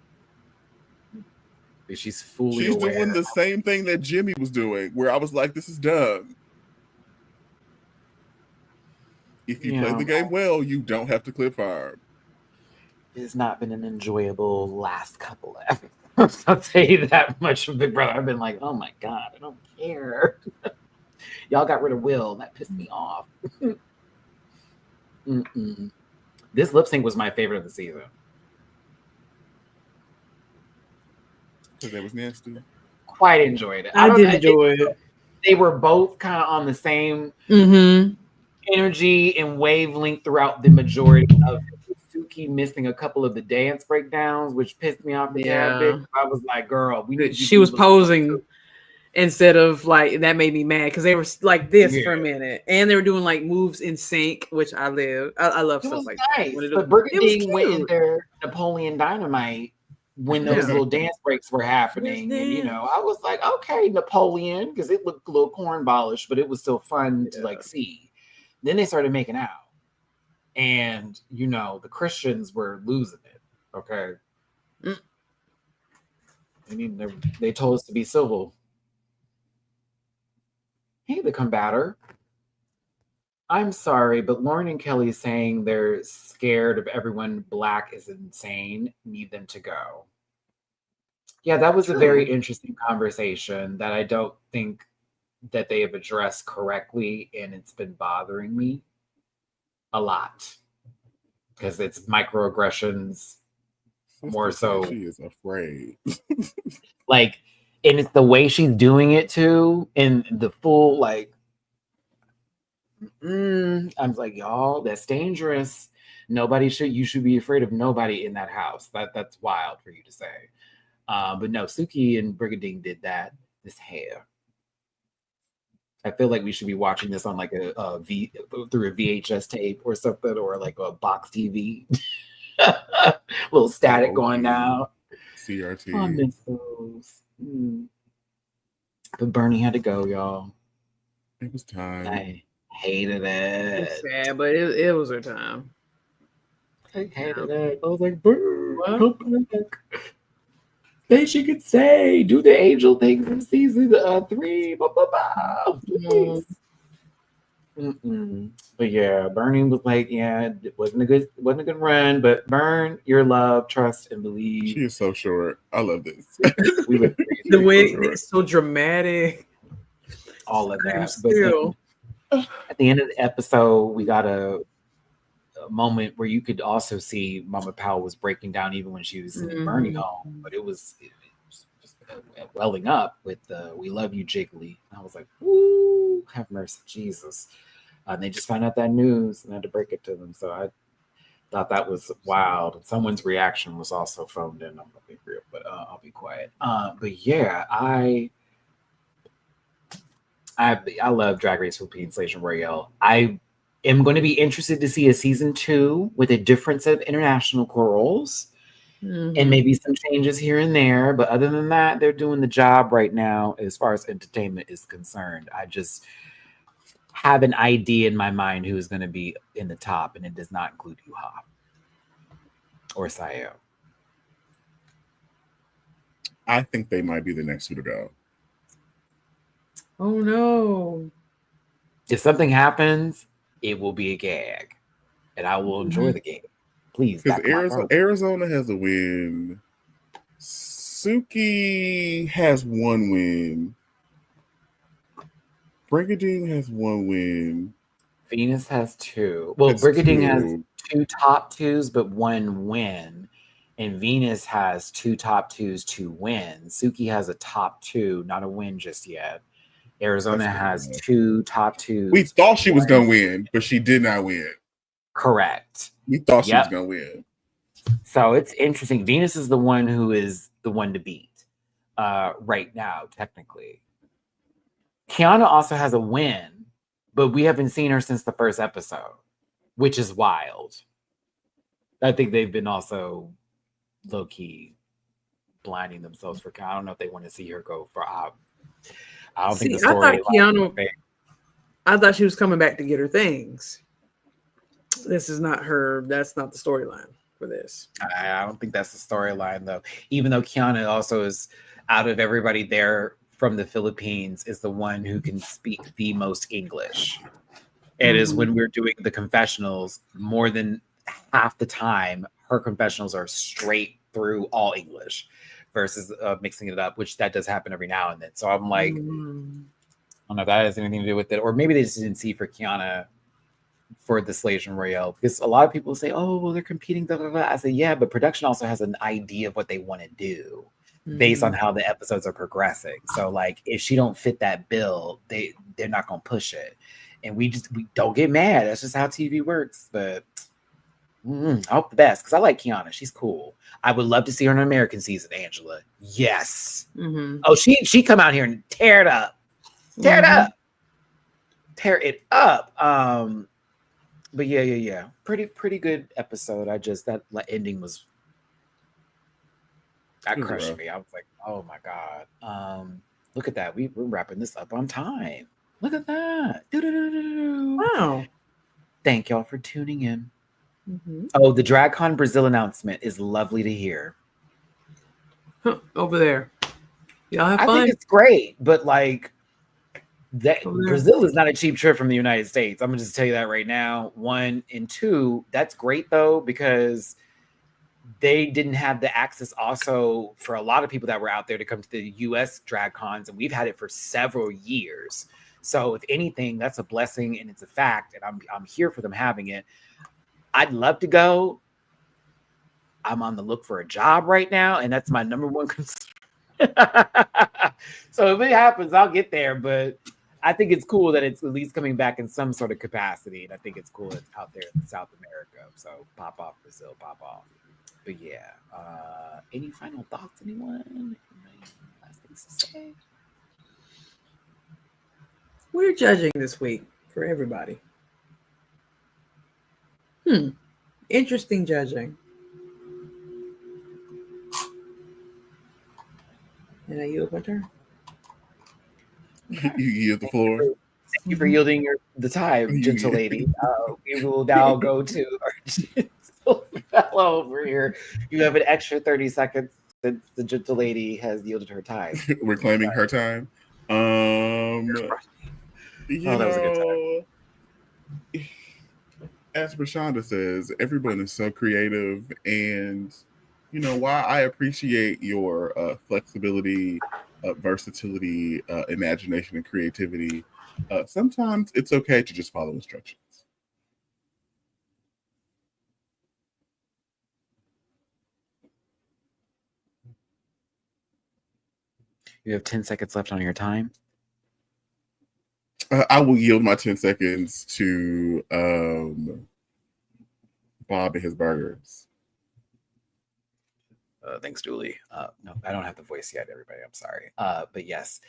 She's fully aware. Doing the same thing that Jimmy was doing, where I was like, this is dumb. If you play the game well, you don't have to clip farm. It has not been an enjoyable last couple of episodes. I'll tell you that much from Big Brother. I've been like, oh my God, I don't care. Y'all got rid of Will. That pissed me off. This lip sync was my favorite of the season. Because it was nasty. Quite enjoyed it. I did enjoy it. They were both kind of on the same energy and wavelength throughout the majority of it. Suki missing a couple of the dance breakdowns, which pissed me off. I was like, girl, she was posing instead of like, that made me mad because they were like this for a minute. And they were doing like moves in sync, which I live. I love stuff like that. But Brigadine went in their Napoleon Dynamite when those little dance breaks were happening. And, you know, I was like, okay, Napoleon, because it looked a little cornballish, but it was still fun to like see. Then they started making out. And, you know, the Christians were losing it. Okay. They told us to be civil. Hey, the combatter. I'm sorry, but Lauren and Kelly saying they're scared of everyone black is insane. Need them to go. Yeah, that was a very interesting conversation that I don't think that they have addressed correctly, and it's been bothering me a lot because it's microaggressions more so. She is afraid. Like, and it's the way she's doing it too, and the full like. I'm like, y'all, that's dangerous. You should be afraid of nobody in that house. That's wild for you to say. But no, Suki and Brigadine did that. This hair. I feel like we should be watching this on like through a VHS tape or something, or like a box TV. Little static going now. CRT. I miss those. But Bernie had to go, y'all. It was time. I hated it. It's sad, but it was her time. I hated it. I was like, Bernie, come back. Then she could say, do the angel thing from season 3. Please. But yeah, Bernie was like, yeah, it wasn't a good run, but Bern, your love, trust, and believe. She is so short. I love this. The wig is so dramatic. All of that. But at the end of the episode, we got a moment where you could also see Mama Powell was breaking down even when she was in Bernie home, but it was just welling up with "We love you, Jiggly." And I was like, "Ooh, have mercy, Jesus!" And they just found out that news and had to break it to them. So I thought that was wild. Someone's reaction was also phoned in. I'm gonna be real, but I'll be quiet. But yeah, I love Drag Race Philippines Station Royale. I am going to be interested to see a season 2 with a different set of international corals and maybe some changes here and there. But other than that, they're doing the job right now as far as entertainment is concerned. I just have an idea in my mind who is going to be in the top, and it does not include Yuha or Sayo. I think they might be the next two to go. Oh no. If something happens, it will be a gag, and I will enjoy the game. Please, because Arizona has a win. Suki has one win. Brigadine has one win. Venus has 2. Well, Brigadine has 2 top 2s, but 1 win. And Venus has 2 top 2s, 2 wins. Suki has a top 2, not a win just yet. Arizona has 2 top 2s. We thought she was going to win, but she did not win. Correct. We thought she was going to win. So it's interesting. Venus is the one who is the one to beat right now, technically. Kiana also has a win, but we haven't seen her since the first episode, which is wild. I think they've been also low-key blinding themselves for Kiana. I don't know if they want to see her go for I don't think the story. I thought she was coming back to get her things. This is not her. That's not the storyline for this. I don't think that's the storyline, though. Even though Kiana also is, out of everybody there from the Philippines, is the one who can speak the most English. It is when we're doing the confessionals, more than half the time, her confessionals are straight through all English versus mixing it up, which that does happen every now and then. So I'm like, I don't know if that has anything to do with it, or maybe they just didn't see for Kiana for the Slation Royale, because a lot of people say, oh, well, they're competing. Blah, blah, blah. I say, yeah, but production also has an idea of what they want to do based on how the episodes are progressing. So like, if she don't fit that bill, they're not going to push it. And we don't get mad. That's just how TV works. But I hope the best, because I like Kiana. She's cool. I would love to see her in an American season, Angela. Yes. Oh, she come out here and tear it up. Tear it up. Tear it up. But yeah. Pretty good episode. That ending was crushed me. I was like, oh my God. Look at that. We're wrapping this up on time. Look at that. Wow. Thank y'all for tuning in. Oh, the DragCon Brazil announcement is lovely to hear. Over there. Y'all have I fun. think it's great, but like that Over there. Brazil is not a cheap trip from the United States. I'm gonna just tell you that right now. One and two, that's great though, because they didn't have the access also for a lot of people that were out there to come to the US drag cons, and we've had it for several years. So if anything, that's a blessing and it's a fact, and I'm here for them having it. I'd love to go. I'm on the look for a job right now, and that's my number one concern. So if it happens, I'll get there. But I think it's cool that it's at least coming back in some sort of capacity, and I think it's cool it's out there in South America. So pop off, Brazil, pop off. But yeah, any final thoughts, anyone? Any last things to say? We're judging this week for everybody. Interesting judging. And I yield my turn. You yield the floor. Thank you for yielding the time, gentle lady. We will now go to our gentle fellow over here. You have an extra 30 seconds since the gentle lady has yielded her time. We're claiming her time. That was a good time. As Rashonda says, everyone is so creative, and you know, while I appreciate your flexibility, versatility, imagination, and creativity, sometimes it's okay to just follow instructions. You have 10 seconds left on your time. I will yield my 10 seconds to Bob and his burgers. Thanks, Dulie. No, I don't have the voice yet, everybody. I'm sorry. But yes,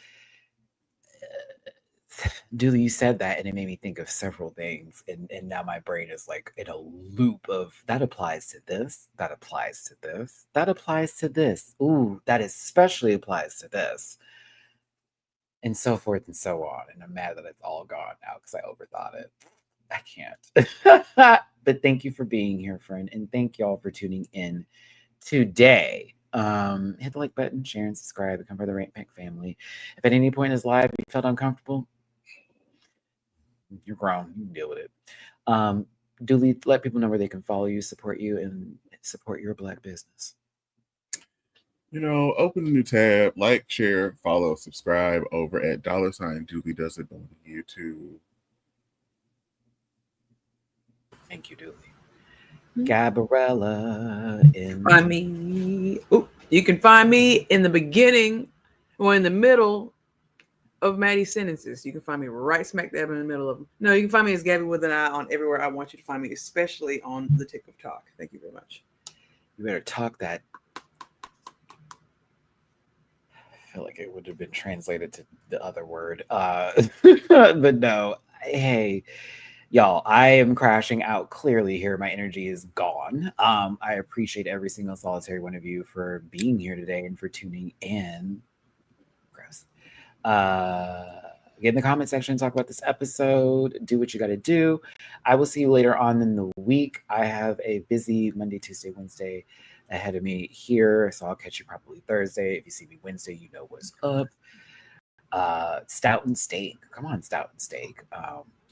Dulie, you said that, and it made me think of several things. And now my brain is like in a loop of that applies to this, that applies to this, that applies to this. Ooh, that especially applies to this. And so forth and so on. And I'm mad that it's all gone now because I overthought it. I can't. But thank you for being here, friend. And thank y'all for tuning in today. Hit the like button, share, and subscribe. Become part of the Rant Pack family. If at any point in this live you felt uncomfortable, you're grown. You can deal with it. Dulie, let people know where they can follow you, support you, and support your Black business. You know, open a new tab, like, share, follow, subscribe over at $Dulie Does It on YouTube. Thank you, Dulie. Gabarella in Find me. You can find me in the beginning or in the middle of Matty's sentences. You can find me right smack dab in the middle of them. No, you can find me as Gabby with an eye on everywhere I want you to find me, especially on the Tick of Talk. Thank you very much. You better talk that. I feel like it would have been translated to the other word. But no. Hey, y'all, I am crashing out clearly here. My energy is gone. I appreciate every single solitary one of you for being here today and for tuning in. Gross. Get in the comment section, talk about this episode, do what you got to do. I will see you later on in the week. I have a busy Monday, Tuesday, Wednesday ahead of me here, so I'll catch you probably Thursday. If you see me Wednesday, you know what's up. Stout and steak. Come on, stout and steak.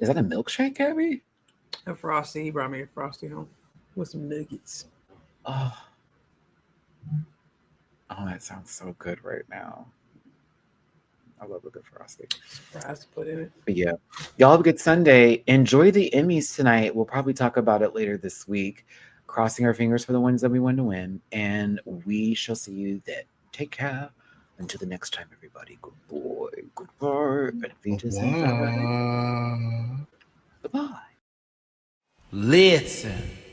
Is that a milkshake, Gabby? A Frosty. He brought me a Frosty home with some nuggets. Oh, that sounds so good right now. I love a good Frosty. Surprise to put in it. But yeah, y'all have a good Sunday. Enjoy the Emmys tonight. We'll probably talk about it later this week. Crossing our fingers for the ones that we want to win. And we shall see you then. Take care. Until the next time, everybody. Good boy. Goodbye. Bye. Goodbye. Listen.